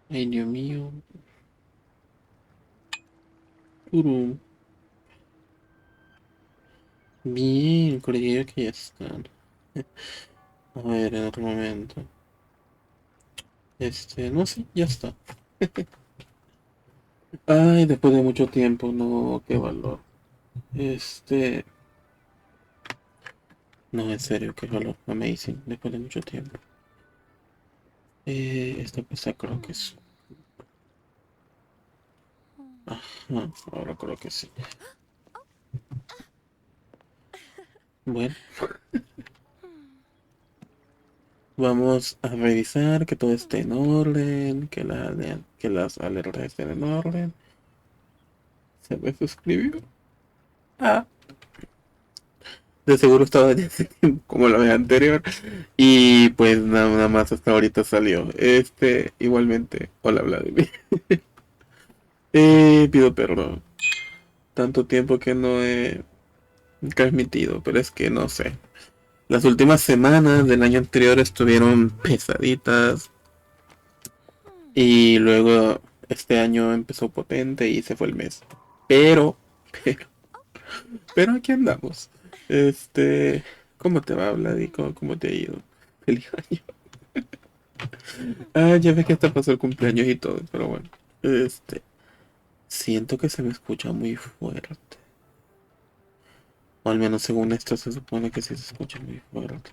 Ay, Dios mío. Turum. Bien, creo que ya están. A ver, en otro momento. No sé, ya está. Ay, después de mucho tiempo, no, qué valor. No, en serio, qué valor. Amazing, después de mucho tiempo. Esta cosa creo que es. Ajá, ahora creo que sí. Bueno, vamos a revisar que todo esté en orden, que las alertas estén en orden. ¿Se me suscribió? Ah, de seguro estaba ya hace tiempo, como la vez anterior. Y pues nada más hasta ahorita salió. Igualmente. Hola, Vladimir. Pido perdón. Tanto tiempo que no he transmitido, pero es que no sé. Las últimas semanas del año anterior estuvieron pesaditas y luego este año empezó potente y se fue el mes. Pero, pero, pero aquí andamos. ¿Cómo te va, Vladi? ¿Cómo te ha ido? Feliz año. Ah, ya ves que hasta pasó el cumpleaños y todo, pero bueno. Este, Siento que se me escucha muy fuerte. O al menos según esto se supone que sí se escucha muy fuerte.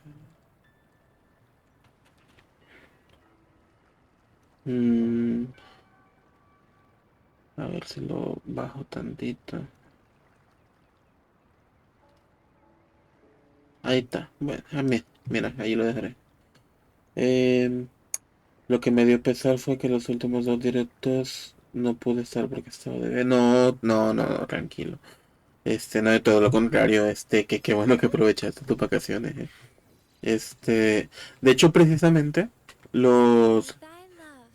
Mm, a ver si lo bajo tantito. Ahí está. Bueno, mira, ahí lo dejaré. Em, lo que me dio pesar fue que los últimos dos directos no pude estar porque estaba de... No, no, no, no, tranquilo. No, de todo lo contrario, que qué bueno que aprovechaste tus vacaciones. De hecho, precisamente, los...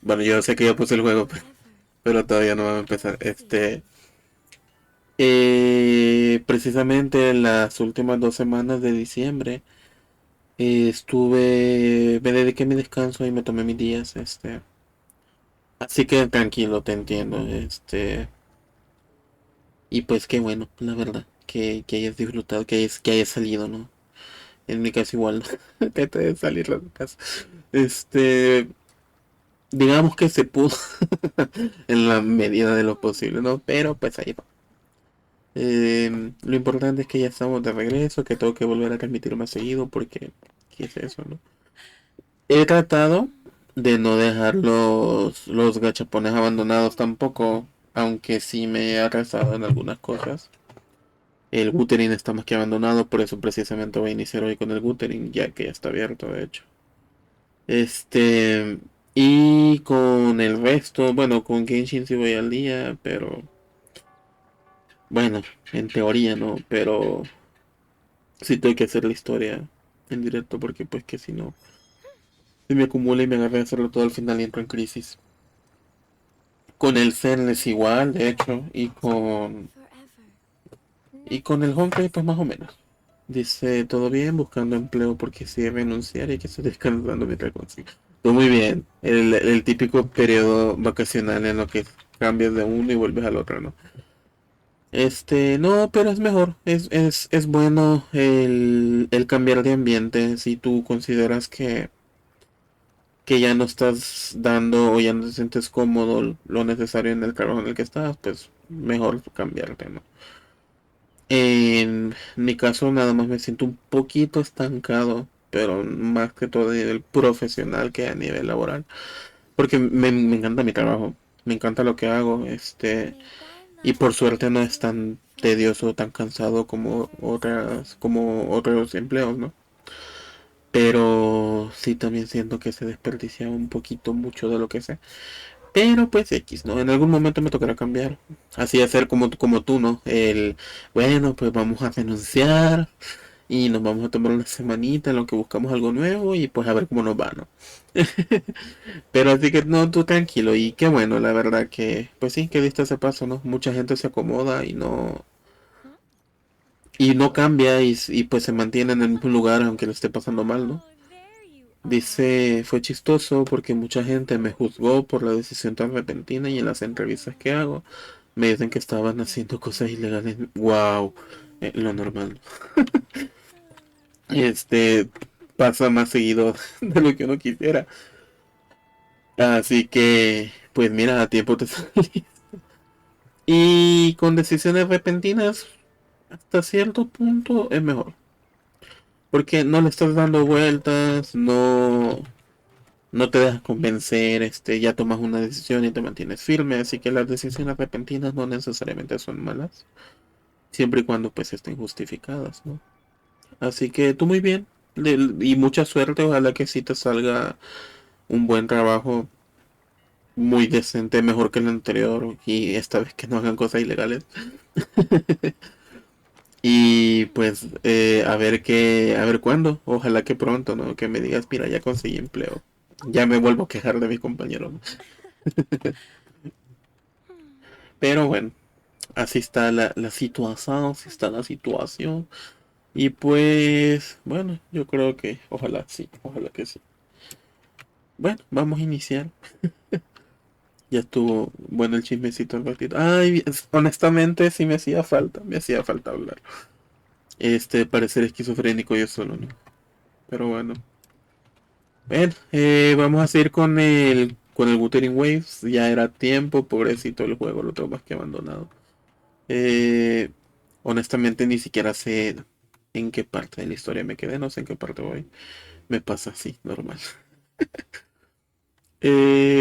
Bueno, yo sé que ya puse el juego, pero todavía no va a empezar. Precisamente en las últimas 2 semanas de diciembre me dediqué a mi descanso y me tomé mis días, así que tranquilo, te entiendo, y pues qué bueno, la verdad, que hayas disfrutado, que hayas salido, ¿no? En mi caso igual, traté de salir de casa, este, digamos que se pudo en la medida de lo posible, ¿no? Pero pues ahí va. Lo importante es que ya estamos de regreso, que tengo que volver a transmitir más seguido porque, ¿qué es eso, no? He tratado de no dejar los gachapones abandonados tampoco, aunque sí me he atrasado en algunas cosas. El Wuthering está más que abandonado, por eso precisamente voy a iniciar hoy con el Wuthering, ya que ya está abierto, de hecho. Este, y con el resto, bueno, con Genshin sí voy al día, pero bueno, en teoría no, pero sí tengo que hacer la historia en directo porque pues que si no, se me acumula y me agarré a hacerlo todo al final y entro en crisis. Con el Zen es igual, de hecho, y con el Honkai pues más o menos. Dice, todo bien, buscando empleo porque sí renunciar y hay que estar descansando mientras consigo. Todo muy bien. El típico periodo vacacional en lo que cambias de uno y vuelves al otro, ¿no? No, pero es mejor. Es bueno el cambiar de ambiente si tú consideras que ya no estás dando o ya no te sientes cómodo lo necesario en el trabajo en el que estás, pues mejor cambiarte, ¿no? En mi caso nada más me siento un poquito estancado, pero más que todo a nivel profesional que a nivel laboral, porque me encanta mi trabajo, me encanta lo que hago, y por suerte no es tan tedioso, tan cansado como otros empleos, ¿no? Pero sí también siento que se desperdicia un poquito mucho de lo que sé. Pero pues X, ¿no? En algún momento me tocará cambiar. Así hacer como tú, ¿no? Bueno, pues vamos a renunciar y nos vamos a tomar una semanita en lo que buscamos algo nuevo y pues a ver cómo nos va, ¿no? Pero así que no, tú tranquilo y qué bueno, la verdad que, pues sí, que diste ese paso, ¿no? Mucha gente se acomoda y no cambia y pues se mantiene en el mismo lugar aunque lo esté pasando mal, ¿no? Dice, fue chistoso porque mucha gente me juzgó por la decisión tan repentina y en las entrevistas que hago me dicen que estaban haciendo cosas ilegales. Wow, lo normal. Este pasa más seguido de lo que uno quisiera. Así que, pues mira, a tiempo te salí. Y con decisiones repentinas, hasta cierto punto es mejor. Porque no le estás dando vueltas, no te dejas convencer, ya tomas una decisión y te mantienes firme, así que las decisiones repentinas no necesariamente son malas, siempre y cuando pues estén justificadas, ¿no? Así que tú muy bien, y mucha suerte, ojalá que sí te salga un buen trabajo muy decente, mejor que el anterior, y esta vez que no hagan cosas ilegales. Y pues a ver cuándo, ojalá que pronto, ¿no? Que me digas, mira, ya conseguí empleo. Ya me vuelvo a quejar de mis compañeros, ¿no? Pero bueno, así está la situación, así está la situación. Y pues, bueno, yo creo que ojalá que sí. Bueno, vamos a iniciar. Ya estuvo bueno el chismecito al ratito. Ay, honestamente sí me hacía falta hablar. Parecer esquizofrénico yo solo, ¿no? Pero bueno. Bueno, vamos a seguir con el Wuthering Waves. Ya era tiempo, pobrecito el juego, lo tengo más que abandonado. Eh, honestamente ni siquiera sé en qué parte de la historia me quedé, no sé en qué parte voy. Me pasa así, normal.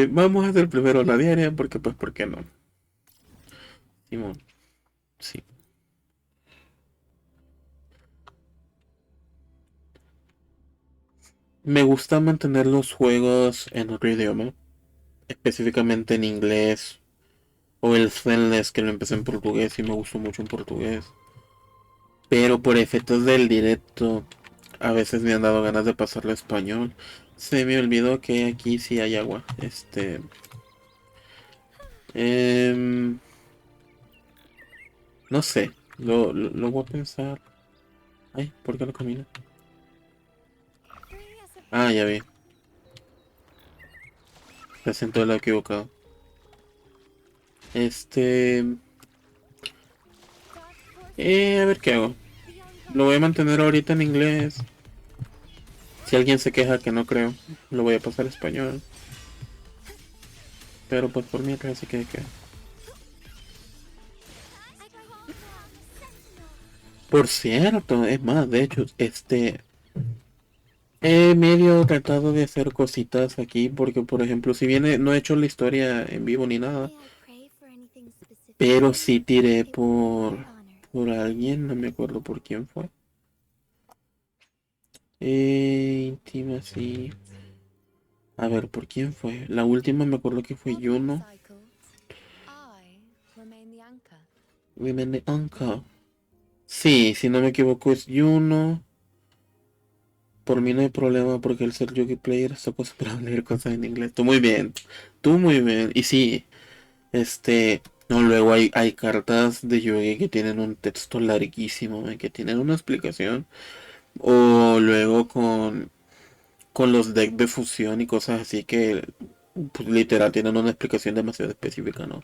Vamos a hacer primero la diaria, porque pues, ¿por qué no? Simón, sí. Me gusta mantener los juegos en otro idioma, específicamente en inglés, o el Zenless que lo empecé en portugués y me gustó mucho en portugués. Pero por efectos del directo, a veces me han dado ganas de pasarlo a español. Se me olvidó que aquí sí hay agua. Em, no sé, lo voy a pensar. Ay, ¿por qué no camina? Ah, ya vi, se sentó el lado equivocado. Este, a ver qué hago. Lo voy a mantener ahorita en inglés. Si alguien se queja, que no creo, lo voy a pasar a español. Pero pues por mientras así que. Por cierto, es más, de hecho, he medio tratado de hacer cositas aquí porque, por ejemplo, si bien no he hecho la historia en vivo ni nada, pero sí tiré por alguien, no me acuerdo por quién fue. Intimacy. A ver, ¿por quién fue? La última me acuerdo que fue Juno. Women the Uncle. Sí, si no me equivoco es Juno. Por mí no hay problema porque el ser Yugi Player está acostumbrado a leer cosas en inglés. Tú muy bien. Tú muy bien. Y sí, no, luego hay cartas de Yugi que tienen un texto larguísimo, que tienen una explicación. O luego con los decks de fusión y cosas así que pues, literal tienen una explicación demasiado específica, ¿no?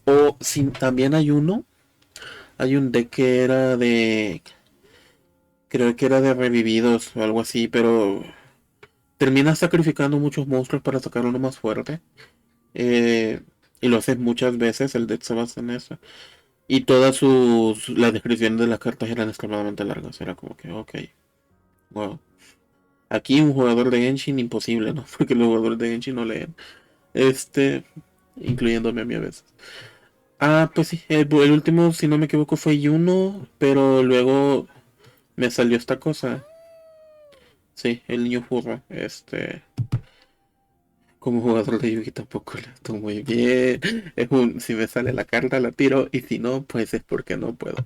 O si también hay un deck que era creo que era de revividos o algo así, pero terminas sacrificando muchos monstruos para sacar uno más fuerte. eh, y lo haces muchas veces, el deck se basa en eso. Y las descripciones de las cartas eran extremadamente largas, era como que, ok, wow. Aquí un jugador de Genshin imposible, ¿no? Porque los jugadores de Genshin no leen. Este, incluyéndome a mí a veces. Ah, pues sí, el último, si no me equivoco, fue Yuno, pero luego me salió esta cosa. Sí, el niño furro. Como jugador de Yugi tampoco le estoy muy bien. Si me sale la carta la tiro y si no, pues es porque no puedo.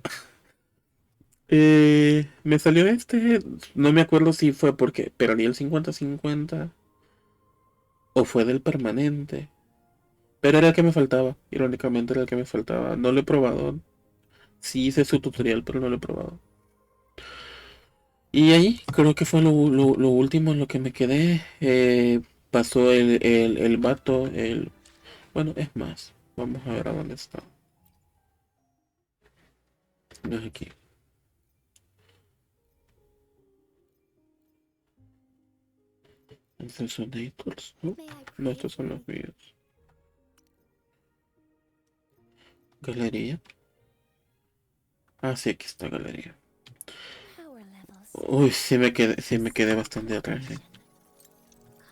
Me salió este, no me acuerdo si fue porque perdí el 50-50 o fue del permanente. Pero era el que me faltaba, irónicamente era el que me faltaba. No lo he probado. Sí hice su tutorial, pero no lo he probado. Y ahí creo que fue lo último en lo que me quedé. Pasó el vato, el... Bueno, es más. Vamos a ver a dónde está. No es aquí. Estos son editors, ¿no? No, estos son los videos. Galería. Ah, sí, aquí está galería. Uy, sí me quedé bastante atrás.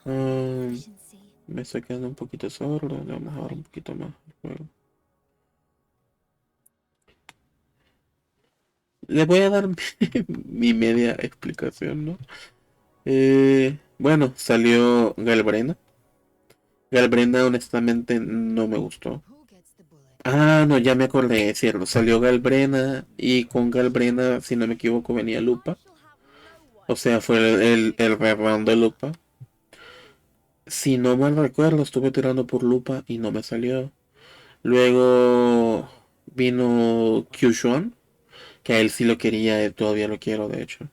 Ah, me estoy quedando un poquito sordo. Le vamos a dar un poquito más al juego. Le voy a dar mi media explicación, ¿no? Bueno, salió Galbrena. Galbrena honestamente no me gustó. Ah, no, ya me acordé, es cierto. Salió Galbrena y con Galbrena, si no me equivoco, venía Lupa. O sea, fue el reround de Lupa. Si no mal recuerdo, estuve tirando por Lupa y no me salió. Luego vino Kyushuan, que a él sí lo quería, todavía lo quiero, de hecho.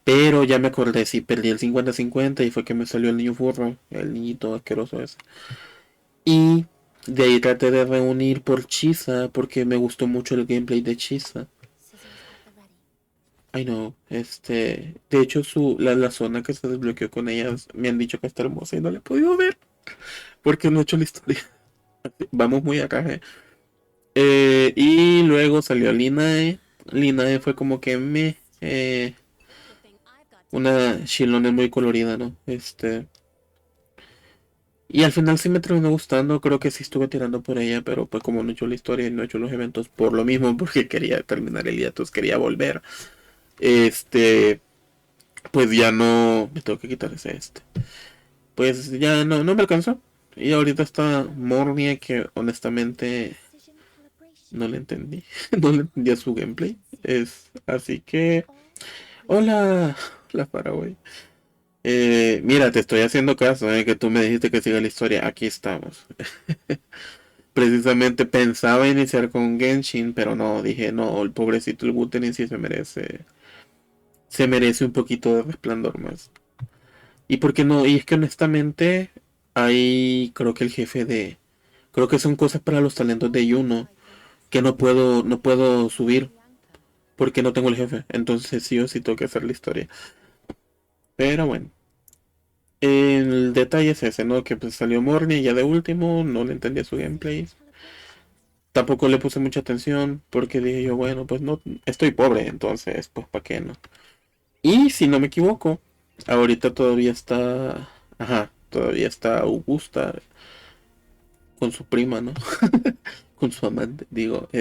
Pero ya me acordé, sí, perdí el 50-50 y fue que me salió el niño furro, el niñito asqueroso ese. Y de ahí traté de reunir por Chisa, porque me gustó mucho el gameplay de Chisa. Ay no, de hecho la zona que se desbloqueó con ellas me han dicho que está hermosa y no la he podido ver, porque no he hecho la historia. Vamos muy acá, eh. Y luego salió Linae. Linae fue como que una Shilone muy colorida, ¿no? Y al final sí me terminó gustando, creo que sí estuve tirando por ella, pero pues como no he hecho la historia y no he hecho los eventos por lo mismo, porque quería terminar el hiatus, quería volver, este, pues ya no, me tengo que quitar ese. Pues ya no me alcanzó. Y ahorita está Mornia que honestamente no le entendí, no le entendí a su gameplay. Así que, hola, la Paraguay. Mira, te estoy haciendo caso, que tú me dijiste que siga la historia. Aquí estamos. Precisamente pensaba iniciar con Genshin, pero no, dije, no, el pobrecito el Wuthering sí se merece un poquito de resplandor más. ¿Y por qué no? Y es que honestamente, ahí creo que creo que son cosas para los talentos de Yuno, que no puedo subir, porque no tengo el jefe. Entonces sí o sí tengo que hacer la historia. Pero bueno. El detalle es ese, ¿no? Que pues salió Morny ya de último, no le entendía su gameplay. Tampoco le puse mucha atención porque dije yo, bueno, pues no, estoy pobre, entonces, pues ¿para qué no? Y si no me equivoco, ahorita todavía está, ajá, todavía está Augusta con su prima, ¿no? Con su amante, digo, y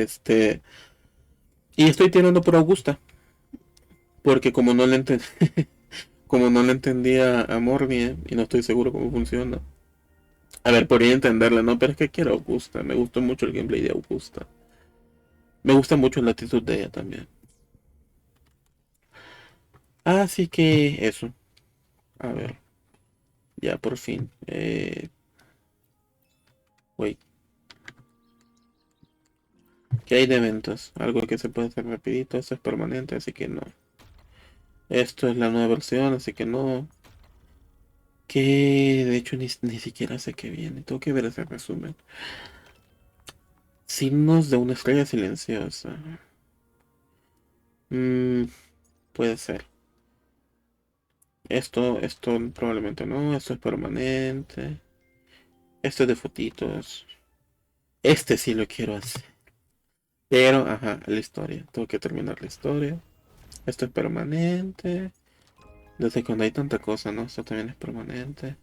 estoy tirando por Augusta, porque como no le entendí, como no le entendía a Morny y no estoy seguro cómo funciona. A ver, podría entenderla, ¿no? Pero es que quiero Augusta, me gustó mucho el gameplay de Augusta. Me gusta mucho la actitud de ella también. Así que eso. A ver, ya por fin. Wait, ¿qué hay de eventos? Algo que se puede hacer rapidito, esto es permanente, así que no. Esto es la nueva versión, así que no. Que de hecho ni siquiera sé qué viene. Tengo que ver ese resumen. Signos de una estrella silenciosa. Mm, puede ser. Esto probablemente no. Esto es permanente. Esto es de fotitos. Este sí lo quiero hacer. Pero, ajá, la historia. Tengo que terminar la historia. Esto es permanente. Desde cuando hay tanta cosa, ¿no? Esto también es permanente.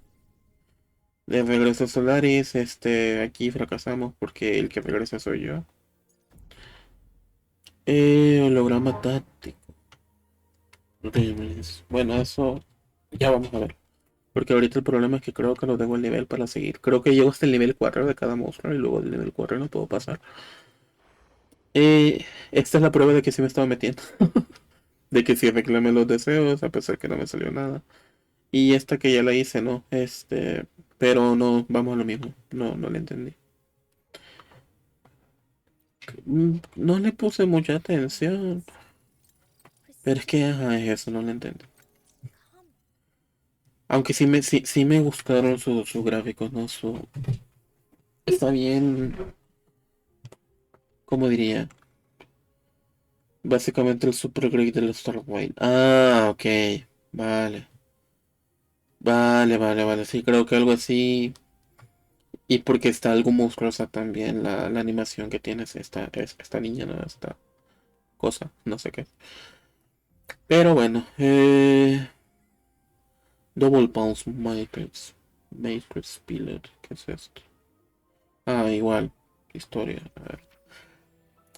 De regreso a Solaris, aquí fracasamos porque el que regresa soy yo. Holograma táctico. Bueno, eso ya vamos a ver. Porque ahorita el problema es que creo que no tengo el nivel para seguir. Creo que llego hasta el nivel 4 de cada monstruo y luego del nivel 4 no puedo pasar. Esta es la prueba de que sí me estaba metiendo. de que sí reclamé los deseos, a pesar que no me salió nada. Y esta que ya la hice, ¿no? Pero no, vamos a lo mismo. No, no le entendí. No le puse mucha atención. Pero es que, ajá, es eso, no le entendí. Aunque sí me gustaron sus gráficos, ¿no? Está bien, ¿cómo diría? Básicamente el super great del Starlight. Ah, ok. Vale. Vale. Sí, creo que algo así. Y porque está algo monstruosa también la animación que tiene esta niña, ¿no? Esta cosa, no sé qué. Pero bueno, Double Bounce Matrix Pillar, ¿qué es esto? Ah, igual, historia. A ver.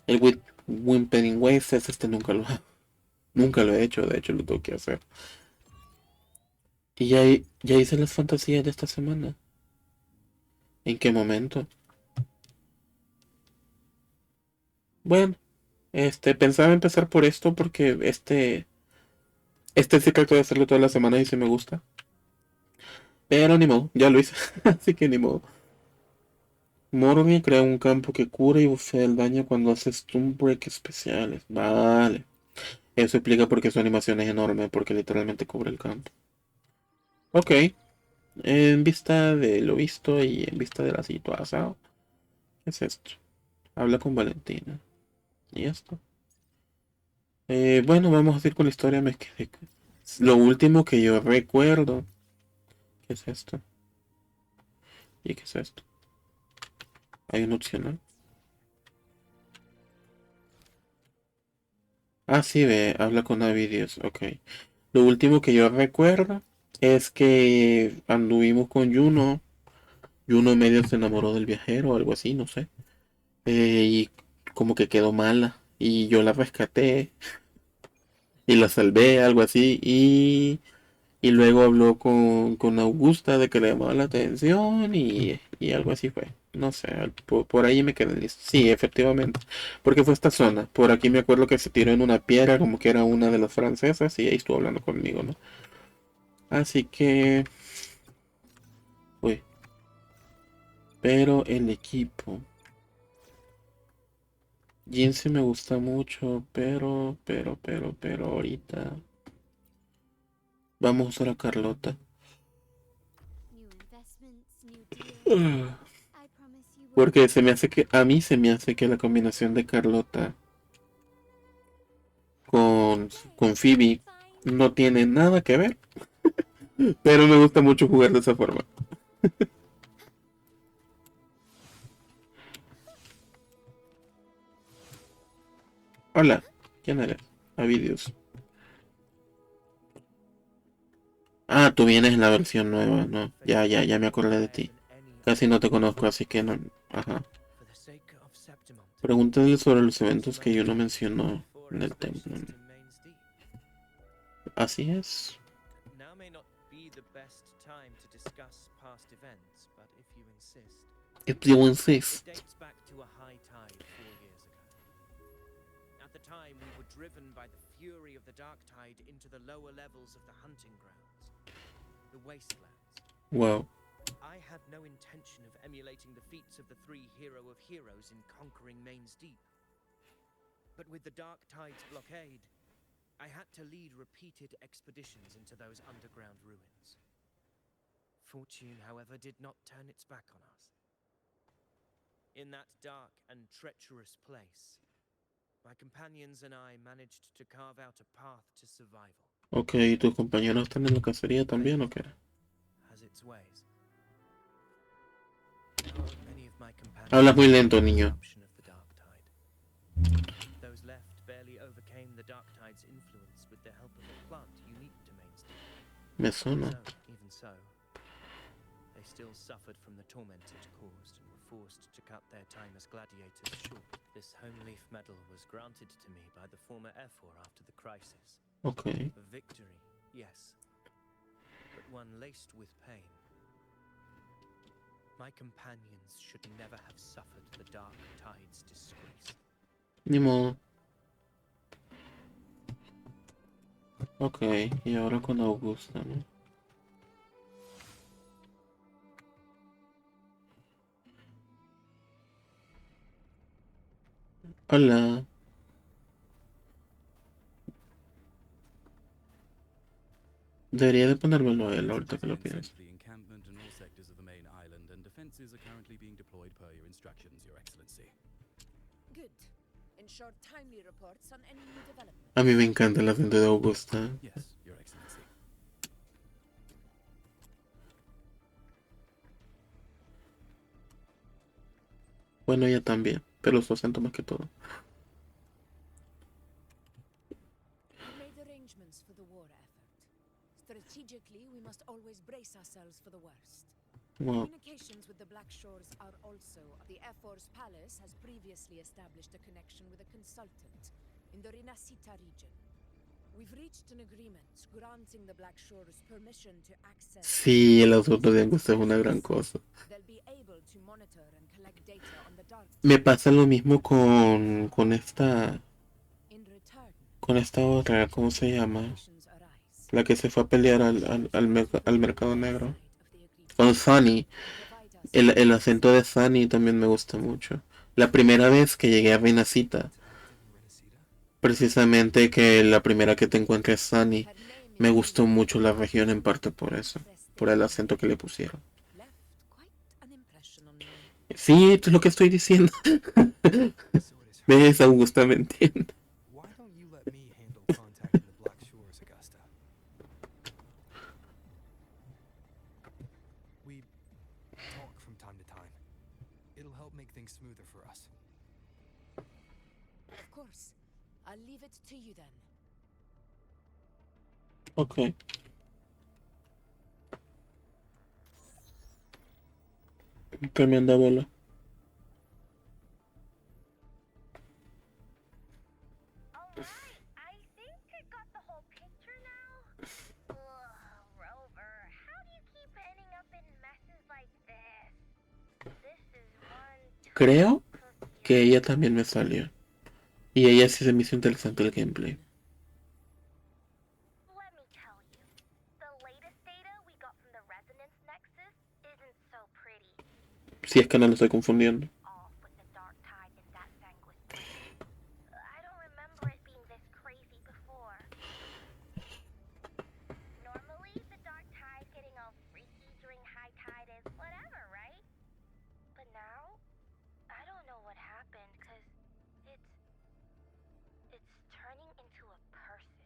El Whimpering Waves es nunca lo he hecho, de hecho lo tengo que hacer. Y ya hice las fantasías de esta semana. ¿En qué momento? Bueno, pensaba empezar por esto porque sí trato de hacerlo toda la semana y sí me gusta. Pero ni modo, ya lo hice. Así que ni modo. Morning crea un campo que cura y bufea el daño cuando haces Stun Break especiales. Vale. Eso explica por qué su animación es enorme, porque literalmente cubre el campo. Ok. En vista de lo visto y en vista de la situación, ¿qué es esto? Habla con Valentina. ¿Y esto? Bueno, vamos a ir con la historia. Me quedé. Lo último que yo recuerdo. ¿Qué es esto? ¿Y qué es esto? Hay un opcional. Ah, sí, ve, habla con Avidios. Ok. Lo último que yo recuerdo es que anduvimos con Juno. Juno medio se enamoró del viajero o algo así, no sé. Y como que quedó mala. Y yo la rescaté y la salvé, algo así. Y luego habló con Augusta de que le llamaba la atención y algo así fue. No sé, por ahí me quedé listo. Sí, efectivamente. Porque fue esta zona. Por aquí me acuerdo que se tiró en una piedra como que era una de las francesas y ahí estuvo hablando conmigo, ¿no? Así que... Uy, pero el equipo. Jin sí me gusta mucho, pero ahorita vamos a usar a Carlota. Ah, porque a mí se me hace que la combinación de Carlota con Phoebe no tiene nada que ver, pero me gusta mucho jugar de esa forma. Hola, ¿quién eres? Avidios. Ah, tú vienes en la versión nueva, ¿no? Ya me acordé de ti. Casi no te conozco, así que no. Ajá. Pregúntale sobre los eventos que yo no mencionó en el templo. Así es. If you insist. At the time, we were driven by the fury of the dark tide into the lower levels of the hunting grounds, the wastelands. Wow. I had no intention of emulating the feats of the three hero of heroes in conquering Main's Deep. But with the dark tide's blockade, I had to lead repeated expeditions into those underground ruins. Fortune, however, did not turn its back on us. In that dark and treacherous place, my companions and I managed to carve out a path to survival. Ok, ¿y tus compañeros están en la cacería también o qué? Has its ways. Many of my Hablas companions muy died lento, in the niño. eruption of the dark tide. Those left barely overcame the dark tide's influence with the help of a plant unique to Main's Deep. Me suena. Even so, they still suffered from the torment it caused and were forced to cut their time as gladiators short. This home leaf medal was granted to me by the former F4 after the crisis. Ok. A victory, yes, but one laced with pain. My companions should never have suffered the dark tide's disgrace. Ni modo. Ok, y ahora con Augusta, ¿no? Hola. Debería de ponérmelo él ahorita que lo pienso. the encampment in all sectors of the main island, and defenses are currently being deployed per your instructions, Your Excellency. Good. Ensure timely reports on any new developments. A mí me encanta el acento de Augusta. Yes, Your Excellency. Bueno, ella también, pero su acento más que todo. We made arrangements for the war effort. Strategically, we must always brace ourselves for the worst. Wow. Communications with the Black Shores are also. The Air Force Palace has previously established a connection with a consultant in the Rinascita region. We've reached an agreement granting the Black Shores permission to access. Sí, el asunto de Augusta es una gran cosa. They'll be able to monitor and collect data on the dark. Me pasa lo mismo con esta. In return, Con esta otra, ¿cómo se llama? conditions arise. La que se fue a pelear al mercado negro. Side of the agreement. Con Sunny. Provide us El acento de Sunny también me gusta mucho. La primera vez que llegué a Rinascita, precisamente que la primera que te encuentres es Sunny, her name me is gustó mucho la región en parte por eso, por el acento que le pusieron. left quite an impression on me. Sí, esto es lo que estoy diciendo. ¿Ves? Augusta me entiende. Why don't you let me handle contacting the Black Shores, Augusta? We talk from time to time. It'll help make things smoother for us. Of course. I'll leave it to you then. Ok. Tremenda bola. Alright, I think I got the whole picture now. Ugh, Rover, how do you keep ending up in messes like this? This is one Creo cookie. que ella también me salió. Y ella sí se me hizo interesante el gameplay. Let me tell you, the latest data we got from the resonance nexus isn't so pretty. Si es que no lo estoy confundiendo. Off with the dark tide in that sanguine place. I don't remember it being this crazy before. Normally, the dark tide getting all freaky during high tide is whatever, right? But now, I don't know what happened, cause it's turning into a person.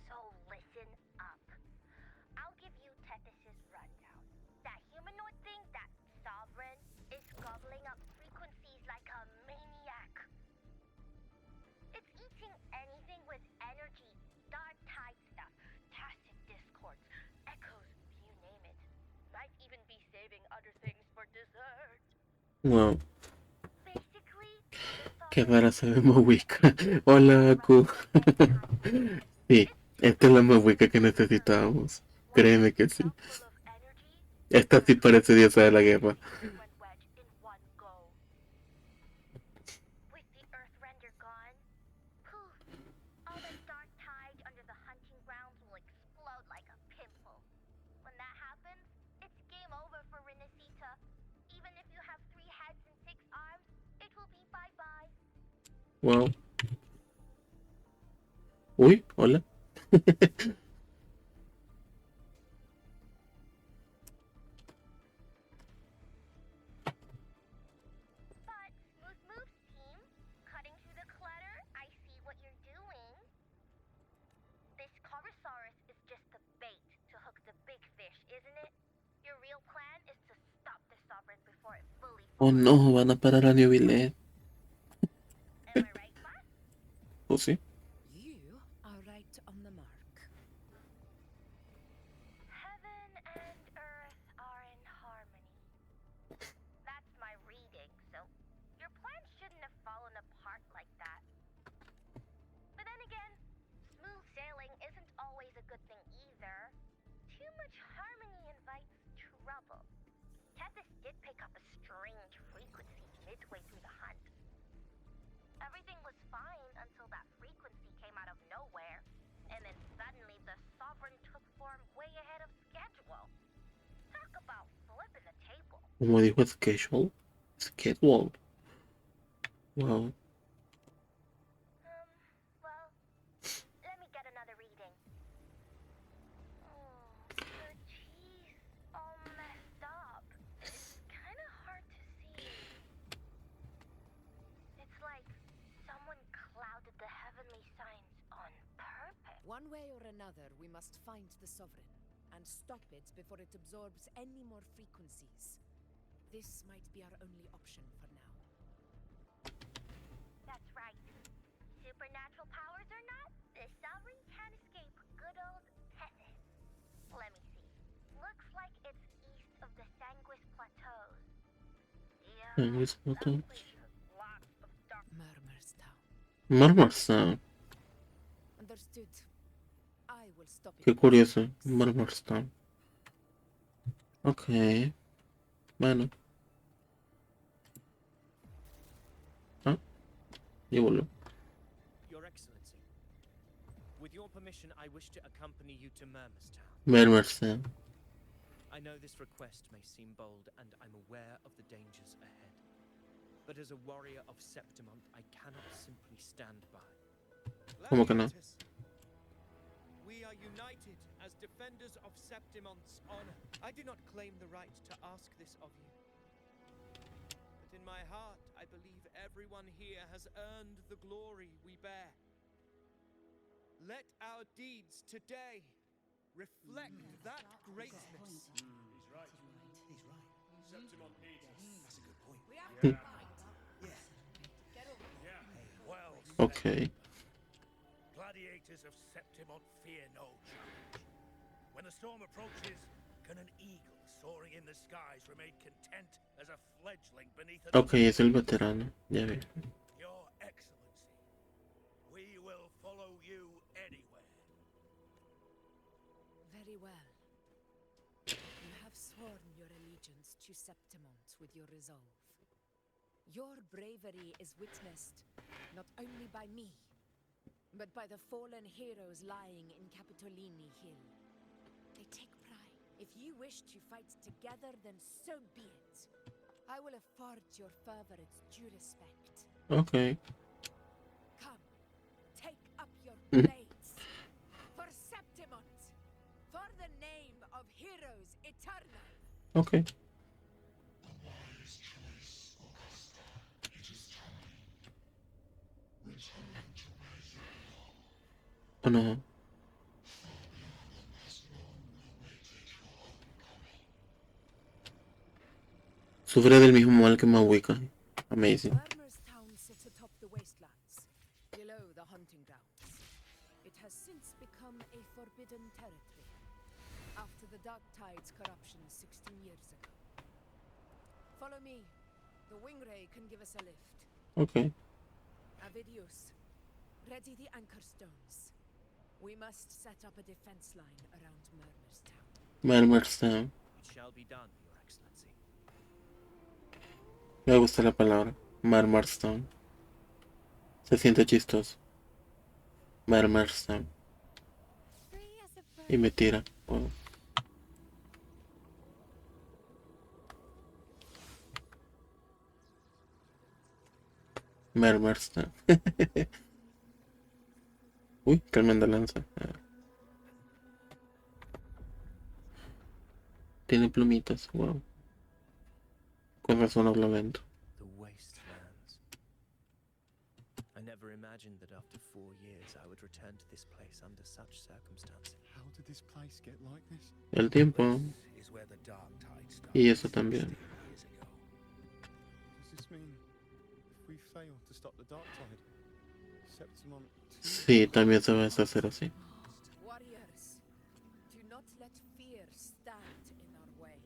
So listen up. I'll give you Tethys's rundown. That humanoid thing, that sovereign, is gobbling up frequencies like a maniac. It's eating anything with energy, dark tide stuff, tacit discords, echoes, you name it. Might even be saving other things for dessert. Wow. Basically, Qué rara se ve Mowica. Hola, Aku. Sí, esta es la Mowica que necesitábamos. Créeme que sí. full of energy, Esta sí parece diosa de la guerra. different wedge in one go. With the earth render gone, poof, all the dark tide under the hunting grounds will explode like a pimple. When that happens, it's game over for Rinascita. Even if you have 3 heads and 6 arms, it will be bye-bye. Wow. Uy, hola. But smooth moves, team. Cutting through the clutter, I see what you're doing. This Corosaurus is just the bait to hook the big fish, isn't it? Your real plan is to stop the sovereign before it fully Oh forms. no, van a parar a New Billet. Am I right, boss? ¿O sí? You are right on the mark. Heaven and earth are in harmony. That's my reading, so your plan shouldn't have fallen apart like that. But then again, smooth sailing isn't always a good thing either. Too much harmony invites trouble. Tethys did pick up a strange frequency midway through the hunt. Everything was fine until Como dijo schedule. Schedule. Wow. Well, let me get another reading. Oh, the cheese all messed up. It's kind of hard to see. It's like someone clouded the heavenly signs on purpose. One way or another, we must find the Sovereign and stop it before it absorbs any more frequencies. This might be our only option for now. That's right. Supernatural powers or not, the Sovereign can't escape good old Tessus. Let me see. Looks like it's east of the Sanguis Plateaus. Yeah, Sanguis that Plateaus. place has lots of dark. Murmurstown. Marmarstown. Understood. I will stop it. Qué curioso. Marmarstown. Ok. Bueno. Ah, ya volvió. Your Excellency, with your permission, I wish to accompany you to Murmurstown. Marmarstown. I know this request may seem bold, and I'm aware of the dangers ahead. But as a warrior of Septimont, I cannot simply stand by. ¿Cómo que no? Hiatus, we are united as defenders of Septimont's honor. I do not claim the right to ask this of you. But in my heart, I believe everyone here has earned the glory we bear. Let our deeds today reflect that greatness. He's right. He's right. Septimont needs us. That's a good point. We have to fight. Get over. Well, Ok. gladiators of Septimont fear no challenge. When the storm approaches, can an eagle soaring in the skies remain content as a fledgling beneath an Ok, es el veterano. Ya vi. Your Excellency, we will follow you anywhere. Very well. You have sworn your allegiance to Septimont with your resolve. Your bravery is witnessed not only by me, but by the fallen heroes lying in Capitolini Hill. They take pride. If you wish to fight together, then so be it. I will afford your fervor its due respect. Ok. Come, take up your blades. For Septimont! For the name of heroes eternal! Ok. ¿O no? Sufre del mismo mal que Mahuica. Amazing. Murmurstown sits atop the wastelands, below the hunting grounds. It has since become a forbidden territory, after the Dark Tide's corruption 16 years ago. Follow me. The Wingray can give us a lift. Ok. Avidius, ready the anchor stones. We must set up a defense line around Murmurstown. Marmarstown. It shall be done, Your Excellency. Me gusta la palabra. Marmarstown. Se siente chistoso. Marmarstown. Free as a bird. Y me tira. Wow. Marmarstown. Uy, tremenda lanza. Ah. Tiene plumitas. Wow. Con razón habla lento. The wastelands. I never imagined that after 4 years I would return to this place under such circumstances. How did this place get like this? El tiempo. Is where the dark tide starts. Y eso también. 16 years ago. Does this mean if we fail to stop the dark tide, Septimont too? Sí, también se va a deshacer así. Warriors, do not let fear stand in our way.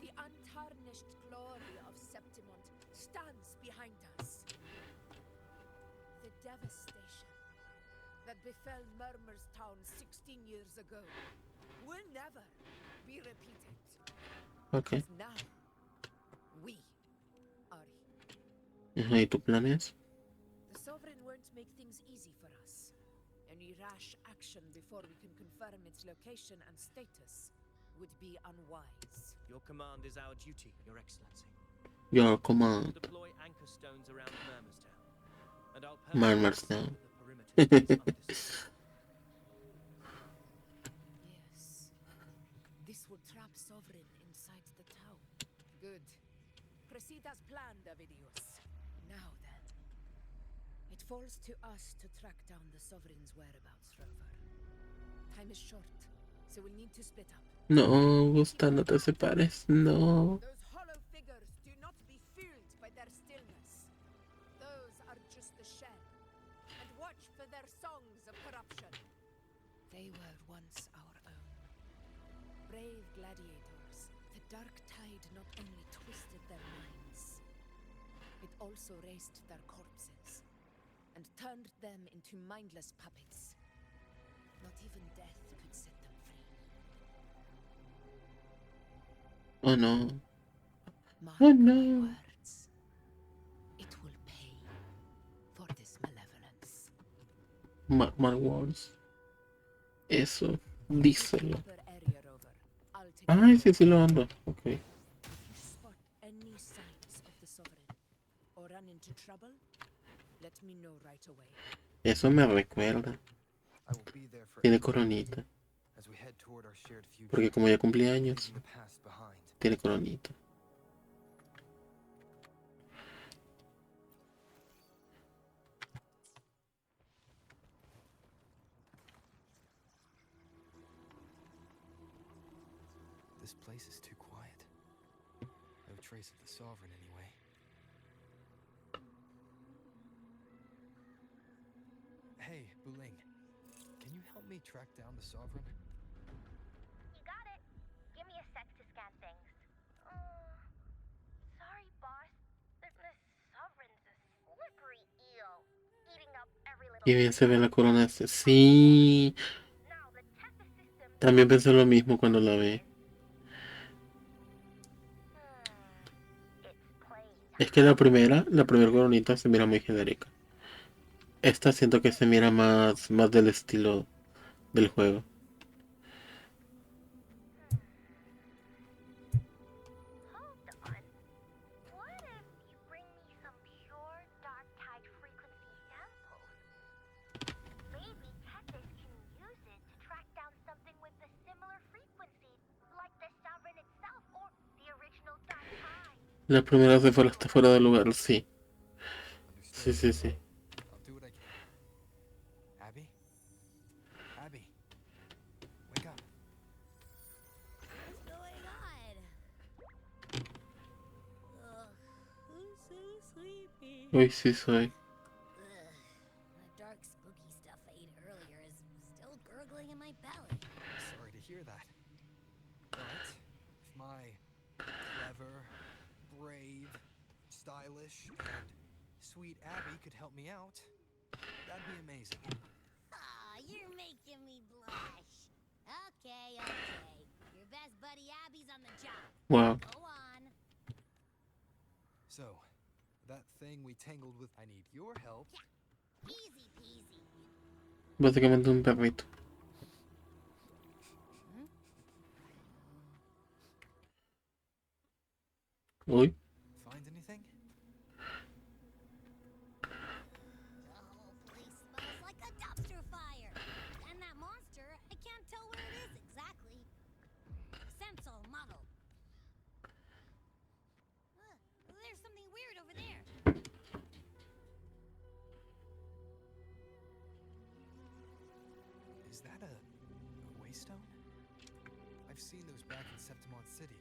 The untarnished glory of Septimont stands behind us. The devastation that befell Murmurstown 16 years ago will never be repeated. Ok. Because now, we are here. Ajá, ¿y tu plan es? The Sovereign won't make things easy for us. Any rash action before we can confirm its location and status would be unwise. Your command is our duty, Your Excellency. Your command. Deploy anchor stones around Murmurstown, and I'll Murmurstown. personally ensure the perimeter is undisputed. Yes. This will trap Sovereign inside the town. Good. Proceed as planned, Davidius. Now then. It falls to us to track down the Sovereign's whereabouts, Rover. Time is short, so we'll need to split up. No, Gusta, no te separes. No. Those hollow figures do not be fooled by their stillness. Those are just the shell. And watch for their songs of corruption. They were once our own. Brave gladiators, the dark tide not only twisted their minds, it also raised their corpses and turned them into mindless puppets. Not even death could set them free. Oh no. Mark Oh my no. words. It will pay for this malevolence. Mark my words. Eso. Díselo. Upper area, Rover. I'll take Ay, care sí, sí lo ando. Ok. If you spot any signs of the Sovereign or run into trouble, let me know right away. Eso me recuerda. I will be there for Tiene everyone coronita. as we head toward our shared future, Porque como ya cumplí años, leaving the past behind. tiene coronita. This place is too quiet. No trace of the Sovereign anyway. Hey, Buling. Can you help me track down the Sovereign? You got it. Give me a sec to scan things. Sorry, boss. The sovereign's a slippery eel, eating up every little Y bien se ve thing. la corona. Sí. Now the test system. También pensé lo mismo cuando la vi. It's plain. Es que la primera coronita se mira muy genérica. Esta siento que se mira más del estilo del juego. Hold on. What if you bring me some pure dark tide frequency samples? Maybe Tethys can use it to track down something with a similar frequency, like the Sovereign itself or the original dark tide. La primera se fue hasta fuera del lugar, sí. Sí, sí, sí. I'll do what I can. Abby? Abby? Wake up. What's going on? Ugh, I'm so sleepy. Uy, sí soy. The dark, spooky stuff I ate earlier is still gurgling in my belly. Sorry to hear that. But if my clever, brave, stylish, and sweet Abby could help me out, that'd be amazing. Aw, you're making me blush. Okay, okay. Your best buddy Abby's on the job. Wow. Go on. So, that thing we tangled with, I need your help. Easy peasy. Básicamente un perrito. Uy. Find anything? The whole place smells like a dumpster fire. And that monster, I can't tell where it is exactly. Scent's all muddled. There's something weird over there. Is that a waystone? I've seen those back in Septimont City.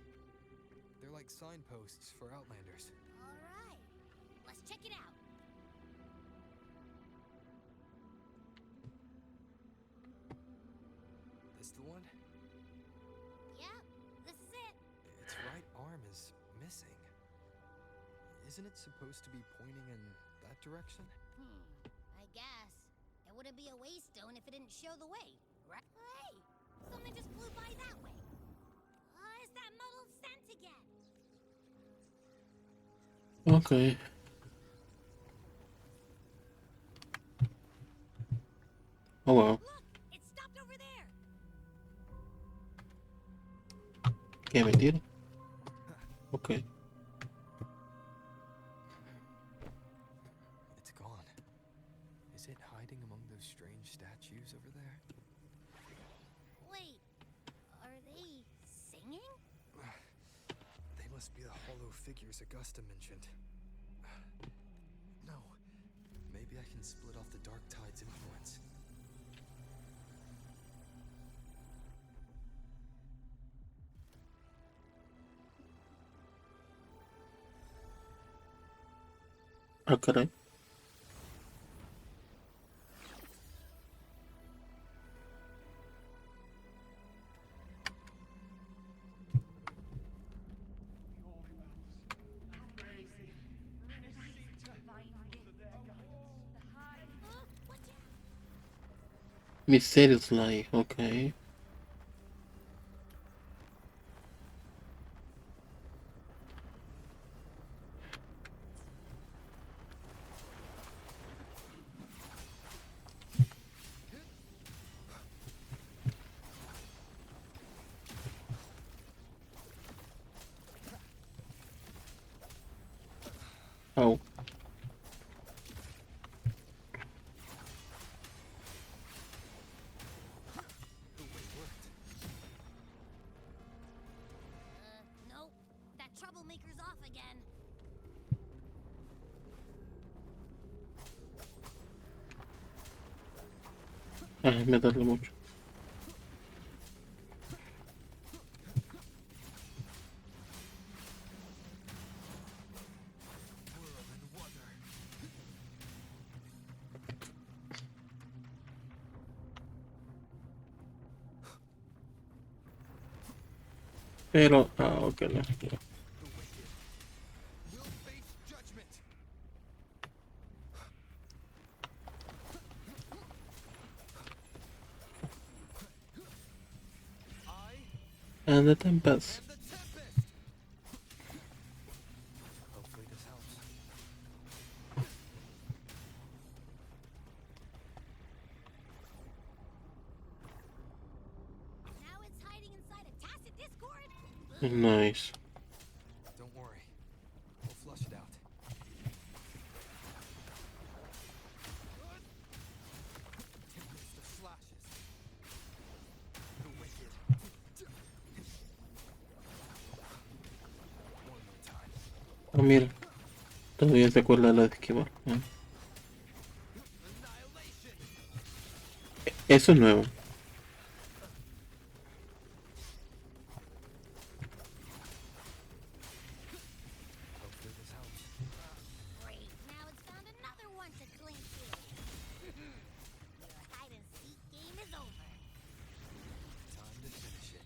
They're like signposts for Outlanders. All right, let's check it out. This the one? Yep, this is it. Its right arm is missing. Isn't it supposed to be pointing in that direction? I guess. It wouldn't be a waystone if it didn't show the way, right? Hey, something just flew by that way. It's that muddled scent again. Ok. Oh wow. Look, it stopped over there. ¿Qué mentira? Ok. It's gone. Is it hiding among those strange statues over there? Wait, are they singing? They must be the hollow figures Augusta mentioned. No, maybe I can split off the Dark Tide's influence. Ah, caray. Watch out! Mysterious Lie, ok. Oh. Nope. That troublemaker's off again. Ay, me tardé mucho. Pero, ok, no. Will face judgment. And the Tempest. The Tempest. Hopefully this helps. Now it's hiding inside a tacit discord? Nice. Don't worry. We'll flush it out. Tempest of flashes. The wicked. One more time. Ah, mira. Todavía se acuerda la de esquivar. Ah. Annihilation. Eso es nuevo. Hopefully this helps. Great. Now it's found another one to cling to. Your hide and seek game is over. Time to finish it.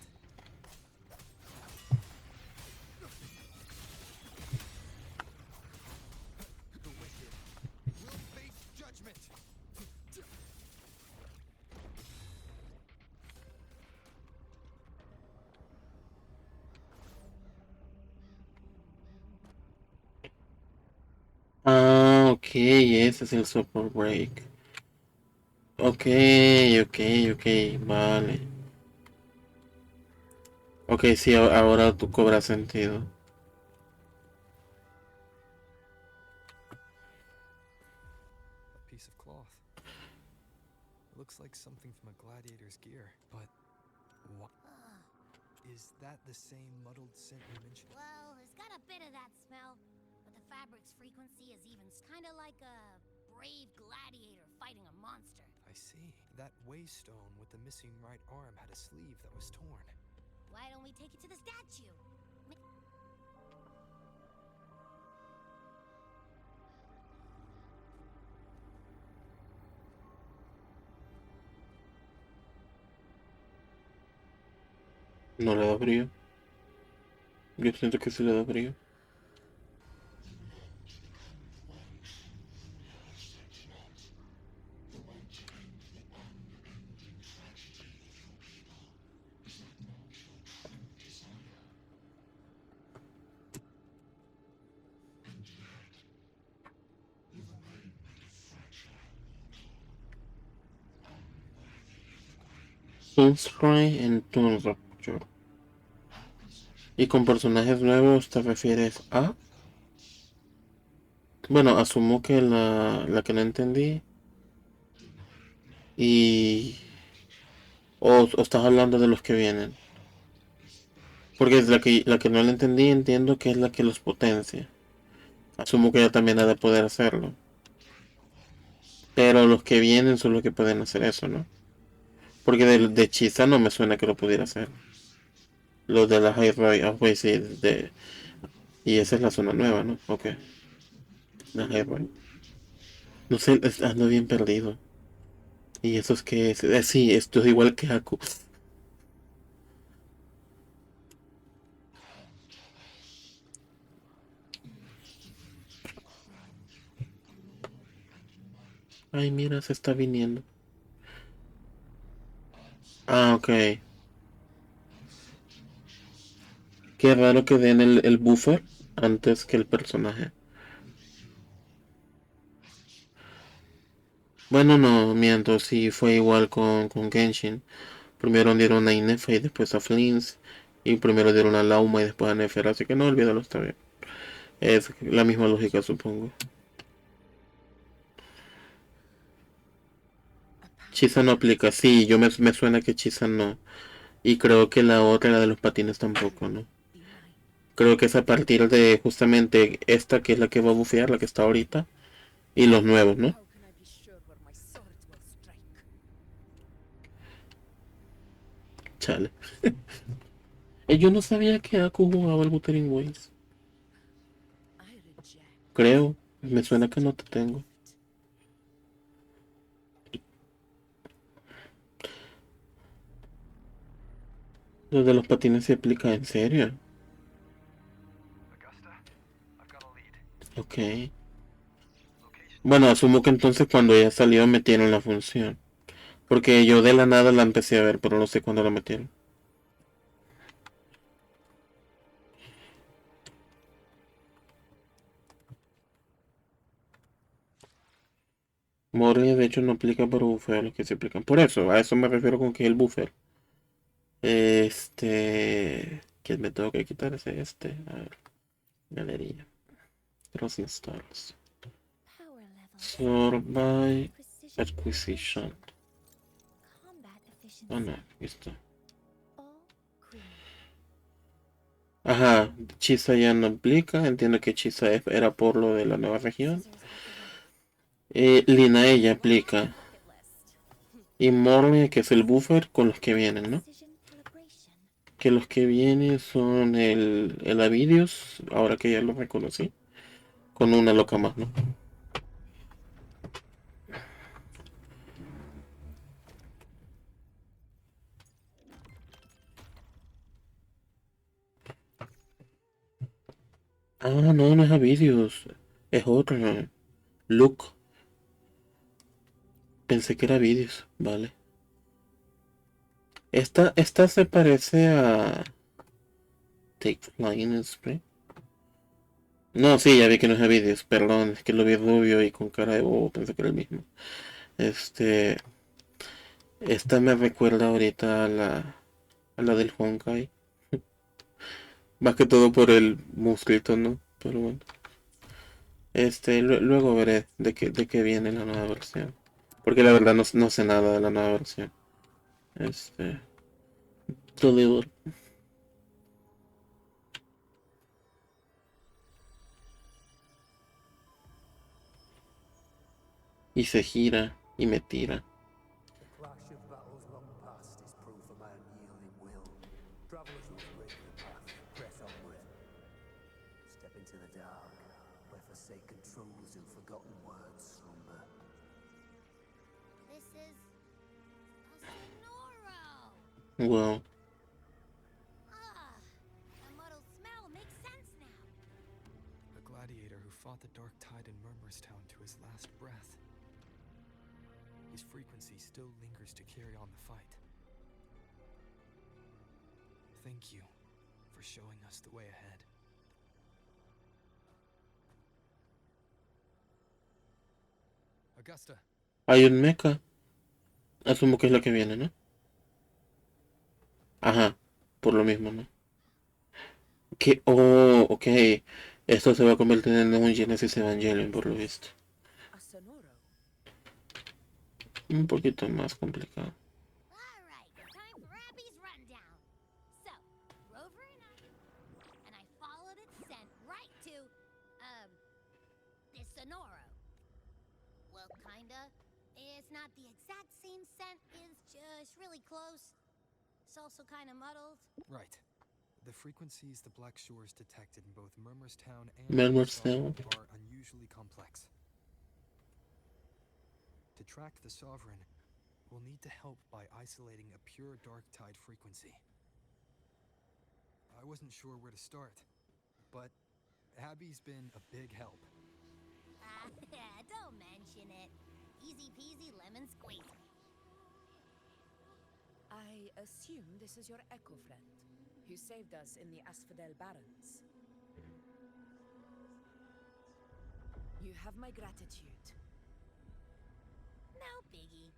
The wicked will face judgment. Ah, ok, ese es el Super Break. Ok, vale. Ok, sí, ahora tú cobras sentido. A piece of cloth. It looks like something from a gladiator's gear, but what? Is that the same muddled scent you mentioned? Well, it's got a bit of that smell, but the fabric's frequency is even kind of like a brave gladiator fighting a monster. I see. That waystone with the missing right arm had a sleeve that was torn. Why don't we take it to the statue? No le da brillo. Yo siento que sí le da brillo. Sunspray and Tone Rapture. ¿Y con personajes nuevos te refieres a? Bueno, asumo que la que no entendí. Y... o estás hablando de los que vienen. Porque es la que no la entendí, entiendo que es la que los potencia. Asumo que ella también ha de poder hacerlo. Pero los que vienen son los que pueden hacer eso, ¿no? Porque de Chisa no me suena que lo pudiera hacer. Los de la Highway, sí, y esa es la zona nueva, ¿no? Ok, la Highway. No sé, ando bien perdido. Y eso es que es, sí, esto es igual que Aku. Ay, mira, se está viniendo. Ah, ok. Qué raro que den el buffer antes que el personaje. Bueno, no, miento, sí fue igual con Genshin. Primero dieron a Inefa y después a Flins. Y primero dieron a Lauma y después a Nefer, así que no olvídalo, está bien. Es la misma lógica, supongo. Chisa no aplica, sí, me suena que Chisa no. Y creo que la otra, la de los patines, tampoco, ¿no? Creo que es a partir de justamente esta que es la que va a bufear, la que está ahorita. Y los nuevos, ¿no? How can I be sure where my swords will strike? Chale. Yo no sabía que Aku jugaba el Wuthering Waves. I reject. Creo. Me suena que no te tengo. Lo de los patines se aplica en serio. Ok. Bueno, asumo que entonces cuando ya salió metieron la función. Porque yo de la nada la empecé a ver, pero no sé cuándo la metieron. More de hecho no aplica para buffer los que se aplican. Por eso, a eso me refiero con que es el buffer. Que me tengo que quitar ese A ver, galería. Crossing stars. Power level. Sort by Precision acquisition. combat efficiency. Ah, no, aquí está. All cream. Ajá, Chisa ya no aplica. Entiendo que Chisa era por lo de la nueva región. Scissors out the way. Linae ya aplica. Bucket list. Y Morley, que es el buffer con los que vienen, ¿no? Precision calibration. Que los que vienen son el Avidius, ahora que ya lo reconocí. Con una loca más, ¿no? Ah, no, no es Avidius. Es otro. Luke. Pensé que era Avidius. Vale. Esta se parece a Take Flying Spring. No, sí, ya vi que no es Avidius. Perdón, es que lo vi rubio y con cara de bobo. Pensé que era el mismo. Este. Esta me recuerda ahorita a la del Honkai. Más que todo por el musculito, ¿no? Pero bueno. Luego veré de qué viene la nueva versión. Porque la verdad no sé nada de la nueva versión. Este. Deliver. Y se gira y me tira. Clash of battles long past is proof of my unyielding will. Travelers who have braved the path, press onward. Step into the dark, where forsaken truths and forgotten words slumber. This is a Sonoro. Wow. Ah, the muddled smell makes sense now. A gladiator who fought the dark tide in Murmurstown to his last breath. His frequency still lingers to carry on the fight. Thank you for showing us the way ahead. Augusta, Hay un mecha. Asumo que es lo que viene, ¿no? Ajá. Por lo mismo, ¿no? que, oh, ok. Esto se va a convertir en un Genesis Evangelion, por lo visto. A sonoro. Un poquito más complicado. Alright, time for Abby's rundown. So, Rover and I followed its scent right to, the Sonoro. Well, kinda. It's not the exact same scent, it's just really close. It's also kinda muddled. Right. The frequencies the Black Shores detected in both Murmurstown and Murmurstown. are unusually complex. To track the Sovereign, we'll need to help by isolating a pure dark tide frequency. I wasn't sure where to start, but Abby's been a big help. Don't mention it. Easy peasy lemon squeezy. I assume this is your echo friend, who saved us in the Asphodel Barrens. You have my gratitude. No biggie.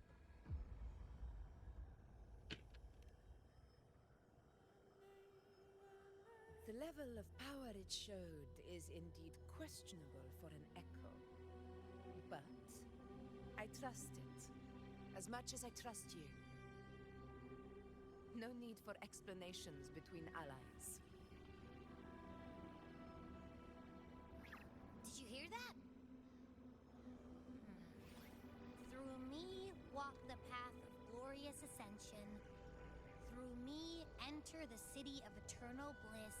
The level of power it showed is indeed questionable for an echo. But I trust it, as much as I trust you. No need for explanations between allies. Did you hear that? Through me walk the path of glorious ascension. Through me enter the city of eternal bliss.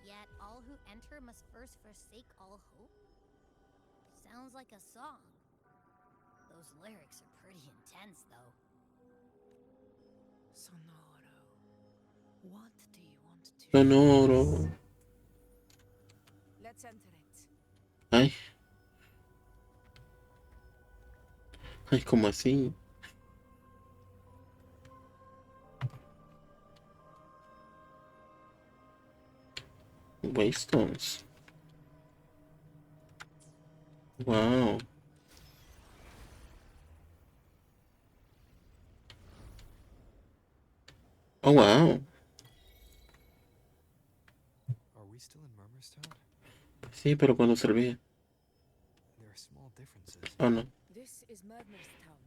Yet all who enter must first forsake all hope? Sounds like a song. Those lyrics are pretty intense, though. Sonoro. What do you want to... Sonoro. Let's enter it. Ay. Ay, ¿cómo así? Waystones. Wow. Oh, wow. Are we still in Murmurstown? Sí, pero cuando servía. There are small differences. Oh, no. This is Murmurstown.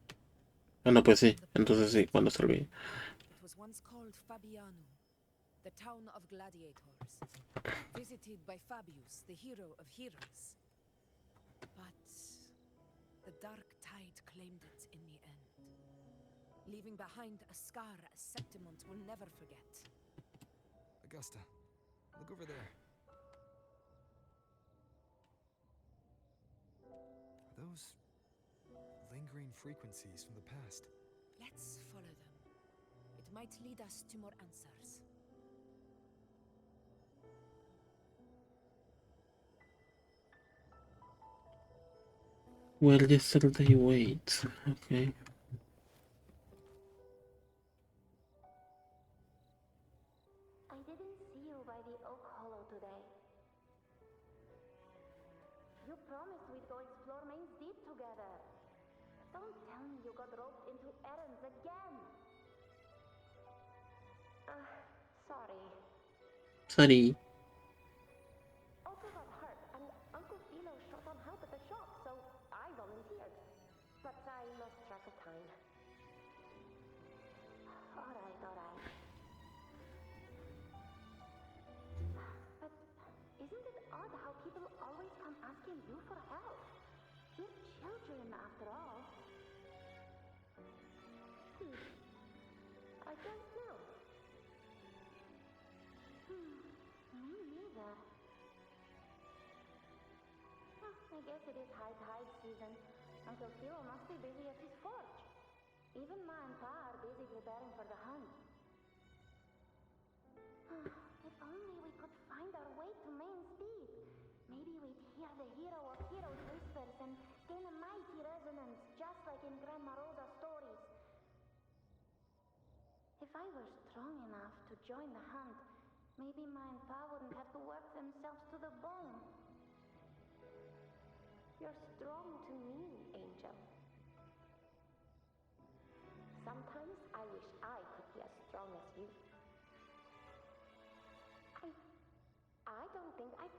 Ah, no, pues sí. Entonces sí, cuando servía. It was once called Fabianum, the town of gladiators, visited by Fabius, the hero of heroes. But the dark tide claimed it in the end, leaving behind a scar Septimont will never forget. Augusta, look over there. Are those lingering frequencies from the past? Let's follow them. It might lead us to more answers. Well, yesterday, wait. Okay. I didn't see you by the Oak Hollow today. You promised we'd go explore Main's Deep together. Don't tell me you got roped into errands again. Sorry. Sorry. Otto got hurt, and Uncle Philo shot on help at the shop, so I volunteered. But I lost track of time. Alright. But isn't it odd how people always come asking you for help? You're children, after all. I don't know. Me neither. I guess it is high tide season. Uncle Philo must be busy at his forge. Even Ma and Pa are busy preparing for the hunt. If only we could find our way to Main's Deep. Maybe we'd hear the hero of heroes whispers and gain a mighty resonance, just like in Grandma Rosa's stories. If I were strong enough to join the hunt, maybe Ma and Pa wouldn't have to work themselves to the bone. You're strong to me, Angel. Sometimes I wish I could be as strong as you.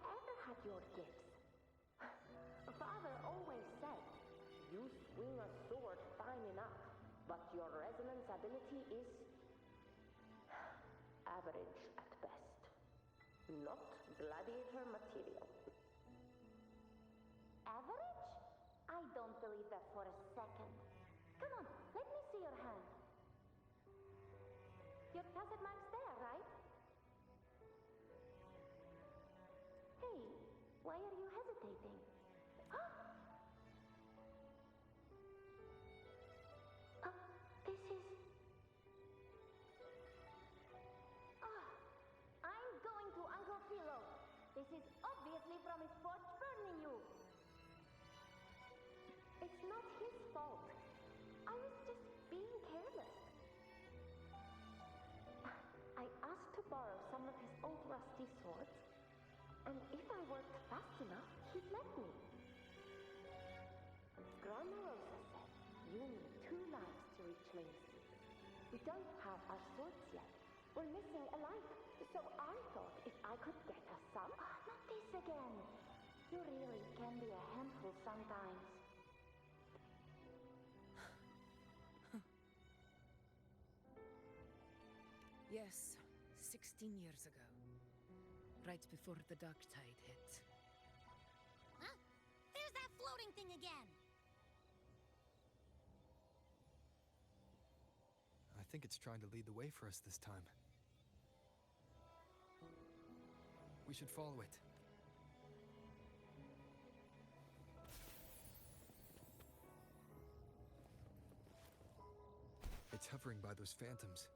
ever had your gifts. Father always said, you swing a sword fine enough, but your resonance ability is average at best. Not gladiator material. Average? I don't believe that for a second. Come on, let me see your hand. Your facet mark's there, right? Hey, why are you hesitating? This is... I'm going to Uncle Philo. This is obviously from his porch burning you. It's not his fault. I was just being careless. I asked to borrow some of his old rusty swords, and if I worked fast enough, he'd let me. Grandma Rosa said you need 2 lives to reach Main Street. We don't have our swords yet. We're missing a life, so I thought if I could get us some... Not this again. You really can be a handful sometimes. Yes, 16 years ago. Right before the dark tide hit. Huh? There's that floating thing again! I think it's trying to lead the way for us this time. We should follow it. It's hovering by those phantoms.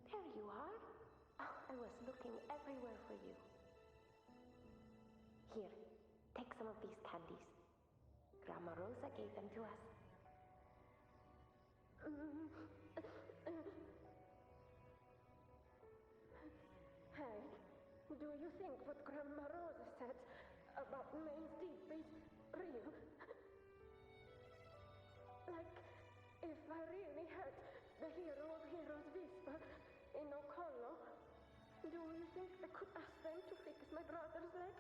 There you are. I was looking everywhere for you. Here, take some of these candies. Grandma Rosa gave them to us. Hey, do you think what Grandma Rosa said about Main's Deep is real? Like, if I really had the hero of heroes whisper in O'Connell, do you think I could ask them to fix my brother's leg?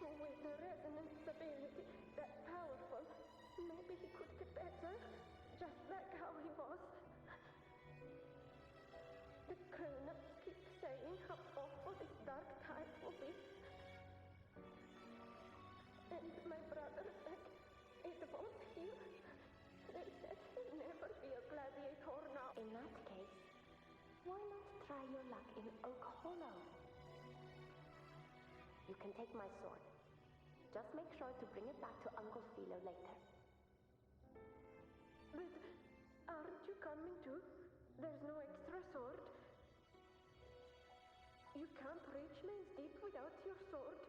With a resonance ability that powerful, maybe he could get better, just like how he was. The grown-ups keep saying how awful this dark tide will be. And my brother said it won't heal. They said he'll never be a gladiator now. In that case, why not try your luck in Oak Hollow? You can take my sword. Just make sure to bring it back to Uncle Philo later. But aren't you coming too? There's no extra sword. You can't reach Main's Deep without your sword.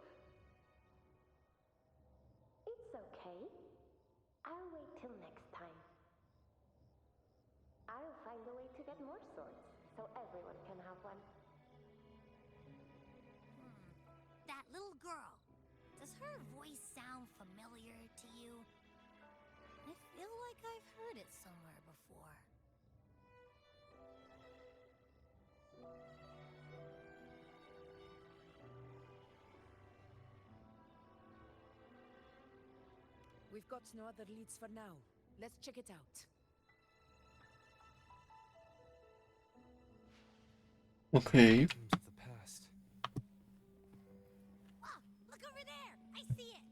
It's okay. I'll wait till next time. I'll find a way to get more swords, so everyone can have one. That little girl. Does her voice sound familiar to you? I feel like I've heard it somewhere before. We've got no other leads for now. Let's check it out. Okay. Phantoms of the past. Oh, look over there! I see it!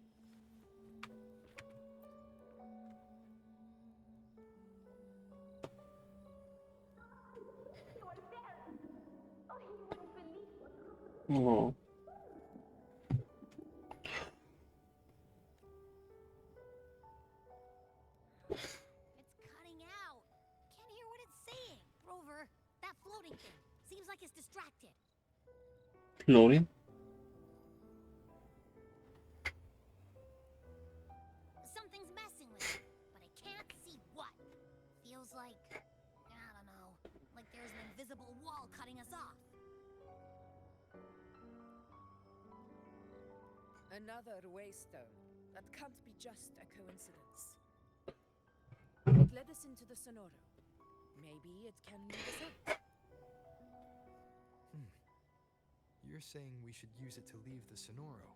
You are there! Oh, you wouldn't believe what happened. Oh. It's cutting out. Can't hear what it's saying. Rover, that floating thing. Seems like it's distracted. Floating? Something's messing with it, but I can't see what. Feels like, I don't know, like there's an invisible wall cutting us off. Another waystone. That can't be just a coincidence. It led us into the Sonoro. Maybe it can lead us out. You're saying we should use it to leave the Sonoro,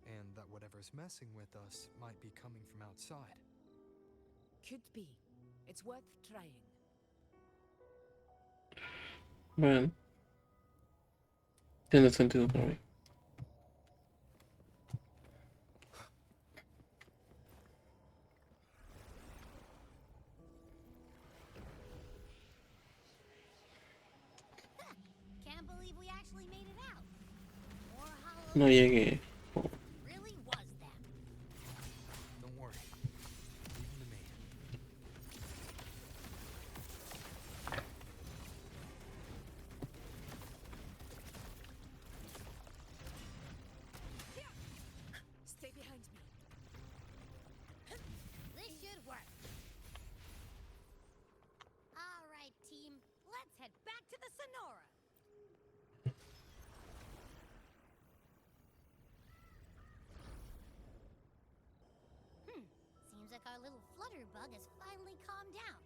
and that whatever's messing with us might be coming from outside. Could be. It's worth trying. Bueno, tiene sentido para mí. Can't believe we actually made it out. More hollow. No llegué. Really was them. Don't worry. Leave them to me. Stay behind me. This should work. All right, team. Let's head back to the Sonora. Seems like our little flutterbug has finally calmed down.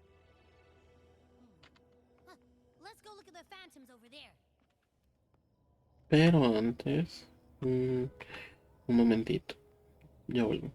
Let's go look at the phantoms over there. Pero antes, un momentito. Ya vuelvo.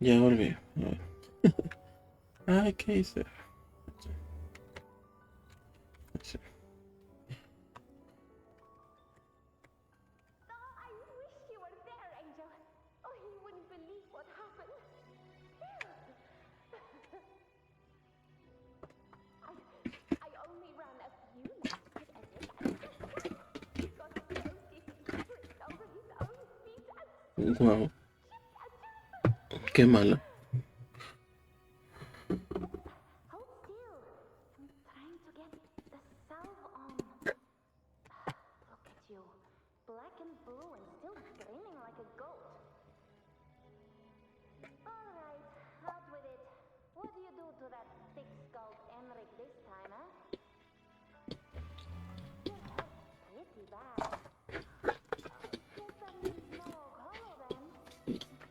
Ya volví. A ver. Ay, ¿qué hice? Sí. Oh, I wish you were there, Angel. Oh, you wouldn't believe what happened. Wow, qué mala. Hold still. I'm trying to get the salve on. Look at you. Black and blue and still grinning like a goat. Alright, out with it. What do you do to that thick-skulled Enric this time, huh? You're hurt pretty bad. Guess that means no oak hollow then.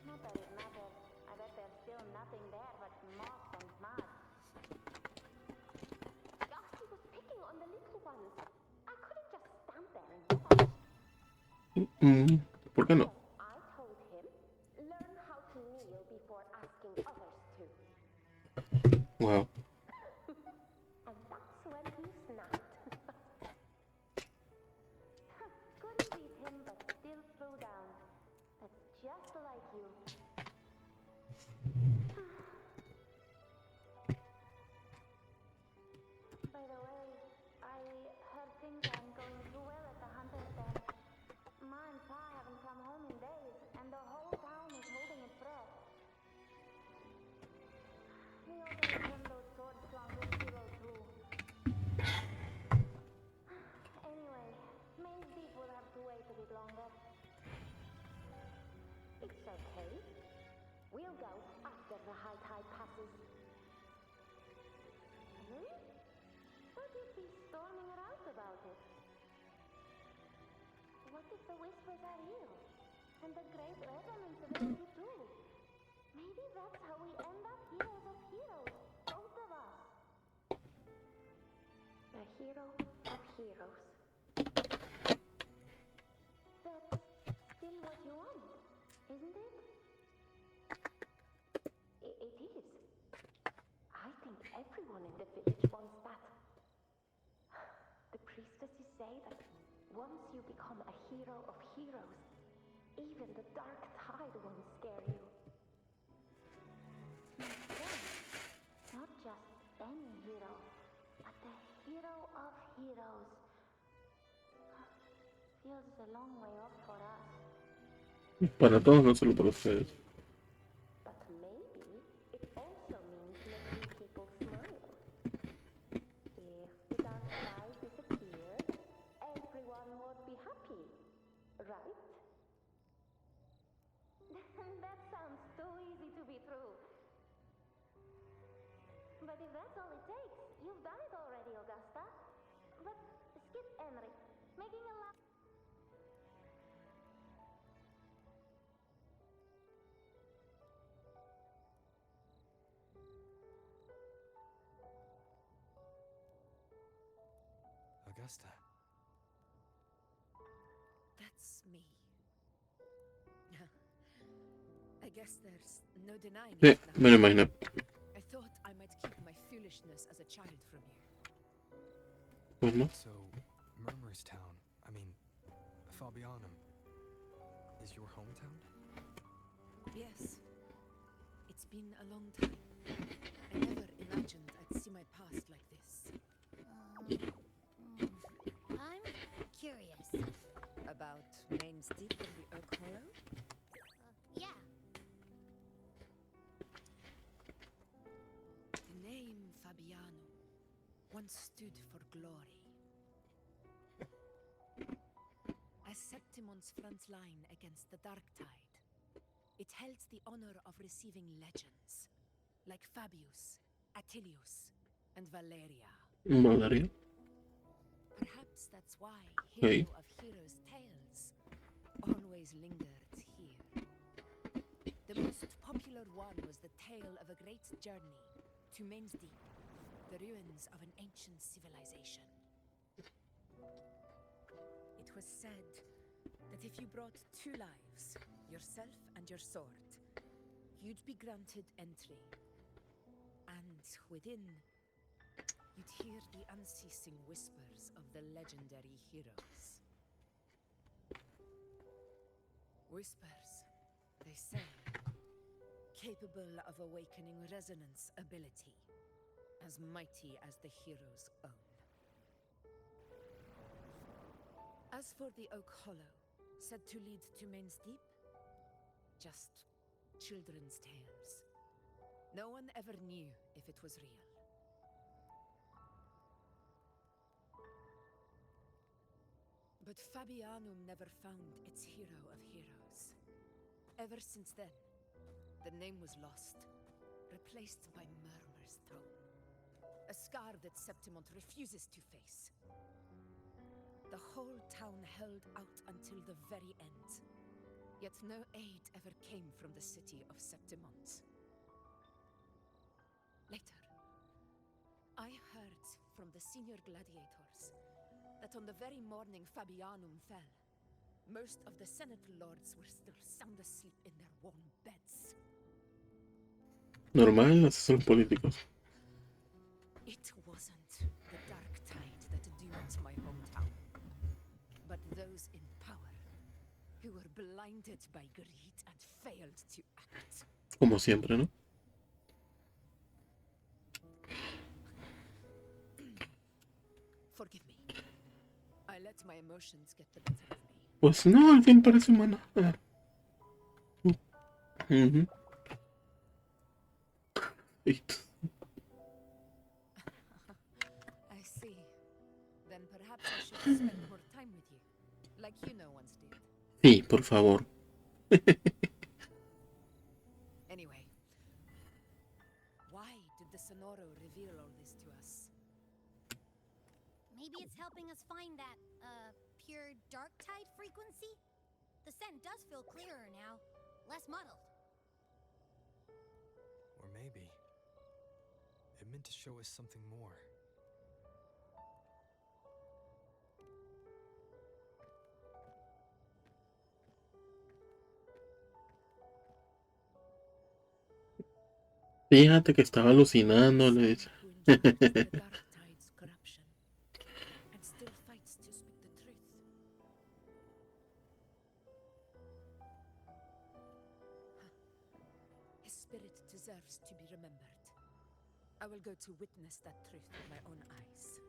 Not that it matters. I bet there's still nothing there but moss and mud. Oh, he was picking on the little ones. I couldn't just stand there and watch. ¿Por qué no? I told him, learn how to kneel before asking others to. Wow. And that's when he snapped. Couldn't beat him, but still threw down. That's just like you. By the way, I heard things aren't going too well at the hunter's den. Ma and Pa haven't come home in days, and the whole town is holding its breath. We all gave him those swords flung this hero through. Anyway, Main Deep will have to wait a bit longer. It's okay. We'll go after the high tide passes. Hmm? What if he's storming around about it? What if the whispers are real? And the great resonance of it too? Maybe that's how we end up heroes of heroes, both of us. The hero of heroes. That's still what you want, isn't it? It is. I think everyone in the village wants that. The priestesses say that once you become a hero of heroes, even the dark tide won't scare you. Instead, not just any hero, but the hero of heroes. Feels a long way off for us. Para todos, no solo para ustedes. But maybe it also means making people smile. If the dark side disappeared, everyone would be happy, right? That sounds too easy to be true. But if that's all it takes, you've done it already, Augusta. But skip Enric, making a laugh. Augusta. That's me. I guess there's no denying Sí, it now. me lo imagino. I thought I might keep my foolishness as a child from you. Pues no. So, Murmurstown, I mean, Fabianum, is your hometown? Yes. It's been a long time. I never imagined I'd see my past like this. I'm curious. About Main's Deep and the Oak Hollow? Yeah. The name Fabiano once stood for glory. As Septimon's front line against the dark tide, it held the honor of receiving legends like Fabius, Attilius, and Valeria. Valeria. Perhaps that's why Hey. Hero of Heroes tales always lingered here. The most popular one was the tale of a great journey to Main's Deep, the ruins of an ancient civilization. It was said that if you brought 2 lives, yourself and your sword, you'd be granted entry. And within, you'd hear the unceasing whispers of the legendary heroes. Whispers, they say, capable of awakening resonance ability, as mighty as the hero's own. As for the Oak Hollow, said to lead to Main's Deep, just children's tales. No one ever knew if it was real. But Fabianum never found its hero of heroes. Ever since then, the name was lost, replaced by Murmur's throne. A scar that Septimont refuses to face. The whole town held out until the very end. Yet no aid ever came from the city of Septimont. Later, I heard from the senior gladiators that on the very morning Fabianum fell, most of the Senate lords were still sound asleep in their warm beds. Normal, así son los políticos. It wasn't the dark tide that doomed my hometown, but those in power who were blinded by greed and failed to act. Como siempre, ¿no? Forgive me. I let my emotions get the better of me. Pues no, al fin parece humana. I see. Then perhaps I should spend more time with you, like you know once did. Sí, por favor. Anyway, why did the Sonoro reveal all this to us? Maybe it's helping us find that, pure dark tide frequency? The scent does feel clearer now, less muddled. Or maybe it meant to show us something more. Fíjate que estaba alucinando, le dice. Who enjoys the dark tide's corruption and still fights to speak the truth. His spirit deserves to be remembered. I will go to witness that truth with my own eyes.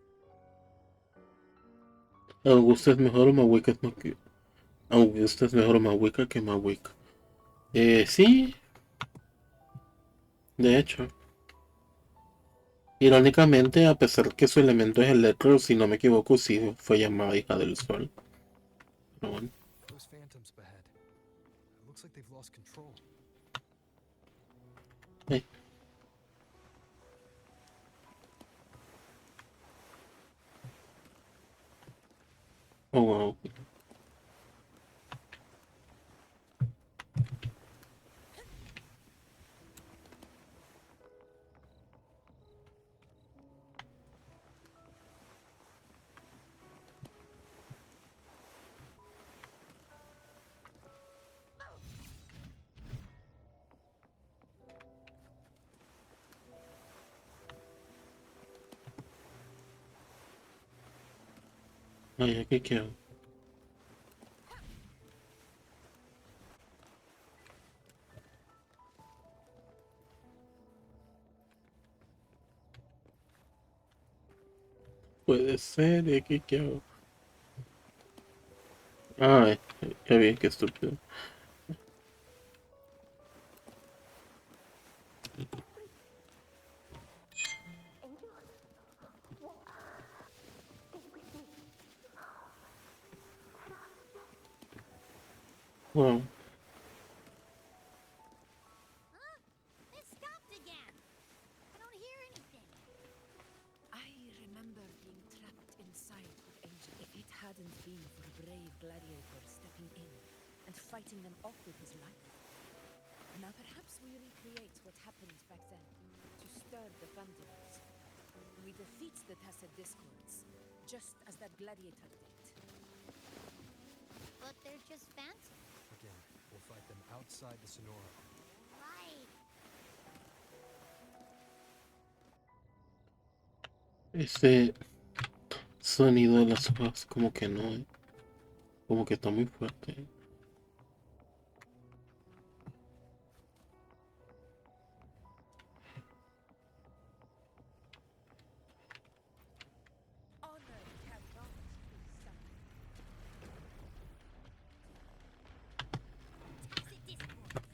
Augusta es mejor o Mahuica no que... Augusta es mejor Mahuica que Mahuica. Sí. De hecho. Irónicamente, a pesar que su elemento es electro, si no me equivoco, sí fue llamada hija del sol. Pero bueno. Those phantoms ahead. It looks like they've lost control. Hey. Oh, wow. Ay, aquí quedo. Puede ser, ¿y aquí qué hago? Ay, ya vi, qué estúpido. Wow. Huh? It stopped again. I don't hear anything. I remember being trapped inside with Angel. If it hadn't been for a brave gladiator stepping in and fighting them off with his life. Now perhaps we recreate what happened back then to stir the phantoms. We defeat the Tacet Discords, just as that gladiator did. But they're just phantoms. Again, we'll fight them outside the Sonora. Right. Ese sonido de las hojas como que no, como que está muy fuerte. Honor cannot be sacrificed. Tacet Discords.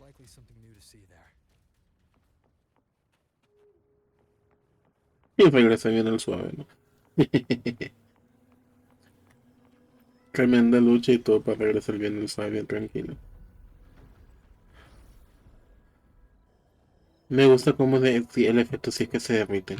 likely something new to see there. Y regresa bien el suave, ¿no? Tremenda lucha y todo para regresar bien el suave, bien tranquilo. Me gusta cómo sí, el efecto sí es que se derrite.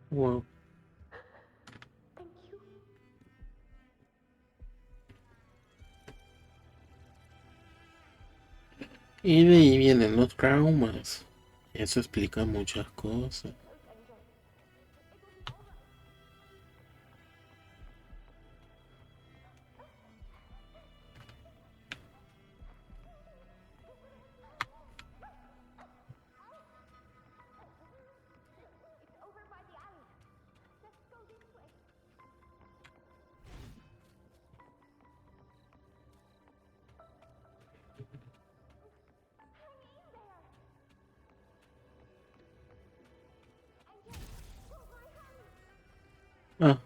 Wow. Y de ahí vienen los traumas. Eso explica muchas cosas. Ah,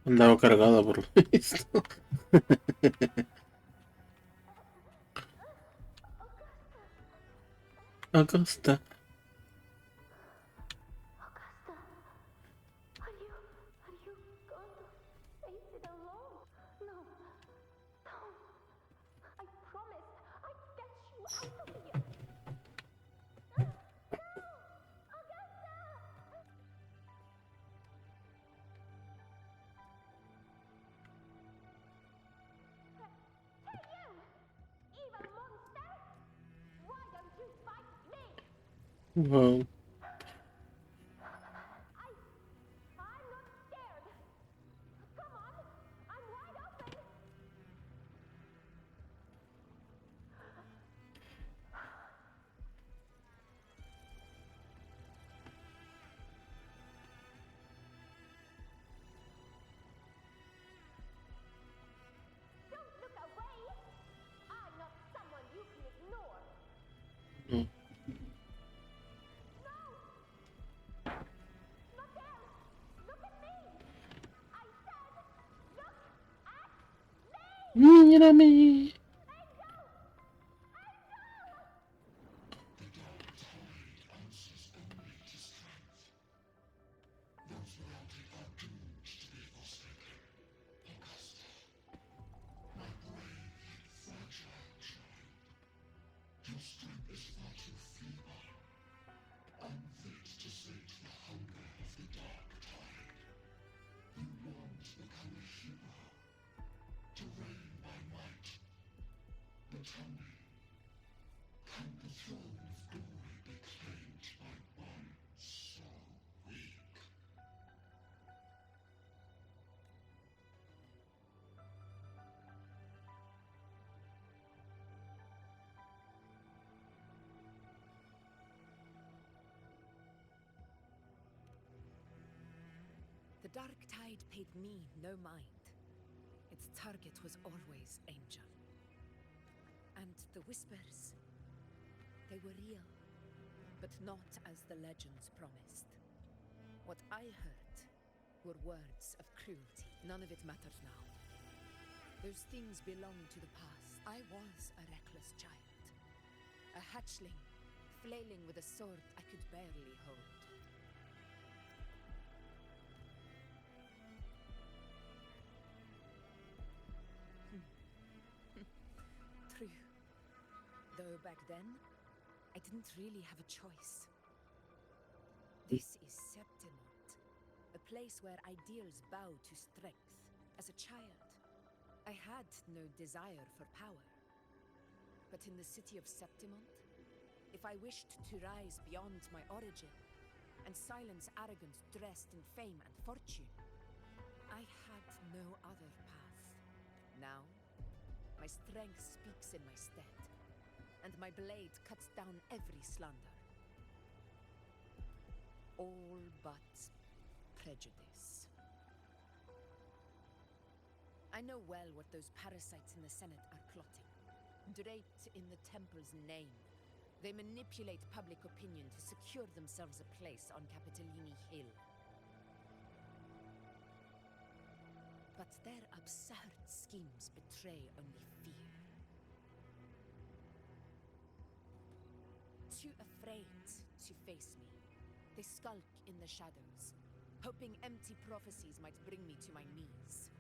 andaba cargada por esto. Acá está. Wow. Mm. Mírame. The Dark Tide paid me no mind. Its target was always Angel. And the whispers, they were real, but not as the legends promised. What I heard were words of cruelty. None of it matters now. Those things belong to the past. I was a reckless child. A hatchling, flailing with a sword I could barely hold. True. Though back then, I didn't really have a choice. This is Septimont, a place where ideals bow to strength. As a child, I had no desire for power. But in the city of Septimont, if I wished to rise beyond my origin and silence arrogance dressed in fame and fortune, I had no other path. Now, my strength speaks in my stead, and my blade cuts down every slander. All but prejudice. I I know well what those parasites in the Senate are plotting. Draped in the temple's name, they manipulate public opinion to secure themselves a place on Capitolini Hill. But their absurd schemes betray only fear. Too afraid to face me, they skulk in the shadows, hoping empty prophecies might bring me to my knees.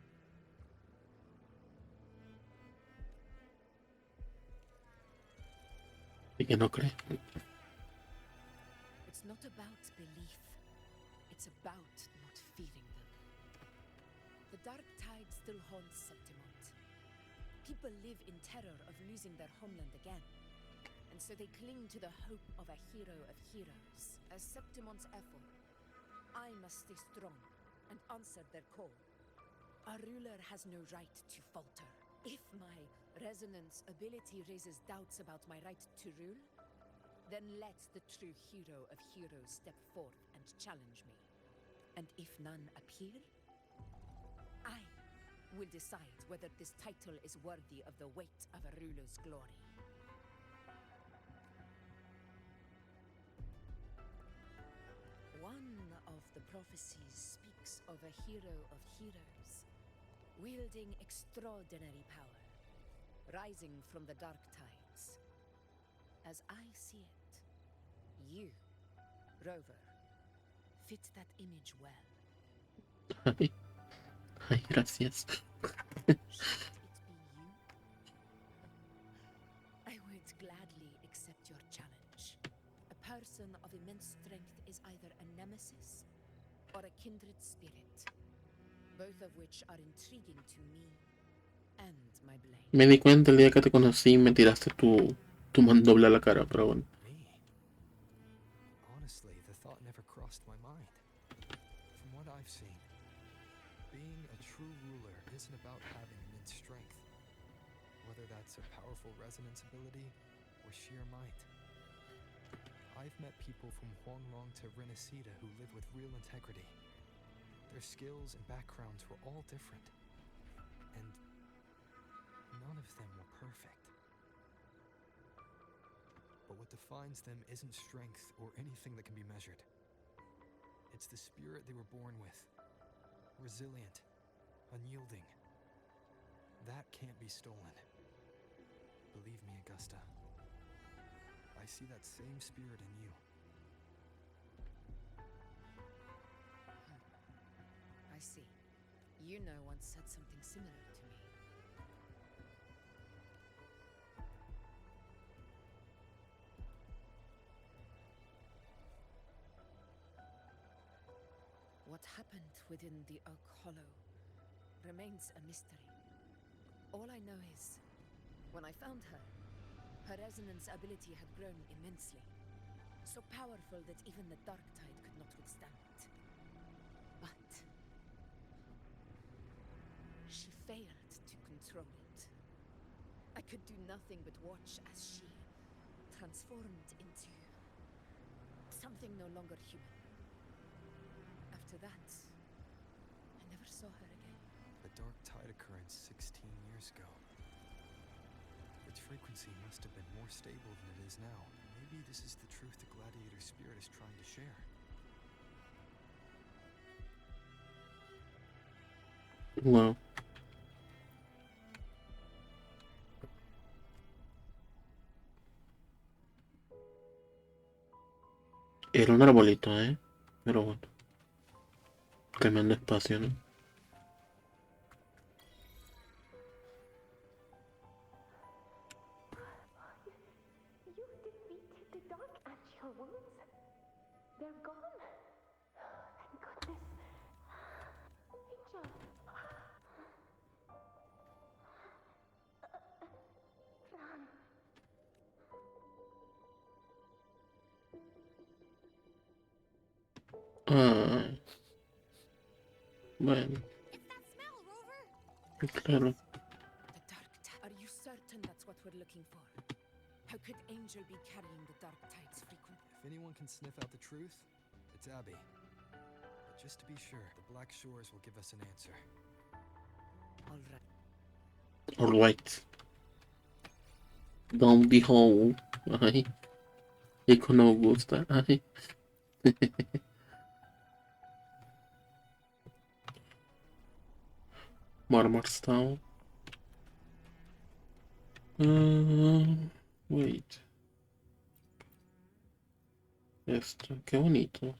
Y que no cree. It's not about belief. It's about not fearing them. The dark tide still haunts Septimont. People live in terror of losing their homeland again. And so they cling to the hope of a hero of heroes. As Septimont's effort, I must stay strong and answer their call. A ruler has no right to falter. If my resonance ability raises doubts about my right to rule, then let the true hero of heroes step forth and challenge me. And if none appear, I will decide whether this title is worthy of the weight of a ruler's glory. One of the prophecies speaks of a hero of heroes, wielding extraordinary power, rising from the dark tides. As I see it, you, Rover, fit that image well. Ay, ay, gracias. Should it be you? I would gladly accept your challenge. A person of immense strength is either a nemesis or a kindred spirit, both of which are intriguing to me and my blade. Me di cuenta el día que te conocí y me tiraste tu mandoble a la cara, pero bueno. Me? Honestly, the thought never crossed my mind. From what I've seen, being a true ruler isn't about having immense strength, whether that's a powerful resonance ability or sheer might. I've met people from Huanglong to Renacida who live with real integrity. Their skills and backgrounds were all different, and none of them were perfect. But what defines them isn't strength or anything that can be measured. It's the spirit they were born with. Resilient, unyielding. That can't be stolen. Believe me, Augusta. I see that same spirit in you. I see. You know once said something similar to me. What happened within the Oak Hollow remains a mystery. All I know is, when I found her, her resonance ability had grown immensely. So powerful that even the dark tide could not withstand it. But she failed to control it. I could do nothing but watch as she transformed into something no longer human. After that, I never saw her again. A dark tide occurrence 16 years ago. Its frequency must have been more stable than it is now. Maybe this is the truth the gladiator spirit is trying to share. Wow. Era un arbolito, pero bueno. Tremendo espacio, ¿no? You defeated the dark angel wounds. They're gone. Thank goodness. Angel. Fran. Ah, bueno, It's that smell, Rover! claro. The dark tide. Are you certain that's what we're looking for? How could Angel be carrying the dark tide's frequency? If anyone can sniff out the truth, it's Abby. But just to be sure, the Black Shores will give us an answer. All right. Alright. Down the hole. Ay. Icono no gusta. Ay. Marmarstown. Wait. Esto, qué bonito.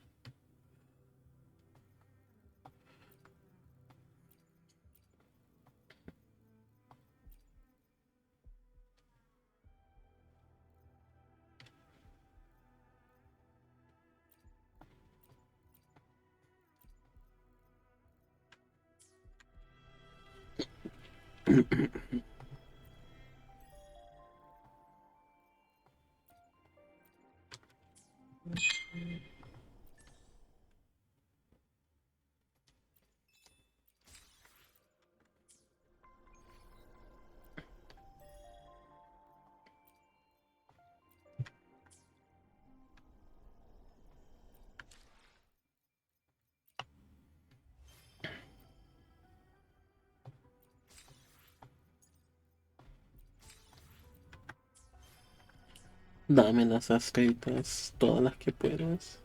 Dame las escritas, todas las que puedas.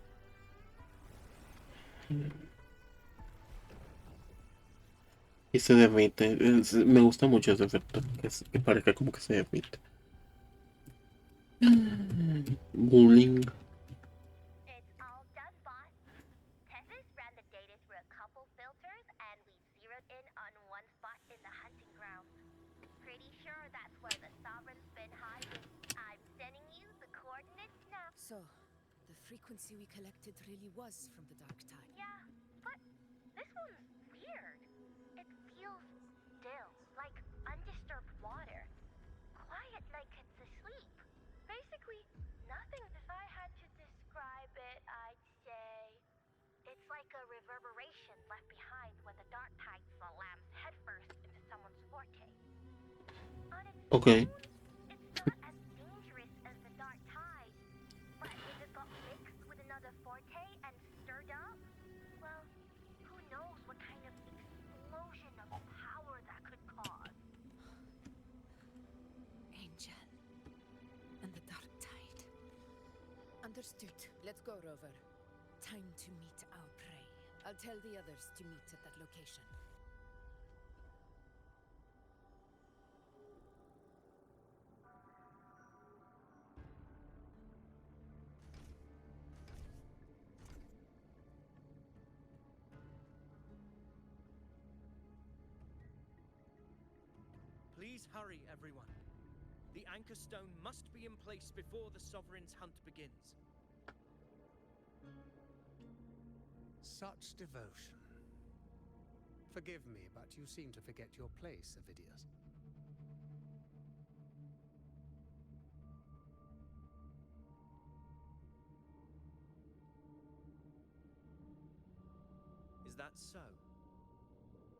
Y se derrite. Me gusta mucho ese efecto, que parezca como que se derrite. Bullying. It's all done, boss. Tethys ran the data through a couple filters, and we zeroed in on one spot in the hunting ground. Pretty sure that's where the Sovereign's been hiding. I'm sending you the coordinates now. So, the frequency we collected really was from the dark tide. Yeah, but this one's weird. It feels still, like undisturbed water. Quiet like it's asleep. Basically, nothing. If I had to describe it, I'd say it's like a reverberation left behind when the dark tide slams headfirst into someone's forte. On its Okay. own, it's not as dangerous as the dark tide, but if it got mixed with another forte and stirred up, well, who knows what kind of explosion of power that could cause. Angel. And the dark tide. Understood. Let's go, Rover. Time to meet our prey. I'll tell the others to meet at that location. Please hurry, everyone. The anchor stone must be in place before the Sovereign's hunt begins. Such devotion. Forgive me, but you seem to forget your place, Avidius. Is that so?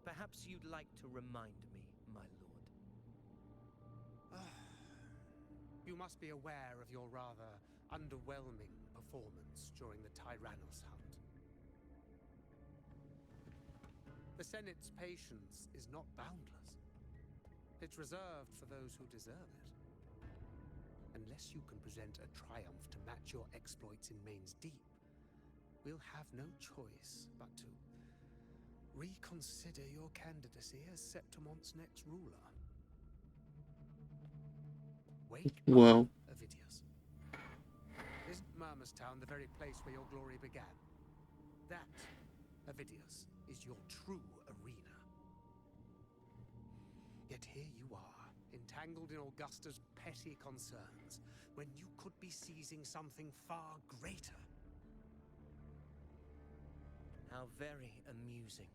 Perhaps you'd like to remind me, my lord. You must be aware of your rather underwhelming performance during the Tyrannos hunt. The Senate's patience is not boundless. It's reserved for those who deserve it. Unless you can present a triumph to match your exploits in Main's Deep, we'll have no choice but to reconsider your candidacy as Septimon's next ruler. Wake Wow. up, Avidius. Isn't Murmustown the very place where your glory began? That, Avidius, is your true arena. Yet here you are, entangled in Augusta's petty concerns, when you could be seizing something far greater. How very amusing,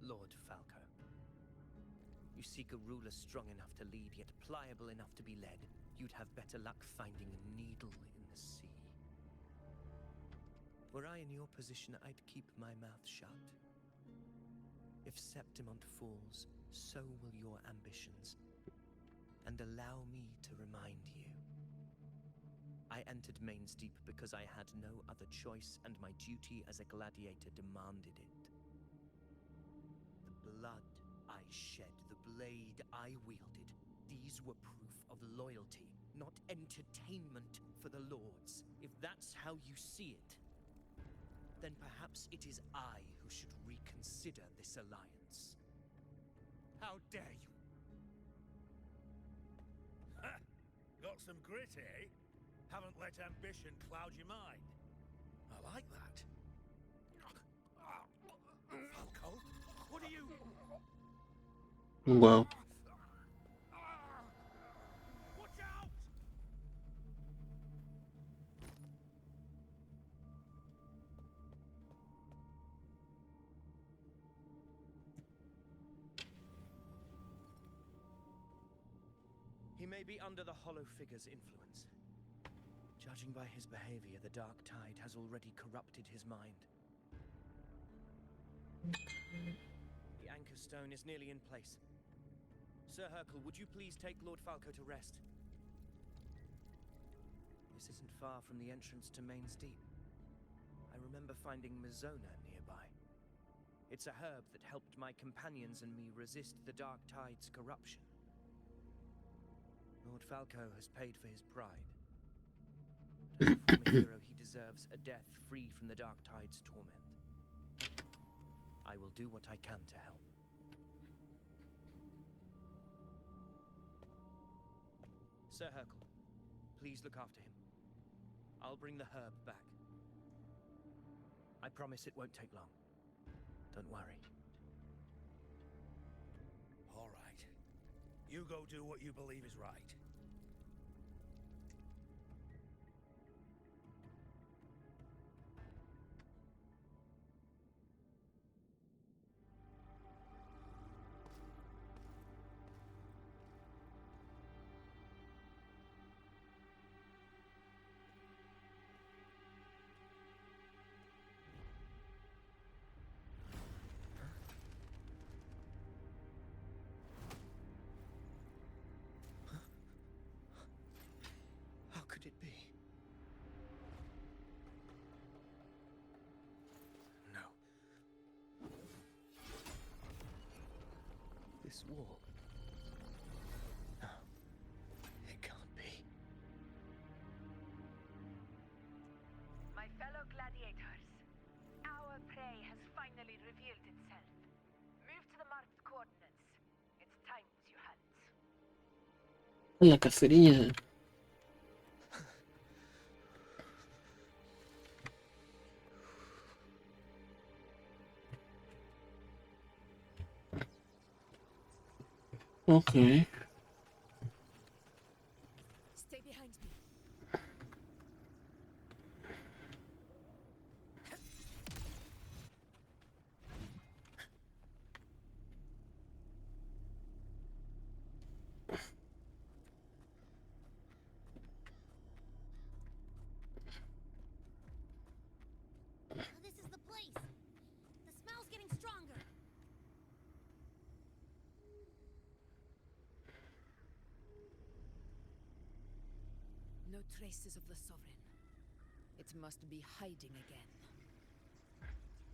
Lord Falco. You seek a ruler strong enough to lead, yet pliable enough to be led. You'd have better luck finding a needle in the sea. Were I in your position, I'd keep my mouth shut. If Septimont falls, so will your ambitions. And allow me to remind you. I entered Main's Deep because I had no other choice, and my duty as a gladiator demanded it. The blood I shed, the blade I wielded, these were proof of loyalty, not entertainment for the Lords. If that's how you see it, then perhaps it is I who should reconsider this alliance. How dare you? Ha! Got some grit, eh? Haven't let ambition cloud your mind. I like that. Falco, what are you? Wow. Watch out! He may be under the Hollow Figure's influence. Judging by his behavior, the Dark Tide has already corrupted his mind. The Anchor Stone is nearly in place. Sir Hercule, would you please take Lord Falco to rest? This isn't far from the entrance to Main's Deep. I remember finding Mizona nearby. It's a herb that helped my companions and me resist the Dark Tide's corruption. Lord Falco has paid for his pride. As a former hero, he deserves a death free from the Dark Tide's torment. I will do what I can to help. Sir Hercule, please look after him. I'll bring the herb back. I promise it won't take long. Don't worry. All right. You go do what you believe is right. How could it be? No. This wall. No. It can't be. My fellow gladiators, our prey has finally revealed itself. Move to the marked coordinates. It's time with your hands. La cacería. Okay. Stay behind me. This is the place. The smell's getting stronger. No traces of the Sovereign. It must be hiding again.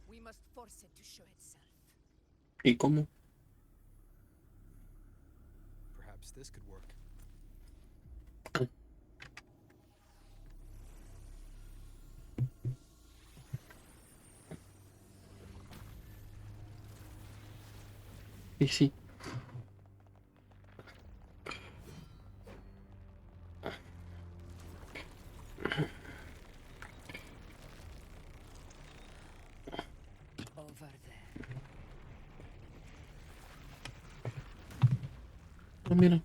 We must force it to show itself. ¿Y cómo? Perhaps this could work. Y sí. Over there. Ah, mira.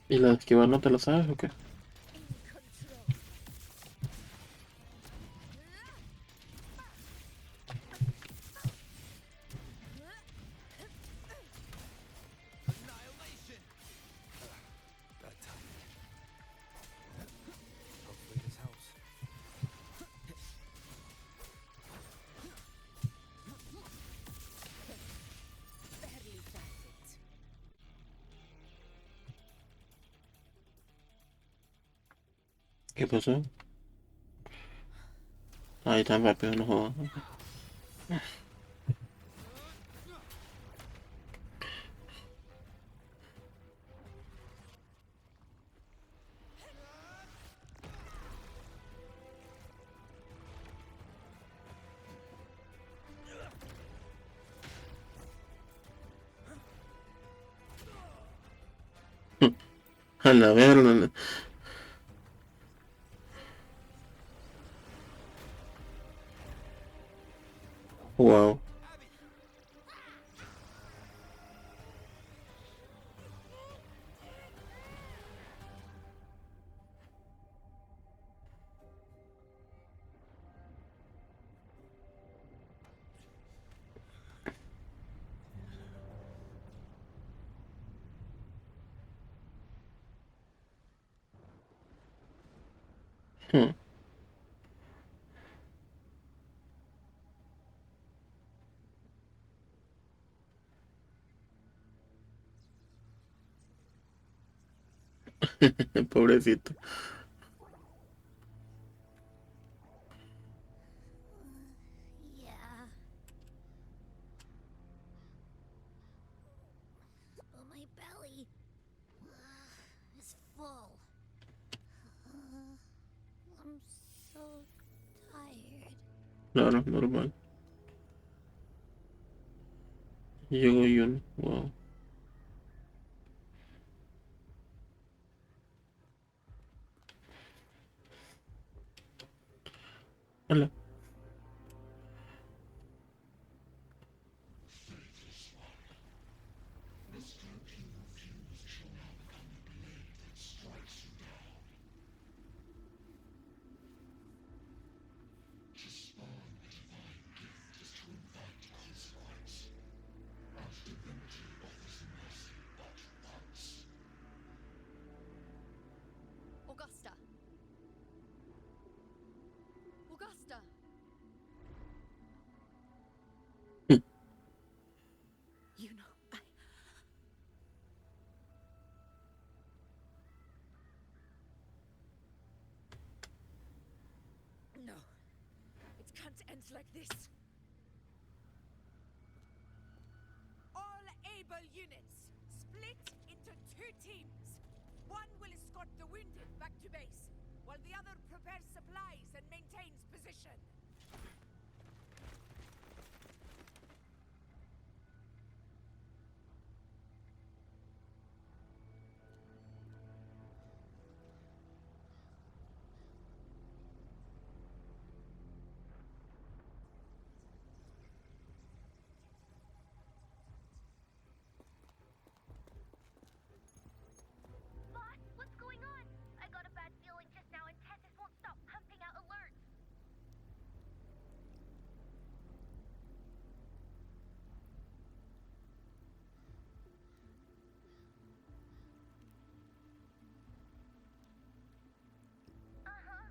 ¿Y la de esquivar no te la sabes o qué? Annihilation! Bad timing. Hopefully this helps. ¿Qué pasó? Ay, tan rápido, no jodas. A la verga. Wow. Hmm. Pobrecito. Yeah. But my belly is full. I'm so tired. Claro, normal. Llegó Yun. Wow. Hola. Augusta. Augusta. You know, No. It can't end like this. All able units, split into 2 teams. One will escort the wounded back to base, while the other prepares supplies and maintains position. Boss, what's going on? I got a bad feeling just now and Tessus won't stop pumping out alerts. Uh-huh.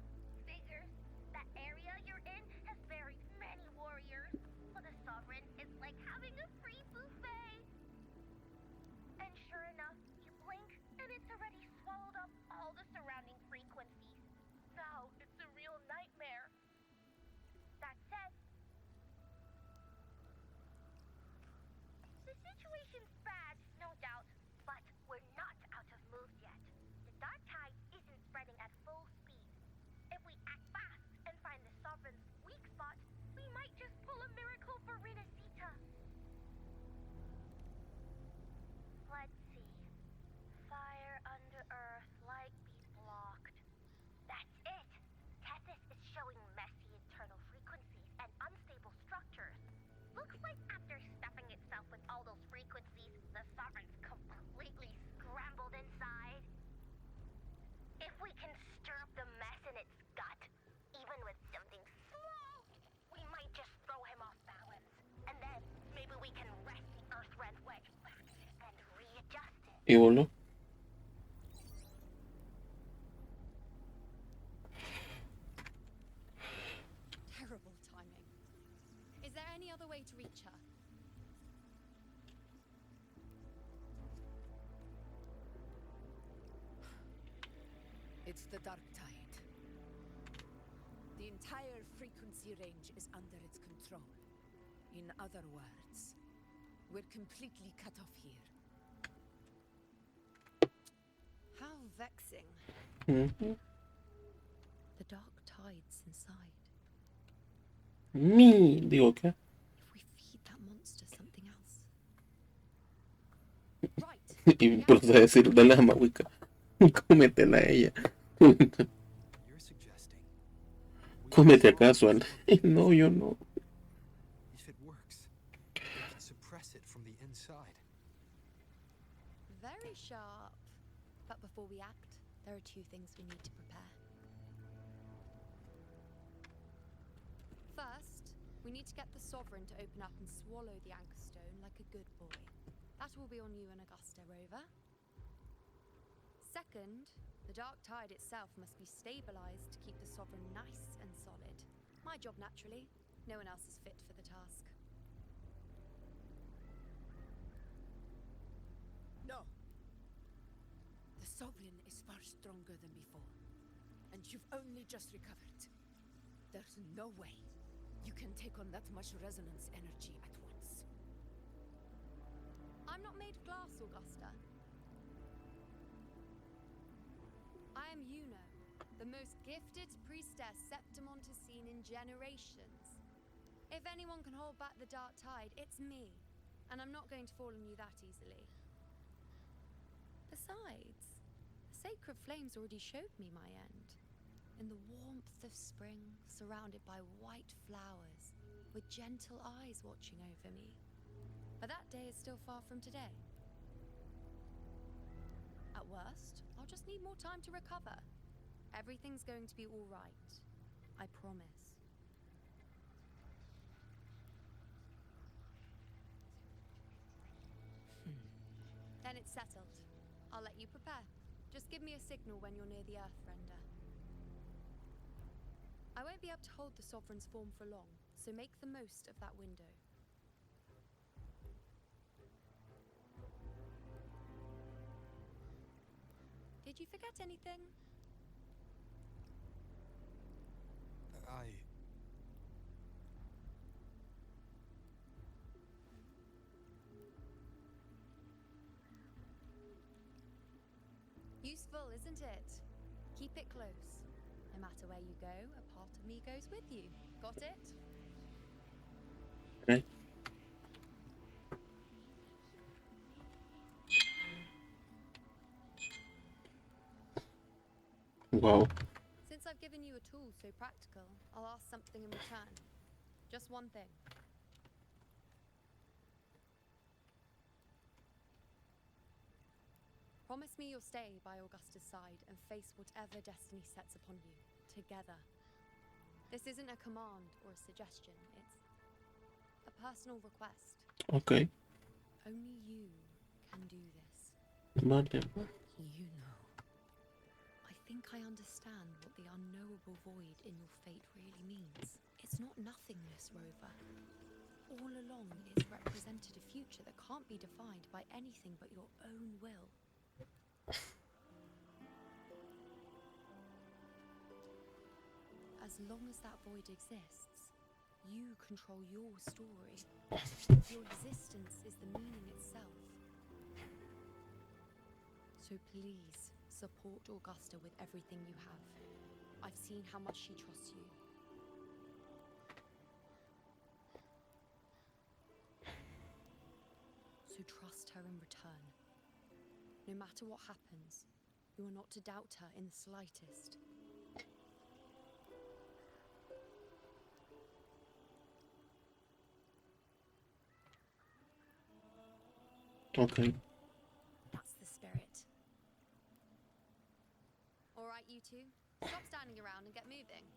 Figures. That area you're in has very many warriors. For the Sovereign, it's like having a free buffet. And sure enough, you blink, and it's already swallowed up all the surrounding frequencies. Now, it's a real nightmare. That said, the situation's bad, no doubt, but we're not out of moves yet. The dark tide isn't spreading at full speed. If we act fast and find the Sovereign's weak spot, we might just pull a miracle for Renacita. Let's see. Fire under earth, light beat blocked. That's it! Tessus is showing messy internal frequencies and unstable structures. Looks like after stuffing itself with all those frequencies, the Sovereign's completely scrambled inside. If we can stir up the mess in its gut, even with something small, we might just throw him off balance. And then maybe we can wrest the Earth-rent wedge back and readjust it. ¿Y voló? Terrible timing. Is there any other way to reach her? It's the dark tide. The entire frequency range is under its control. In other words, we're completely cut off here. How vexing. Ujú. The dark tides inside. Digo, ¿qué? If we feed that monster something else. Right. Y procede a decir, dale a Mahuica. Cómetela a ella. You're suggesting we Cómete dissolve acaso, some Ana. of the No, yo no. If it works, we can suppress it from the inside. Very sharp. But before we act, there are two things we need to prepare. First, we need to get the Sovereign to open up and swallow the Anchor Stone like a good boy. That will be on you and Augusta, Rover. Second, the dark tide itself must be stabilized to keep the Sovereign nice and solid. My job, naturally. No one else is fit for the task. No. The Sovereign is far stronger than before. And you've only just recovered. There's no way you can take on that much resonance energy at once. I'm not made of glass, Augusta. I am Yuno, the most gifted priestess Septimont has seen in generations. If anyone can hold back the dark tide, it's me. And I'm not going to fall on you that easily. Besides, the sacred flames already showed me my end. In the warmth of spring, surrounded by white flowers, with gentle eyes watching over me. But that day is still far from today. At worst, I'll just need more time to recover. Everything's going to be all right. I promise. Then it's settled. I'll let you prepare. Just give me a signal when you're near the Earth Render. I won't be able to hold the Sovereign's form for long, so make the most of that window. Did you forget anything? Useful, isn't it? Keep it close. No matter where you go, a part of me goes with you. Got it? Okay. Wow. Since I've given you a tool so practical, I'll ask something in return. Just one thing. Promise me you'll stay by Augusta's side and face whatever destiny sets upon you, together. This isn't a command or a suggestion, it's a personal request. Okay. Only you can do this. Vale. You know. I think I understand what the unknowable void in your fate really means. It's not nothingness, Rover. All along, it's represented a future that can't be defined by anything but your own will. As long as that void exists, you control your story. Your existence is the meaning itself. So please, support Augusta with everything you have. I've seen how much she trusts you. So trust her in return. No matter what happens, you are not to doubt her in the slightest. Okay. That's the spirit. All right, you two. Stop standing around and get moving.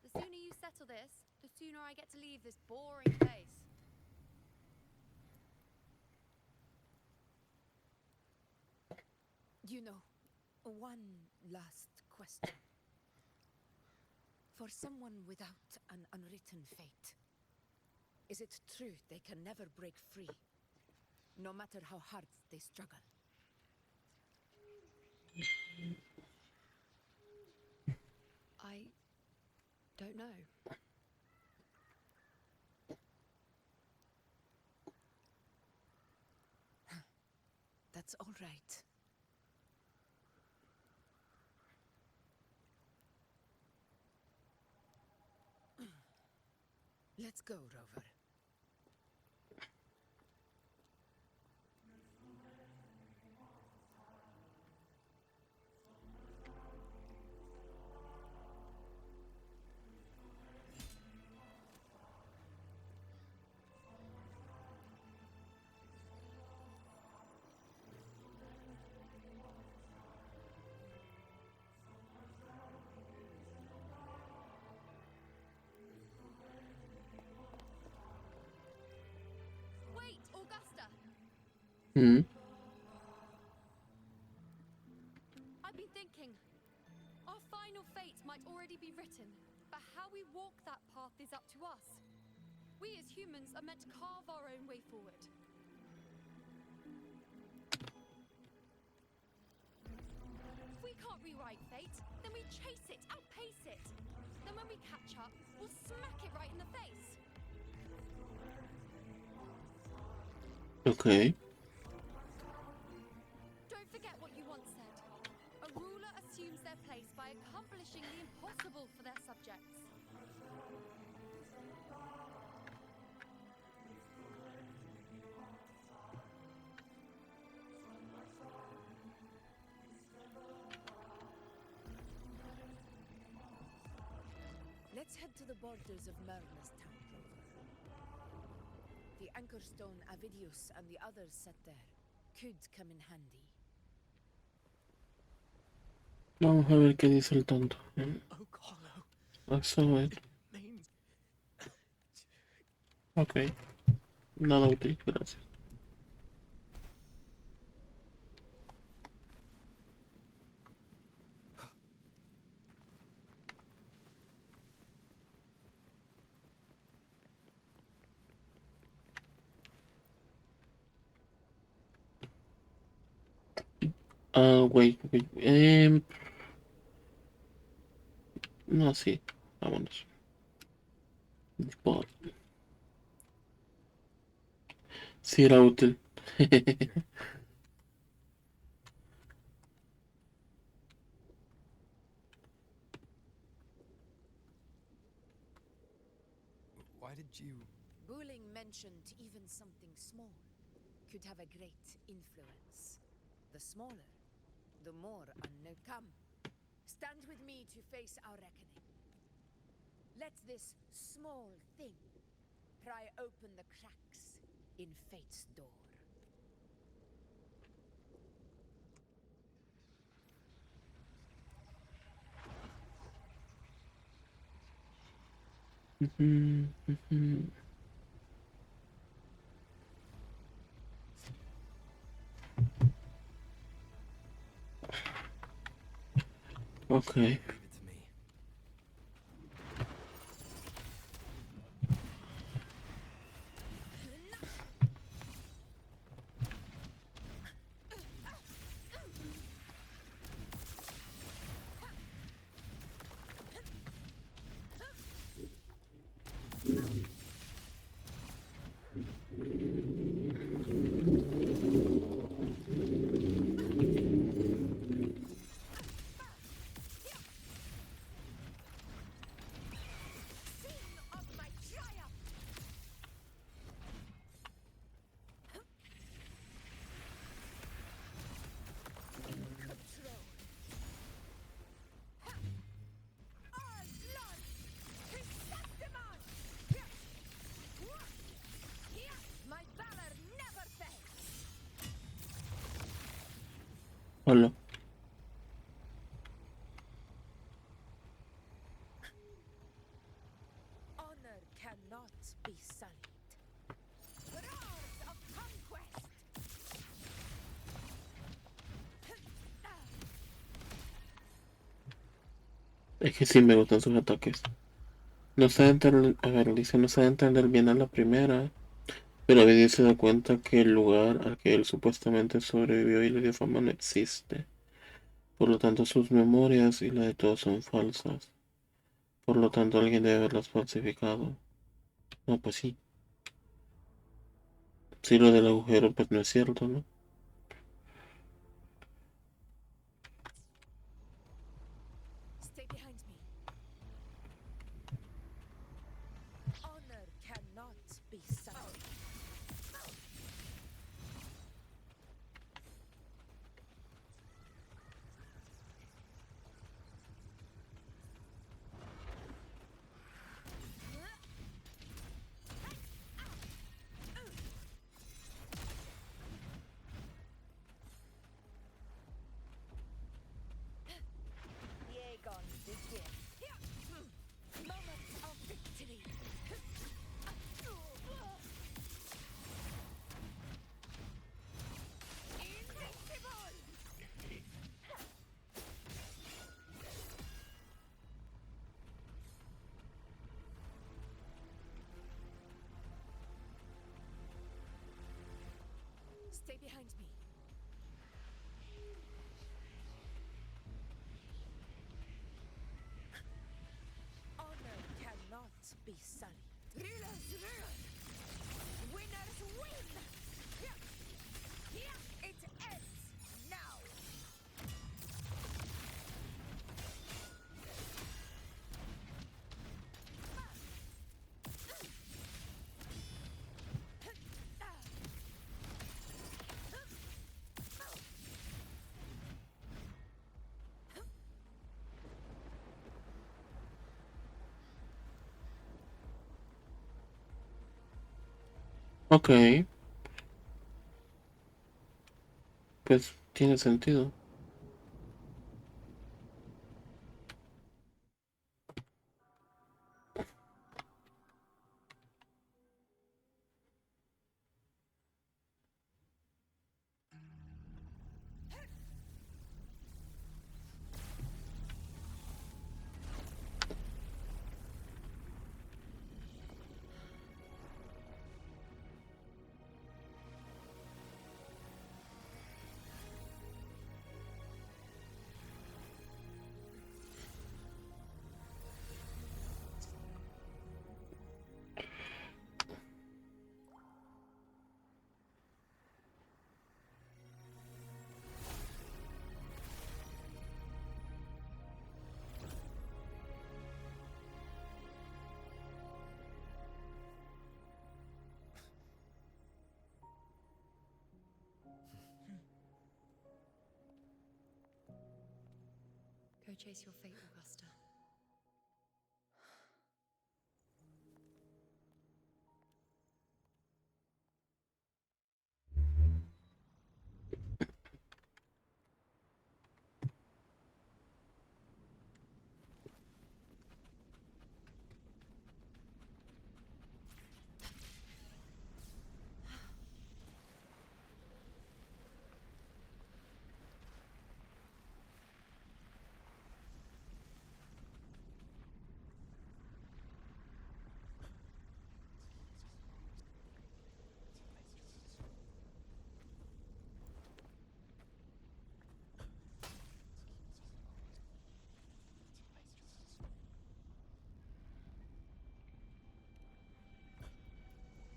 The sooner you settle this, the sooner I get to leave this boring place. You know, one last question. For someone without an unwritten fate, is it true they can never break free, no matter how hard they struggle? I don't know. That's all right. Let's go, Rover. Wait, Augusta! Mm. I've been thinking. Our final fate might already be written, but how we walk that path is up to us. We as humans are meant to carve our own way forward. If we can't rewrite fate, then we chase it, outpace it. Then when we catch up, we'll smack it right in the face. Okay. Don't forget what you once said. A ruler assumes their place by accomplishing the impossible for their subjects. Let's head to the borders of Merna's town, Rover. The anchor stone Avidius and the others set there could come in handy. Vamos a ver qué dice el tonto. Oh, Carlo, Excellent. it means... Ok. Nada útil, gracias. Wait. No, sí. Vámonos. Sí era útil. Why did you... Bulling mentioned even something small could have a great influence. The smaller, the more unknown. Come, stand with me to face our reckoning. Let this small thing pry open the cracks in fate's door. Okay. Leave it to me. Hola. Honor cannot be sullied. Roars of conquest! Es que sí me gustan sus ataques. No sé entender, a ver, dice, no sabe entender bien a la primera, pero Vidi se da cuenta que el lugar al que él supuestamente sobrevivió y le dio fama no existe. Por lo tanto, sus memorias y la de todos son falsas. Por lo tanto, alguien debe haberlas falsificado. No, pues sí. Sí, lo del agujero, pues no es cierto, ¿no? Stay behind me. Honor cannot be sullied. Yegon begin. Moment of victory. Invincible! Stay behind me. Honor cannot be sullied. Rulers rule. Winners win. It ends now. Ok, pues tiene sentido. Go chase your fate, Augusta.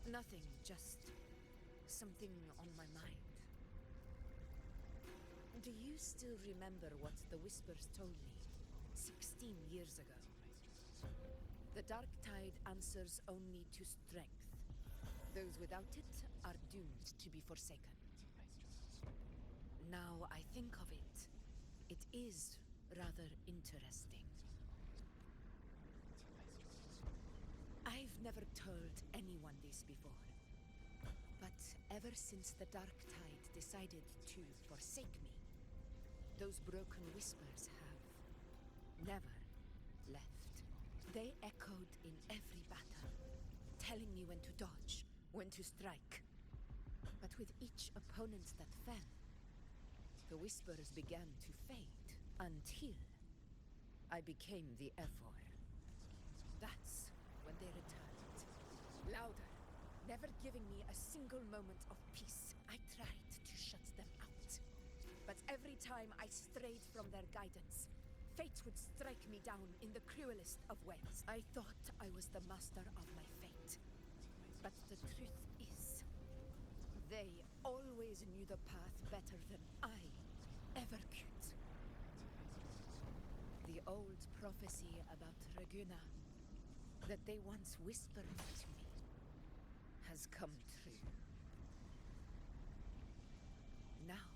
Nothing, just something on my mind. Do you still remember what the Whispers told me 16 years ago? The Dark Tide answers only to strength. Those without it are doomed to be forsaken. Now I think of it, it is rather interesting. I've never told anyone this before, but ever since the Dark Tide decided to forsake me, those broken whispers have never left. They echoed in every battle, telling me when to dodge, when to strike. But with each opponent that fell, the whispers began to fade until I became the Ephor. That's when they returned. Louder, never giving me a single moment of peace. I tried to shut them out. But every time I strayed from their guidance, fate would strike me down in the cruelest of ways. I thought I was the master of my fate. But the truth is, they always knew the path better than I ever could. The old prophecy about Reguna, that they once whispered to me, has come true. Now,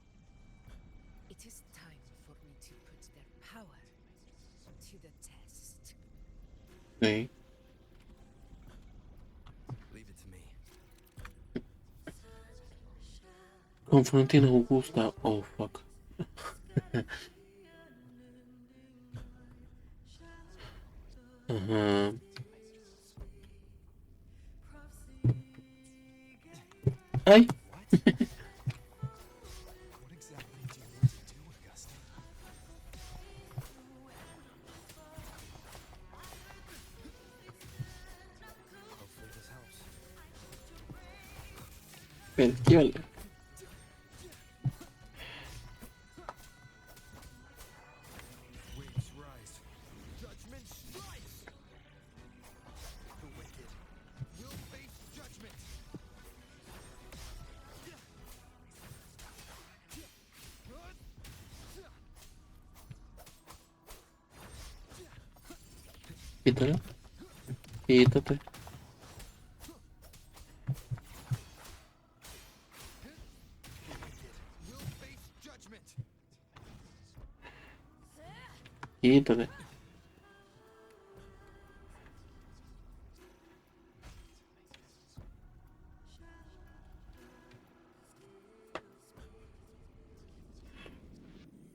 it is time for me to put their power to the test. Okay. Leave it to me. Confronting Augusta. Oh, fuck. Ajá. Ay. What exactly do you want to do, Augusta? Hopefully this helps. Esquívale. Waves rise. Judgment strikes. The wicked will face judgment. Quítale. Quítate. Will face judgment. Quítate.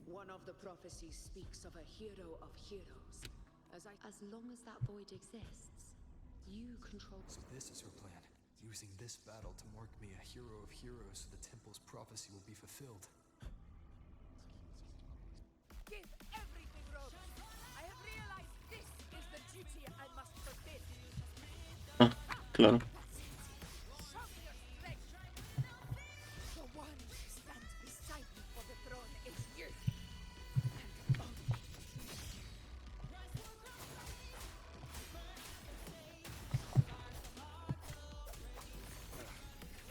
One of the prophecies speaks of a hero of heroes. As long as that void exists, you control. So this is her plan. Using this battle to mark me a hero of heroes so the temple's prophecy will be fulfilled. Give everything, Rhoda. I have realized this is the duty I must fulfill. Ah, claro. Show me your strength. The one who stands beside me for the throne is you. And only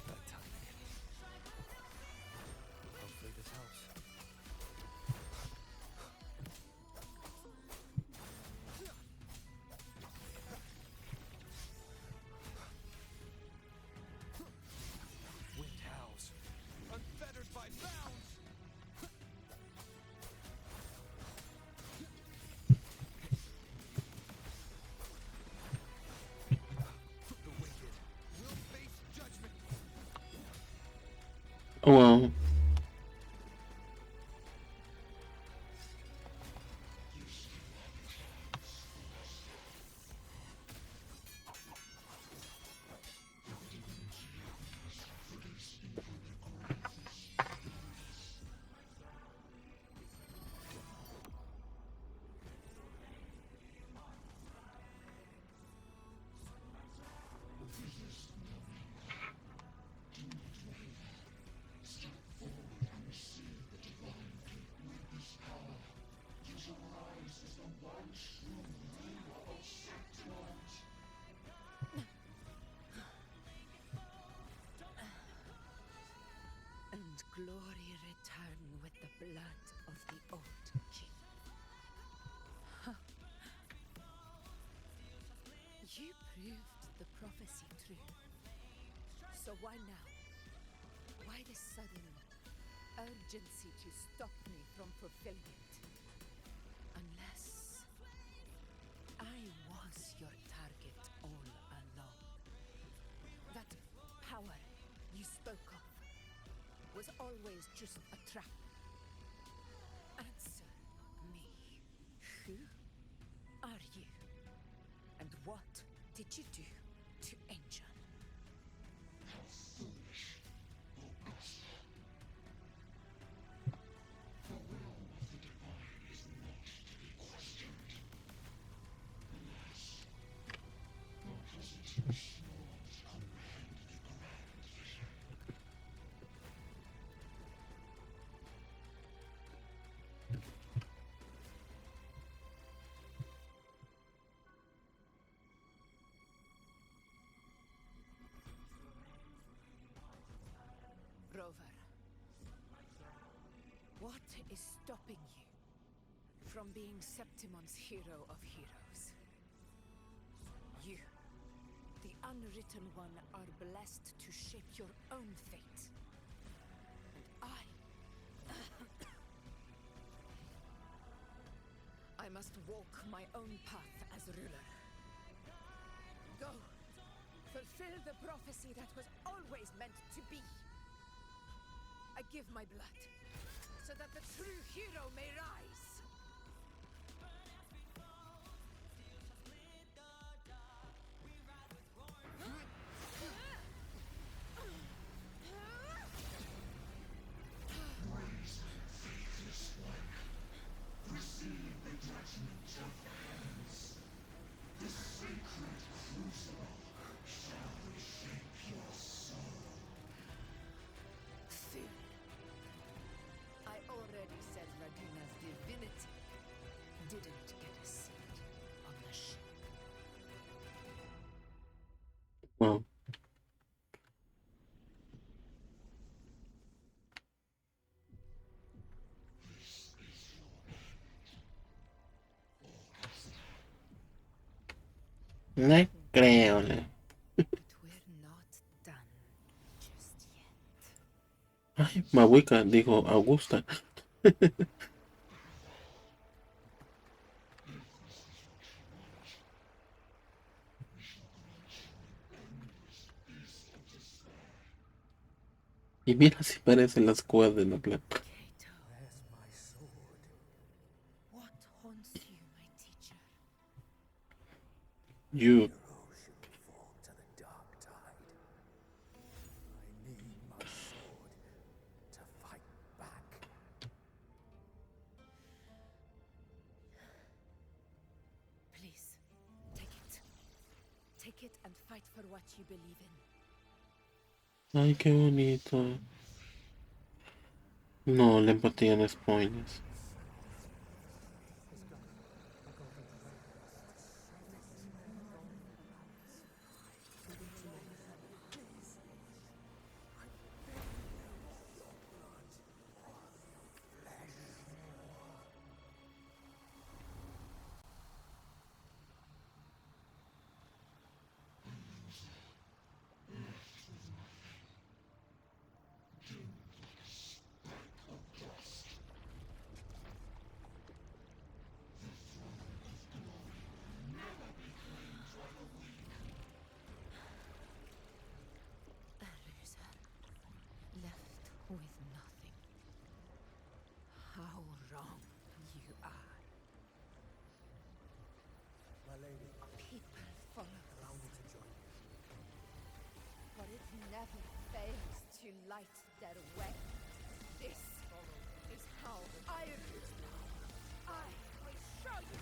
That timing. Hopefully this helps. Wind howls, unfettered by bounds. The wicked will face judgment. Oh, wow. and glory return with the blood of the old king. Huh. You proved the prophecy true. So why now? Why this sudden urgency to stop me from fulfilling it? Unless I was your target all along. That power you spoke of was always just a trap. Answer me. Who are you? And what did you do to Angel? stopping you from being Septimon's hero of heroes. You, the unwritten one, are blessed to shape your own fate. And I must walk my own path as ruler. Go, fulfill the prophecy that was always meant to be. I give my blood, so that the true hero may rise. Didn't get a seat on the ship. Wow. No creo. But we're not done just yet. Ay, Mabuica, dijo Augusta. Y mira si parecen las cuevas de la plata. Where's my sword? What haunts you, my teacher? You. Erosion fall to the dark tide. I need my sword to fight back. Please, take it. Take it and fight for what you believe in. Ay, qué bonito. No, la empatía no es spoilers. Left with nothing. How wrong you are. My lady, People follow allow me to join you. but it never fails to light their way. This is how I rule. I will show you.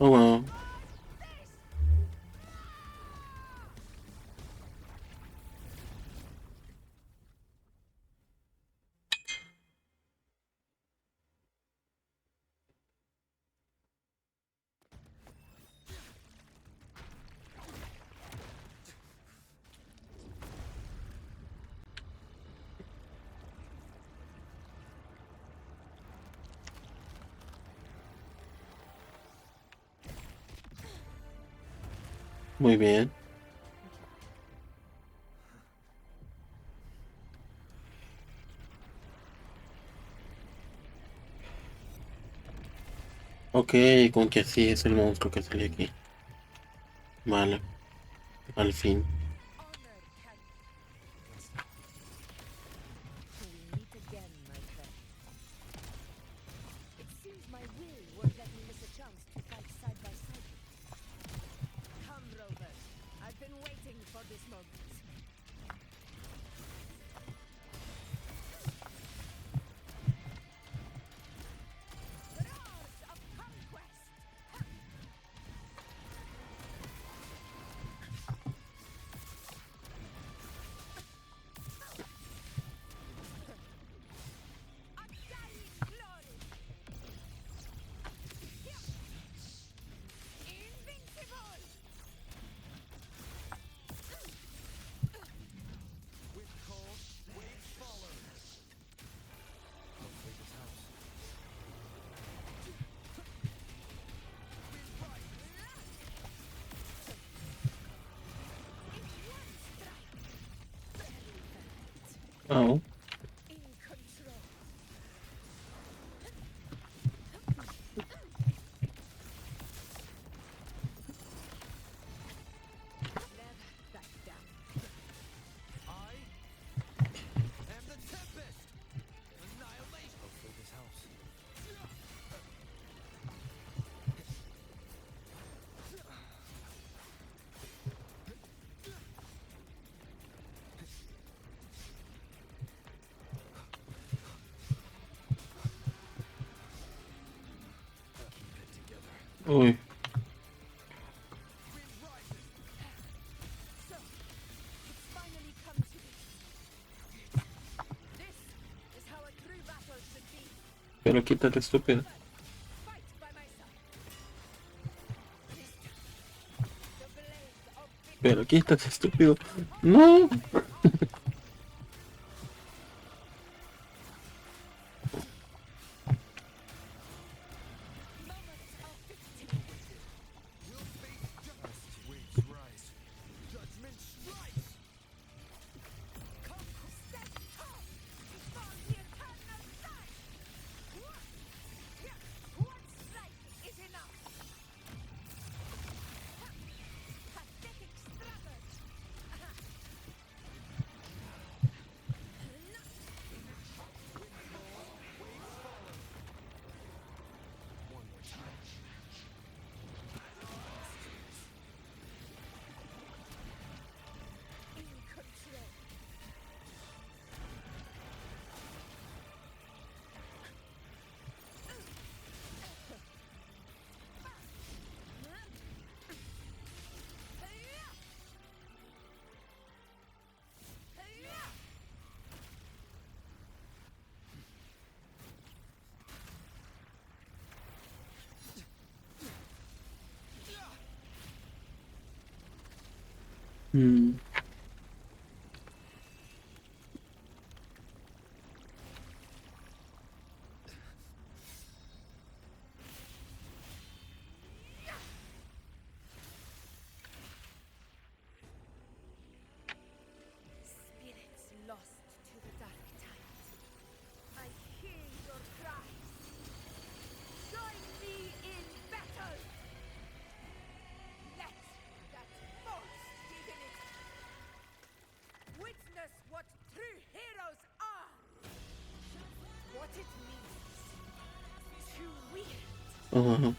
Oh wow. Muy bien. Ok, con que así es el monstruo que salió aquí. Vale. Al fin. We meet again, my friend. It seems my will won't let me miss a chance to fight side by side with you. Come, rovers. I've been waiting for this moment. The doors of conquest! Oh. Uy. Pero quítate, estúpido. Pero quítate, estúpido. No. Hmm. Spirits lost to the dark tides. I hear your cries. Join me in battle. Let that false divinity witness what true heroes are. What it means to wield Ajá.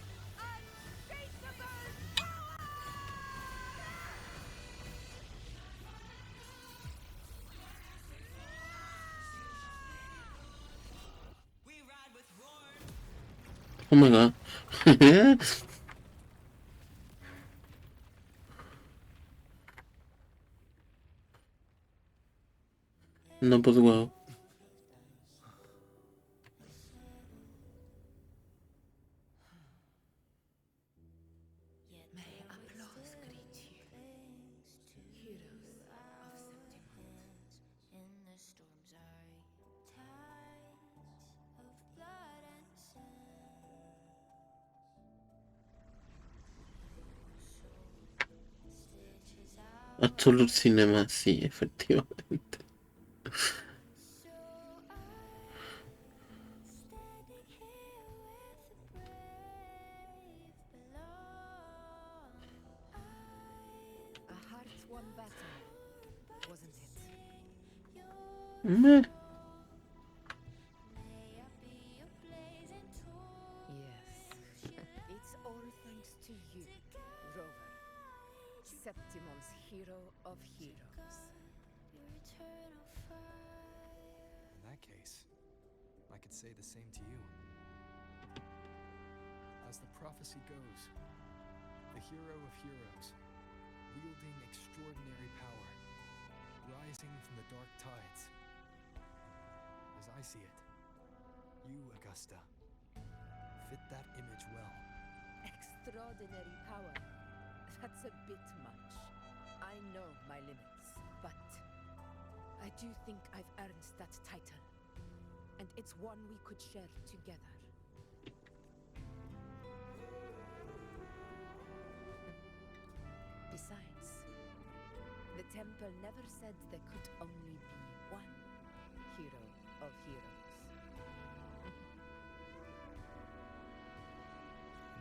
Oh my god. No, pues wow. May applause greet you, heroes of Septimum. In the storms are tides of blood and sand. Stitches out Absolute Cinema, sí, efectivamente. so standing here with the brave below. A heart-won battle, wasn't it? Meh. May I be a blazing torch. Yes. It's all thanks to you, Rover. Septimon's hero of heroes. Your eternal fire. In that case, I could say the same to you. As the prophecy goes, the hero of heroes, wielding extraordinary power, rising from the dark tides. As I see it, you, Augusta, fit that image well. Extraordinary power. That's a bit much. I know my limits, but I do think I've earned that title. And it's one we could share together. Besides, the temple never said there could only be one. of heroes.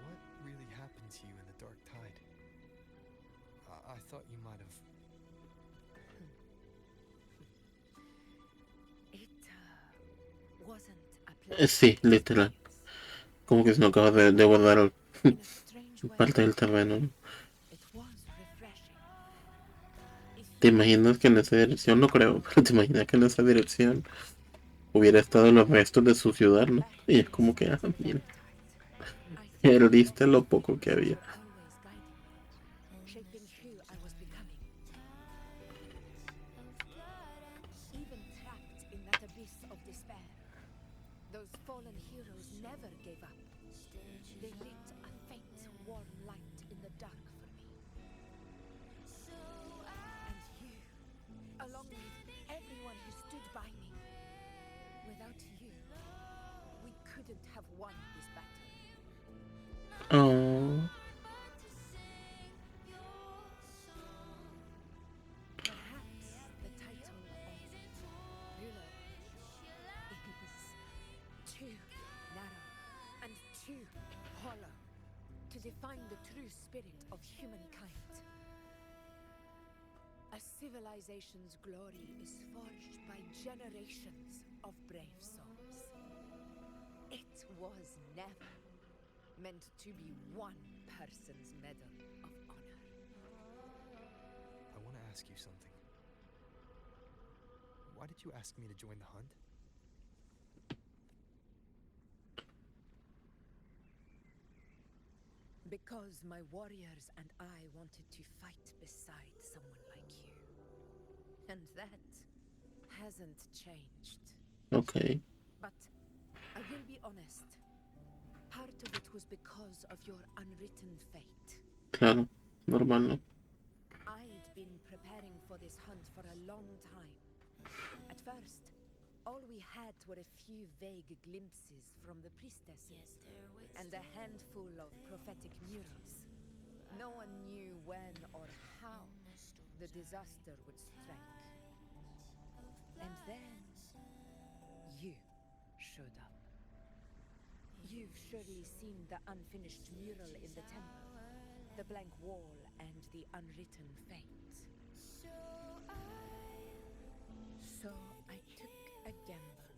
What really happened to you in the Dark Tide? I thought you might have. It wasn't a pleasant Sí, literal. Como que se nos acaba de guardar in a strange way. parte del terreno, ¿no? It was refreshing. ¿Te imaginas que en esa dirección? No creo, pero te imaginas que en esa dirección hubiera estado en los restos de su ciudad, ¿no? Y es como que, mira, perdiste lo poco que había. Always guiding me, shaping who I was becoming. Even trapped in that abyss of despair, those fallen heroes never gave up. They lit a faint, warm light in the dark for me. And you, along with everyone who stood by me. Without you, we couldn't have won this battle. Oh, Perhaps the title of ruler is too narrow and too hollow to define the true spirit of humankind. A civilization's glory is forged by generations of brave souls. It was never meant to be one person's medal of honor. I want to ask you something. Why did you ask me to join the hunt? Because my warriors and I wanted to fight beside someone like you. And that hasn't changed. ok. But I will be honest. Part of it was because of your unwritten fate. Claro, normal, ¿no? I'd been preparing for this hunt for a long time. At first, all we had were a few vague glimpses from the priestesses and a handful of prophetic murals. No one knew when or how the disaster would strike. And then you showed up. You've surely seen the unfinished mural in the temple, the blank wall and the unwritten fate. So I took a gamble,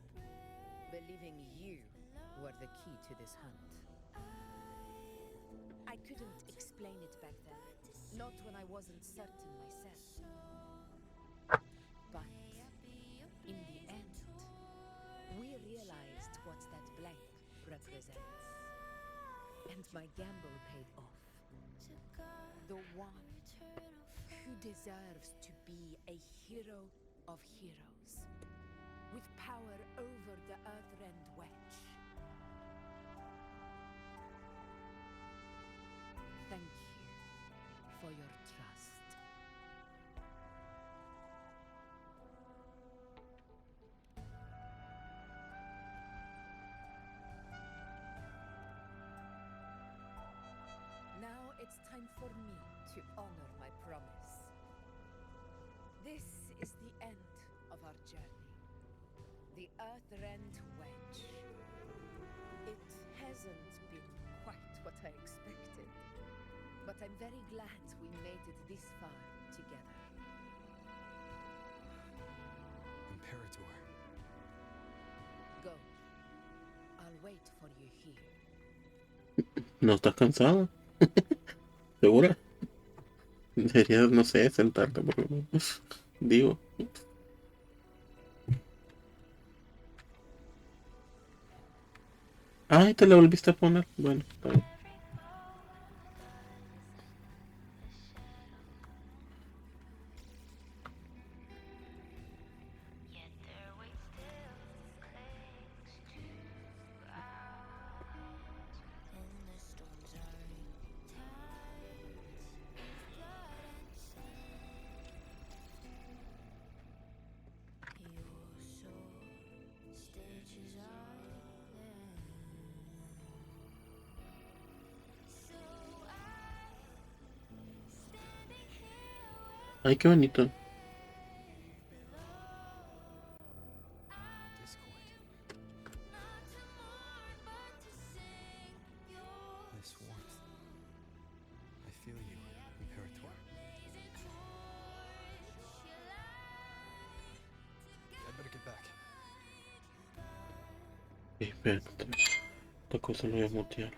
believing you were the key to this hunt. I couldn't explain it back then, not when I wasn't certain myself. But in the end, we realized what that blank represents. And my gamble paid off. The one who deserves to be a hero of heroes, with power over the Earthrend Wedge. Thank you for your trust. Now it's time for me to honor my promise. This is the end of our journey. The Earthrend Wedge. It hasn't been quite what I expected, but I'm very glad we made it this far together. Imperator. Go. I'll wait for you here. ¿No estás cansada? ¿Segura? Deberías, no sé, sentarte por lo menos. Digo. Ay, te la volviste a poner. Bueno, está bien. Ay, qué bonito. Discord. this warmth. I feel you, Imperator. I'd better get back. Espérate, esta cosa lo voy a mutear.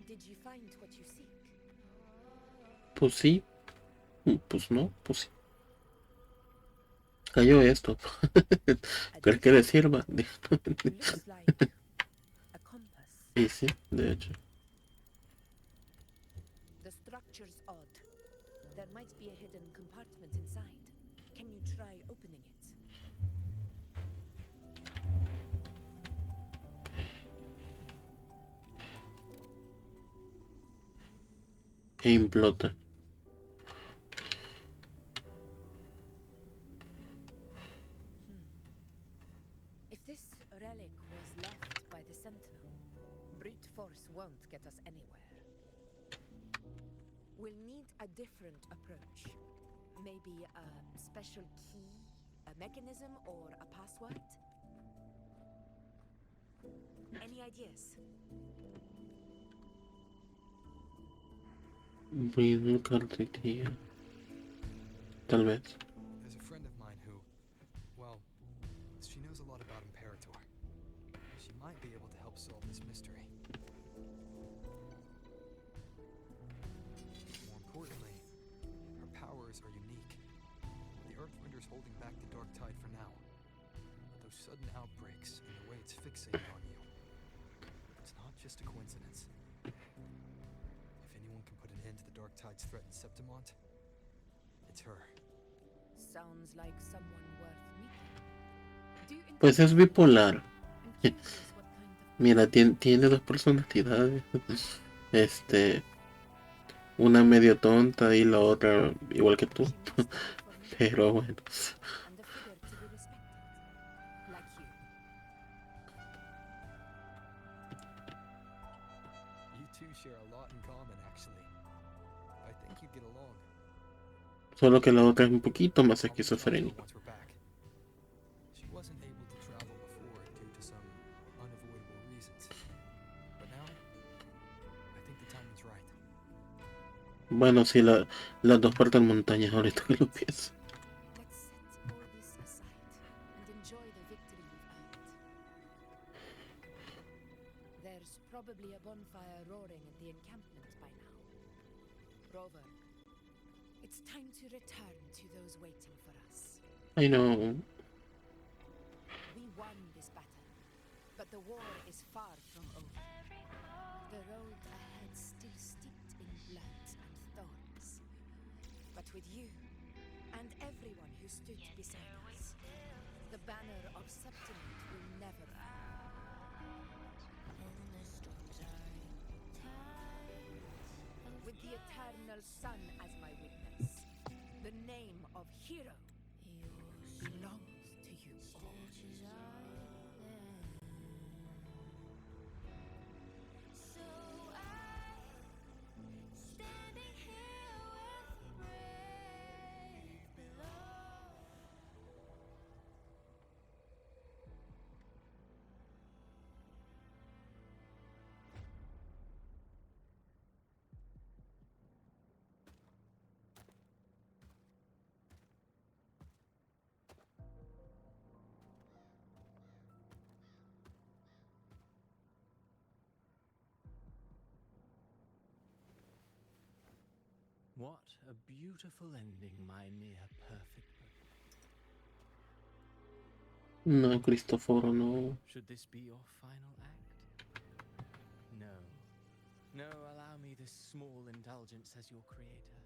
Did you find what you seek? Pues sí, pues no, pues sí. Cayó esto. ¿Crees que le sirva? Looks like a compass. Sí, sí, de hecho. The structure's odd. There might be a hidden compartment inside. Can you try opening it? E implota. If this relic was left by the Sentinel, brute force won't get us anywhere. We'll need a different approach. Maybe a special key, a mechanism, or a password? Any ideas? Breathe cartilla. Tal vez. There's a friend of mine who, well, she knows a lot about Imperator. She might be able to help solve this mystery. More importantly, her powers are unique. The Earthwinder's holding back the Dark Tide for now. But those sudden outbreaks and the way it's fixated on you, it's not just a coincidence. If anyone can put an end to the Dark Tide's threat in Septimont, it's her. Sounds like someone worth meeting. Do you Pues es bipolar. I'm curious what kind of Mira, tiene dos personalidades. Una medio tonta y la otra igual que tú. she must be for me Pero bueno. and a figure to be respected. Like you. You two share a lot in common, actually. I think you'd get along. Solo que la otra es un poquito más I'll meet Ando esquizofrénica. once we're back. She wasn't able to travel before due to some unavoidable reasons. But now, I think the timing's right. Bueno, sí, las dos partes montañas ahorita que lo pienso. Let's set all this aside and enjoy the victory we've earned. There's probably a bonfire roaring at the encampment by now. Rover, it's time to return to those waiting for us. I know. We won this battle, but the war is far from over. The road ahead still steeped in blood and thorns. But with you, and everyone who stood beside us, the banner of Septimont will never fall. With the eternal sun as my witness, the name of hero belongs to you all. What a beautiful ending, my near perfect book. No, Cristoforo, no. Should this be your final act? No. No, allow me this small indulgence as your creator.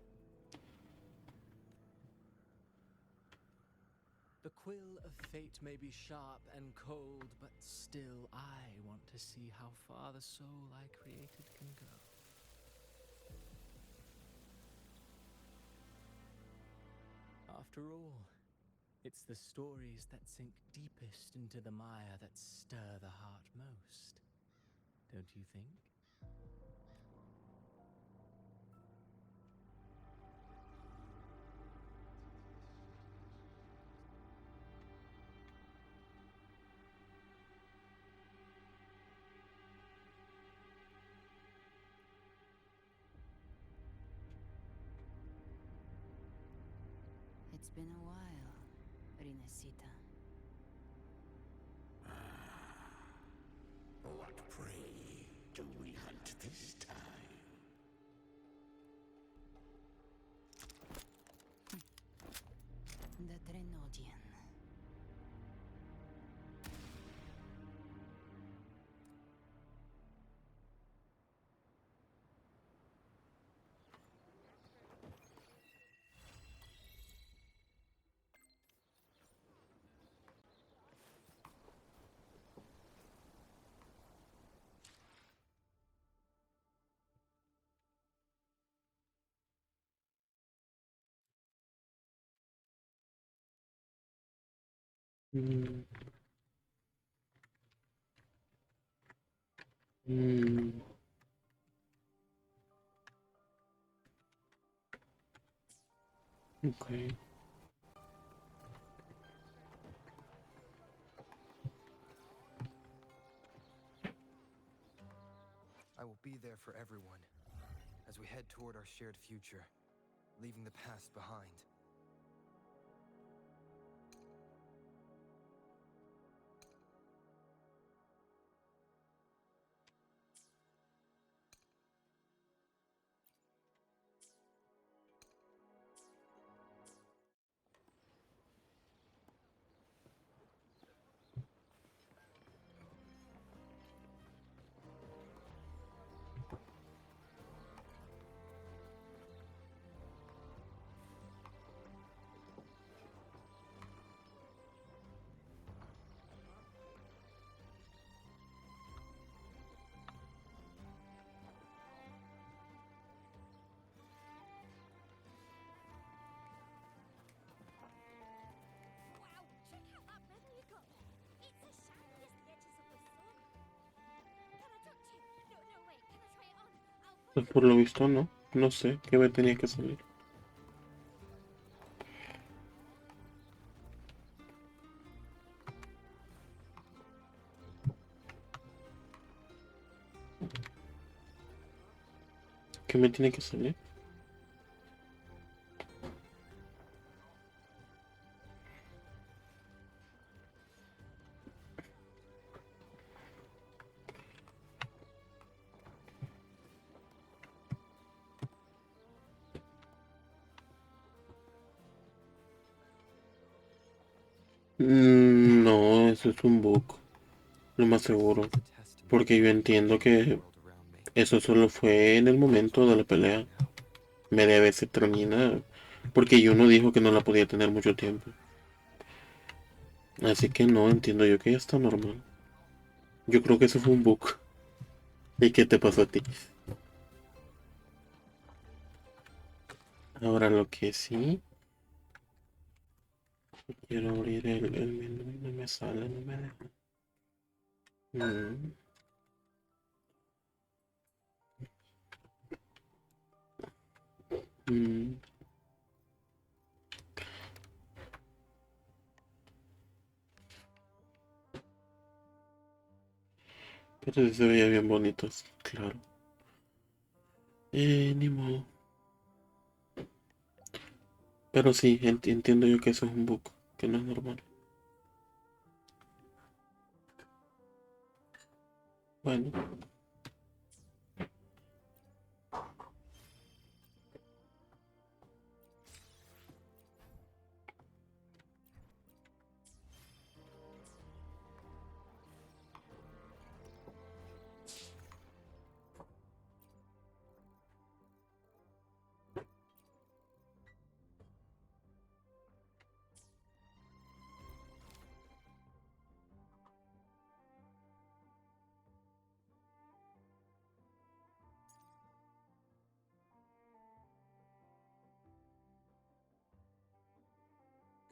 The quill of fate may be sharp and cold, but still I want to see how far the soul I created can go. After all, it's the stories that sink deepest into the mire that stir the heart most, don't you think? It's been a while, Rinasita. What prey do we hunt this time? The Trenodian. Mm. Mm. Okay. I will be there for everyone as we head toward our shared future, leaving the past behind. Wow, check out that medal you got there. It's as shiny as the edges of the sun. Can I touch it? No, wait. Can I try it on? I'll put Pues it por lo visto no. No sé qué me tenía que salir. ¿Qué me tiene que salir? No, eso es un bug, lo más seguro. Porque yo entiendo que eso solo fue en el momento de la pelea. Media vez se termina. Porque Yuno dijo que no la podía tener mucho tiempo. Así que no, entiendo yo que ya está normal. Yo creo que eso fue un bug. ¿Y qué te pasó a ti? Ahora lo que sí. Quiero abrir el menú y no me sale, no me deja. Mm. Mm. Pero sí se veía bien bonitos, claro. Ni modo. Pero sí, entiendo yo que eso es un bug, que no es normal. Bueno.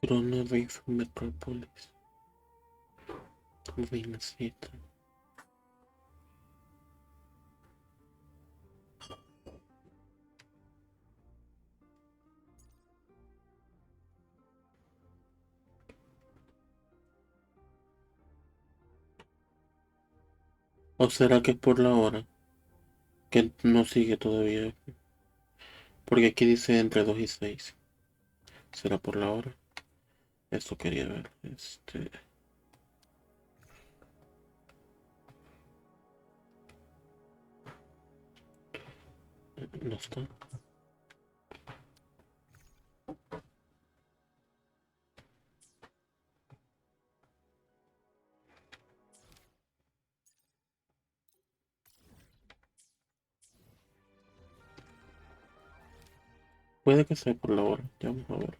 Corona Reef Metropolis. Vinacita. ¿O será que es por la hora? Que no sigue todavía. Porque aquí dice entre 2 y 6. Será por la hora. Esto quería ver. No está. Puede que sea por la hora. Ya vamos a ver.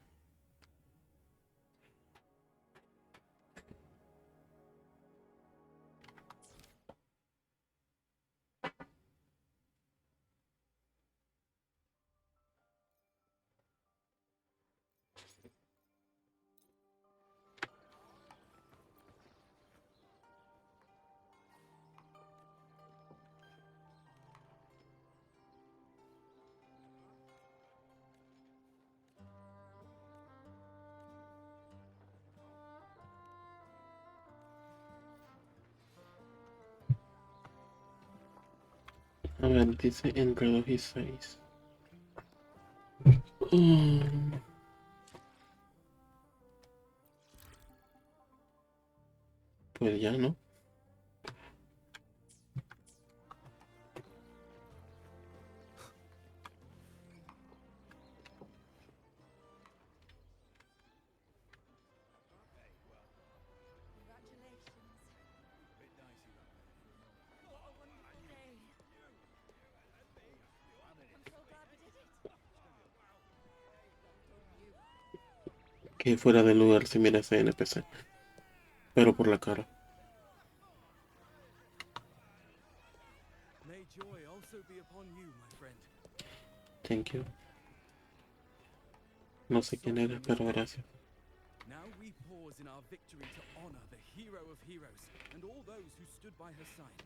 A ver, dice en reloj y 6. Pues ya, ¿no? Que fuera del lugar si mira ese NPC. Pero por la cara. May joy also be upon you, my friend. Thank you. No sé quién eres, pero gracias. Now we pause in our victory to honor the hero of heroes and all those who stood by her side.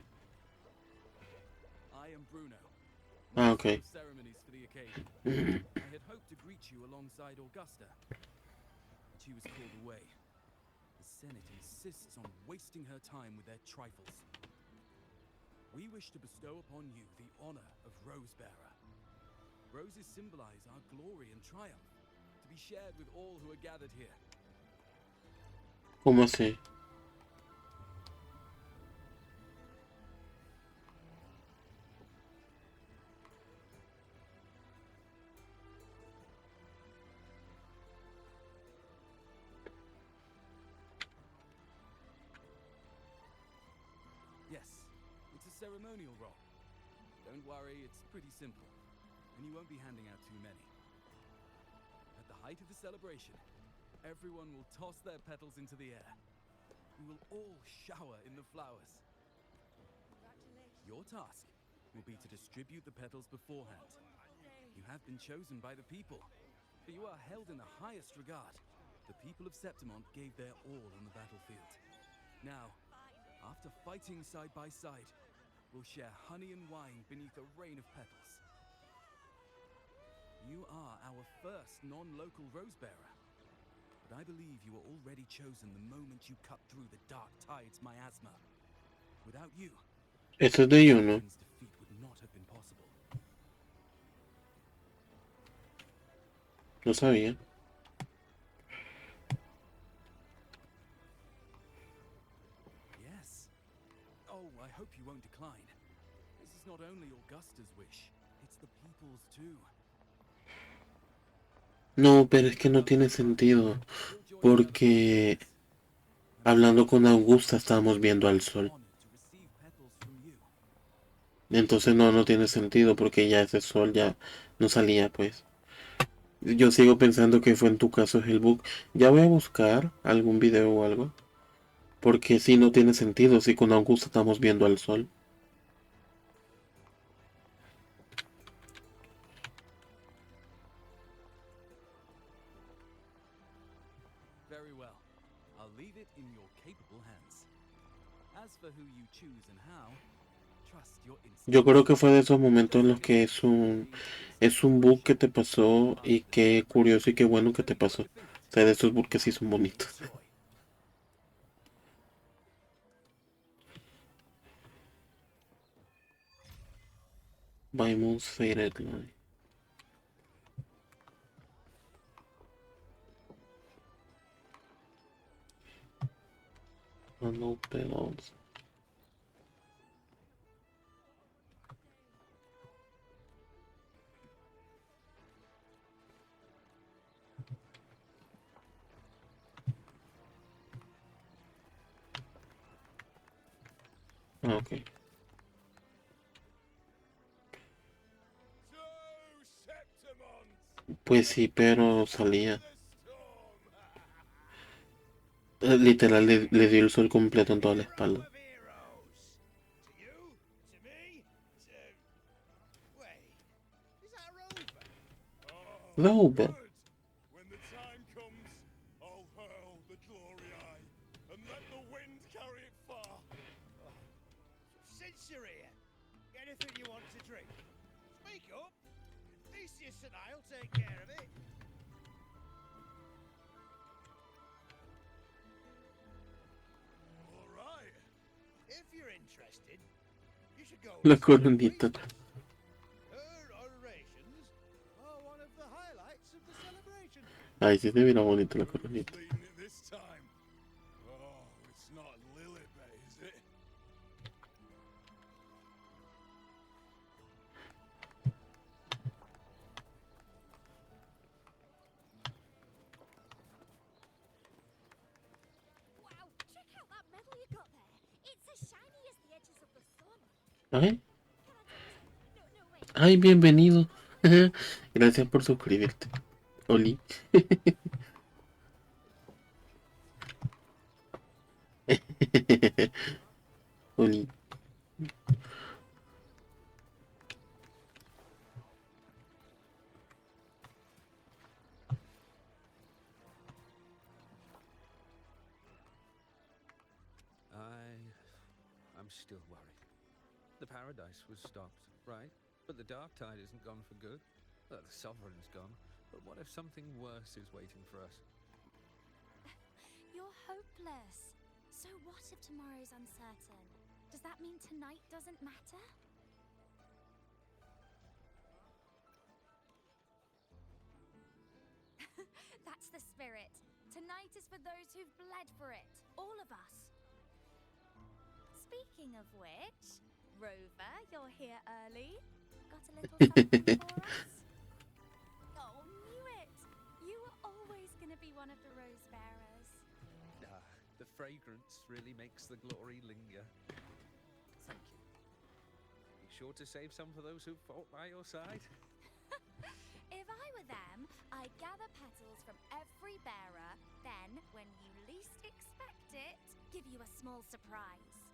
I am Bruno, Okay. master of ceremonies for the occasion. I had hoped to greet you alongside Augusta, but she was called away. The Senate insists on wasting her time with their trifles. We wish to bestow upon you the honor of Rosebearer. Roses symbolize our glory and triumph, to be shared with all who are gathered here. ¿Cómo así? Yes, it's a ceremonial roll. Don't worry, it's pretty simple, and you won't be handing out too many. At the height of the celebration, everyone will toss their petals into the air. We will all shower in the flowers. Your task will be to distribute the petals beforehand. You have been chosen by the people, for you are held in the highest regard. The people of Septimont gave their all on the battlefield. Now, after fighting side by side, we'll share honey and wine beneath a rain of petals. You are our first non-local Rosebearer, but I believe you were already chosen the moment you cut through the dark tide's miasma. Without you, Esto es de you, ¿no? defeat would not have been possible. No sabía. Yes. Oh, I hope you won't decline. This is not only Augusta's wish, it's the people's too. No, pero es que no tiene sentido. Porque hablando con Augusta estábamos viendo al sol. Entonces no tiene sentido porque ya ese sol ya no salía, pues. Yo sigo pensando que fue en tu caso es el bug. Ya voy a buscar algún video o algo. Porque si no tiene sentido, si con Augusta estamos viendo al sol. Very well. I'll leave it in your capable hands. As for who you choose and how, trust your instinct. Yo creo que fue de esos momentos en los que es un bug que te pasó y qué curioso y qué bueno que te pasó. O sea, de esos bugs que sí son bonitos. By Moon's Faded Line. No pelos. Ok. Pues sí, pero salía. Literal le dio el sol completo en toda la espalda. Rover. When the time comes, I'll hurl the glory eye and let the wind carry it far. Since you're here, anything you want to drink? Speak up. Theseus and I'll take care of it. All right. If you're interested, you should go. La coronita. Her orations are one of the highlights of the celebration. Ay, sí se mira bonita la coronita. Leading it this time. Oh, it's not Lilibet, is it? Wow, check out that medal you got there. It's as shiny as the edges of the sun. Ay, No, no, wait. ay, bienvenido. Gracias por suscribirte. Oli. Oli. I'm still worried. The paradise was stopped, right? But the dark tide isn't gone for good. The sovereign's gone. But what if something worse is waiting for us? You're hopeless. So what if tomorrow's uncertain? Does that mean tonight doesn't matter? That's the spirit. Tonight is for those who've bled for it. All of us. Speaking of which, Rover, you're here early. Got a little something for us? Oh, knew it! You were always gonna be one of the rose bearers. The fragrance really makes the glory linger. Thank you. Be sure to save some for those who fought by your side. If I were them, I'd gather petals from every bearer, then, when you least expect it, give you a small surprise.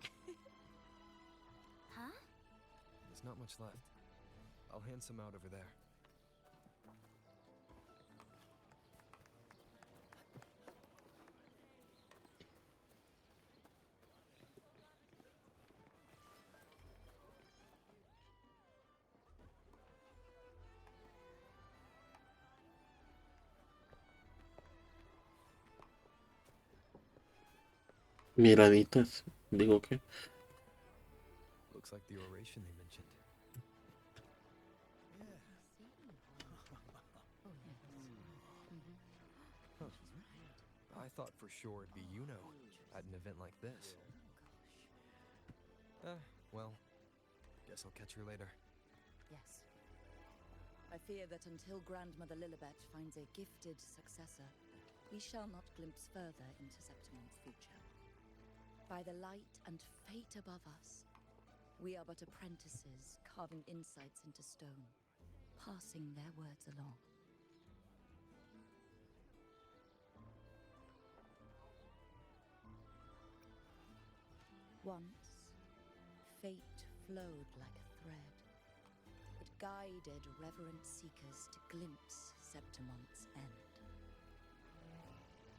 Huh? There's not much left. I'll hand some out over there. Miraditas. Digo que. Looks like the oration they mentioned. Huh. I thought for sure it'd be at an event like this. Well, guess I'll catch her later. Yes. I fear that until Grandmother Lilibet finds a gifted successor, we shall not glimpse further into Septimon's future. By the light and fate above us, we are but apprentices carving insights into stone, passing their words along. Once, fate flowed like a thread. It guided reverent seekers to glimpse Septimon's end.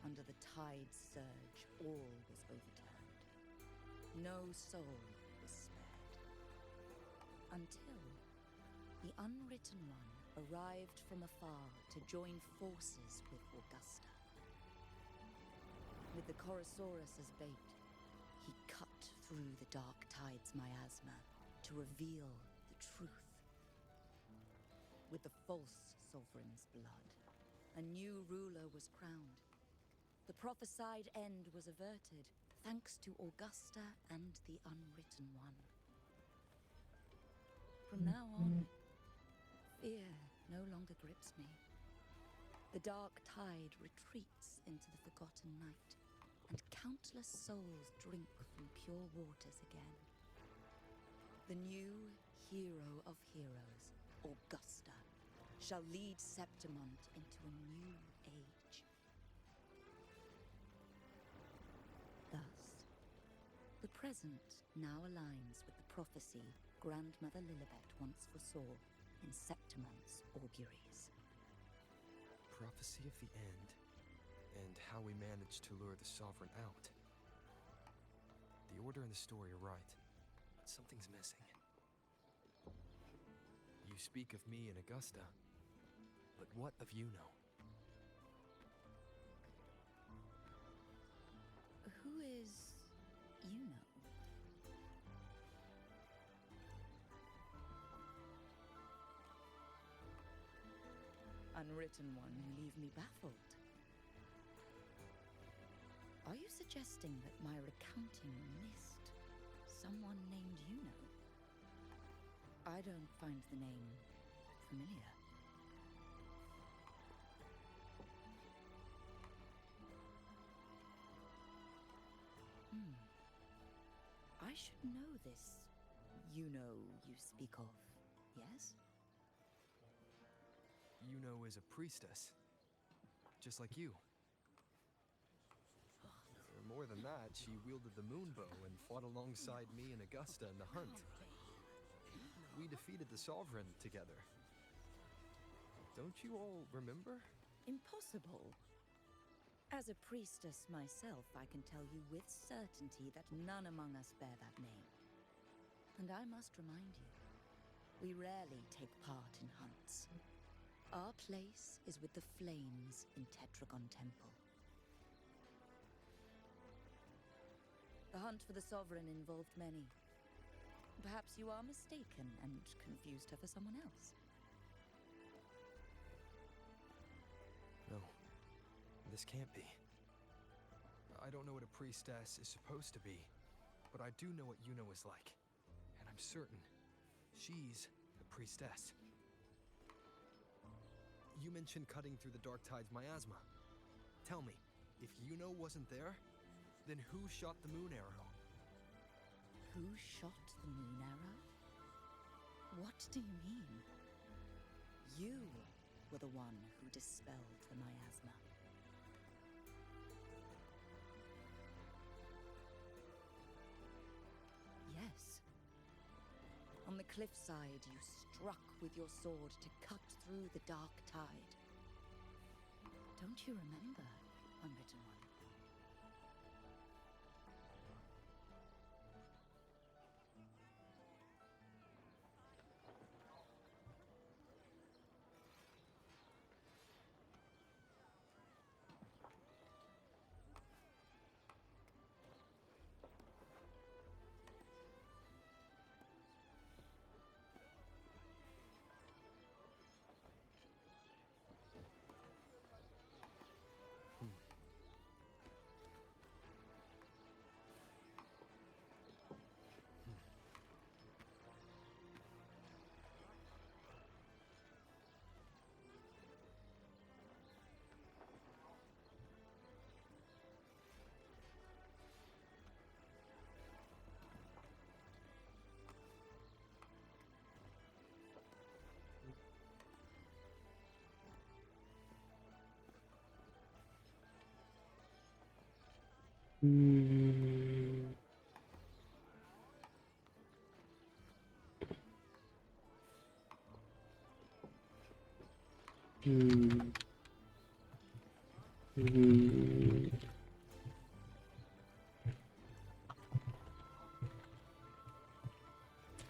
Under the tide's surge, all was overturned. No soul was spared. Until the Unwritten One arrived from afar to join forces with Augusta. With the Chorosaurus as bait, he cut through the dark tide's miasma to reveal the truth. With the false sovereign's blood, a new ruler was crowned. The prophesied end was averted, thanks to Augusta and the Unwritten One. From now on, fear no longer grips me. The dark tide retreats into the forgotten night, and countless souls drink from pure waters again. The new hero of heroes, Augusta, shall lead Septimont into a new age. Thus, the present now aligns with the prophecy Grandmother Lilibet once foresaw in Septimont's auguries. Prophecy of the end, and how we managed to lure the Sovereign out. The order and the story are right, but something's missing. You speak of me and Augusta, but what of Yuno? Who is Yuno? Unwritten One, you leave me baffled. Are you suggesting that my recounting missed someone named Yuno? I don't find the name familiar. I should know this Yuno you speak of, yes? Yuno is a priestess, just like you. More than that, she wielded the moon bow and fought alongside me and Augusta in the hunt. We defeated the Sovereign together. Don't you all remember? Impossible. As a priestess myself, I can tell you with certainty that none among us bear that name. And I must remind you, we rarely take part in hunts. Our place is with the flames in Tetragon Temple. The hunt for the Sovereign involved many. Perhaps you are mistaken and confused her for someone else. No, this can't be. I don't know what a priestess is supposed to be, but I do know what Yuno is like. And I'm certain she's a priestess. You mentioned cutting through the Dark Tide's miasma. Tell me, if Yuno wasn't there, then who shot the moon arrow? Who shot the moon arrow? What do you mean? You were the one who dispelled the miasma. Yes. On the cliffside, you struck with your sword to cut through the dark tide. Don't you remember, Unwritten One?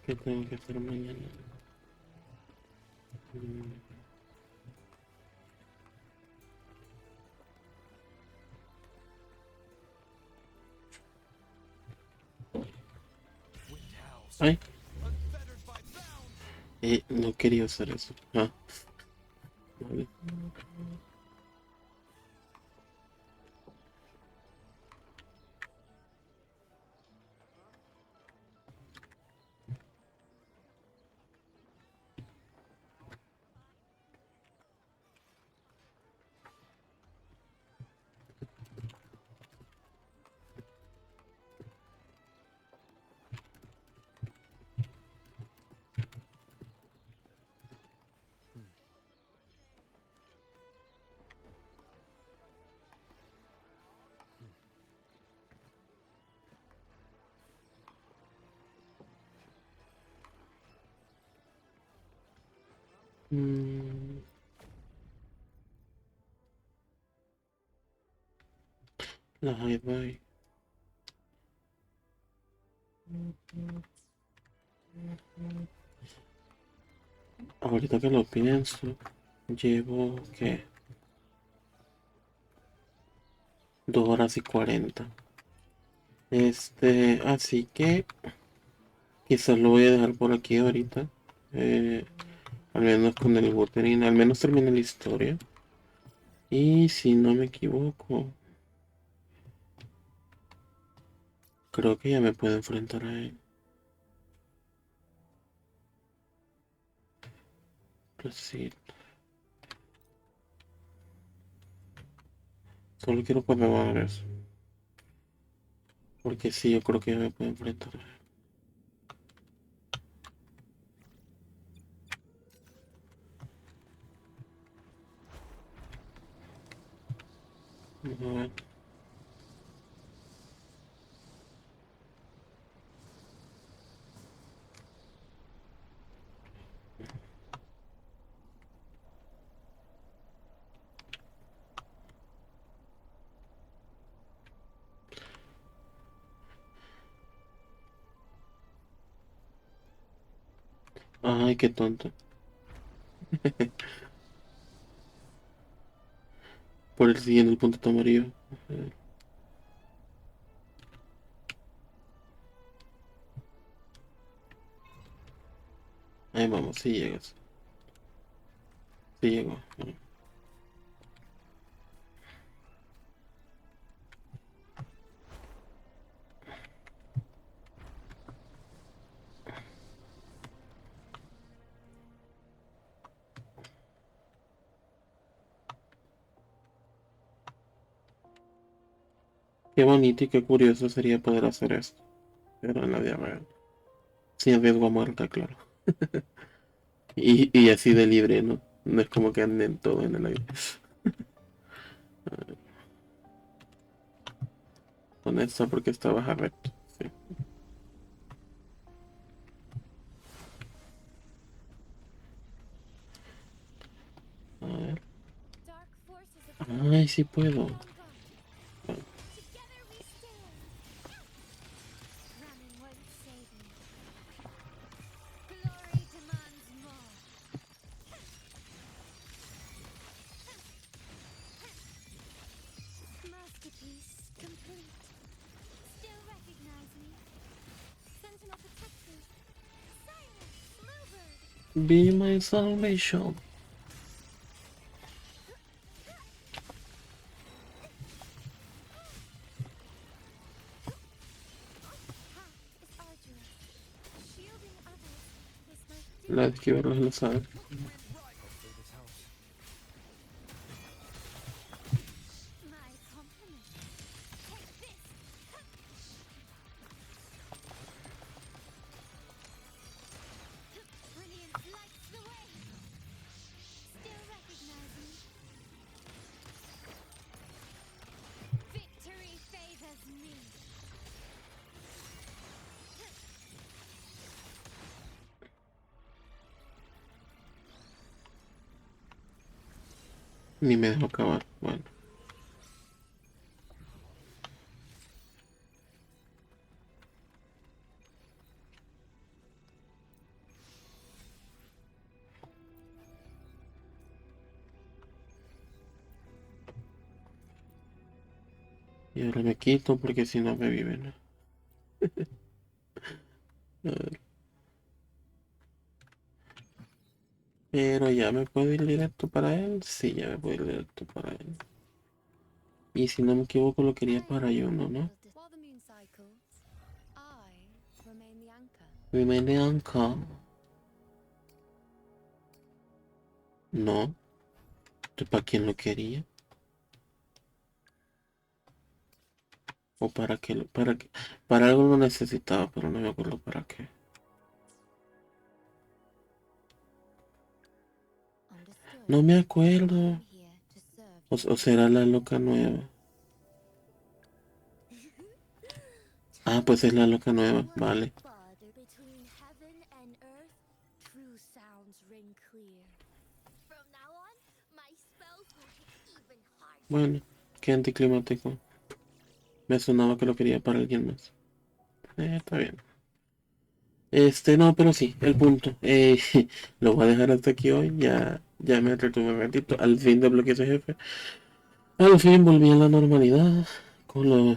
¿Qué tengo que hacer mañana? Ay. No quería hacer eso. Ah. Vale. Mm, la high bye. Ahorita que lo pienso, llevo ¿qué? 2 horas y 40. Así que quizás lo voy a dejar por aquí ahorita. Al menos con el Wuthering, al menos termine la historia. Y si no me equivoco, creo que ya me puedo enfrentar a él. Pues sí. Solo quiero probar eso. Porque sí, yo creo que ya me puedo enfrentar a él. Vamos a ver. Ay, qué tonto. Por el siguiente el punto amarillo. Ahí vamos, si llegas. Si llegó. Qué bonito y qué curioso sería poder hacer esto. Pero en la vida real. Sin riesgo a muerte, claro. Y así de libre, ¿no? No es como que anden todo en el aire. Con esta porque está baja recto. Sí. A ver. Ay, sí puedo. Be my salvation. La de esquivarlos lo sabe. Ni me dejo acabar. Bueno. Y ahora me quito porque si no me viven. A ver. Pero ya me puedo ir directo para él. Sí, ya me puedo ir directo para él. Y si no me equivoco lo quería para yo, ¿no? While the moon cycles, I remain the anchor. Remain the anchor. No. ¿Para quién lo quería? ¿O para qué? Para algo lo necesitaba, pero no me acuerdo para qué. No me acuerdo. O será la loca nueva. Ah, pues es la loca nueva, vale. Between heaven and earth, true sounds ring clear. Bueno, qué anticlimático. Me sonaba que lo quería para alguien más. Está bien. No, pero sí, el punto. Lo voy a dejar hasta aquí hoy. Ya me entretuve un ratito. Al fin desbloqueé ese jefe. Al fin volví a la normalidad. Con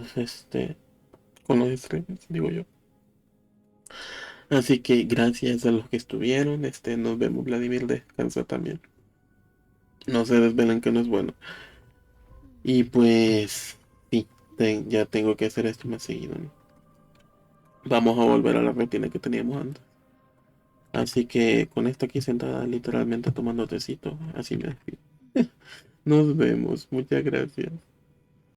con los streams, digo yo. Así que gracias a los que estuvieron. Nos vemos, Vladimir. Descansa también. No se desvelen que no es bueno. Y pues, sí, ya tengo que hacer esto más seguido, ¿no? Vamos a volver a la rutina que teníamos antes. Así que con esto aquí sentada literalmente tomando tecito, así me despido. Nos vemos, muchas gracias.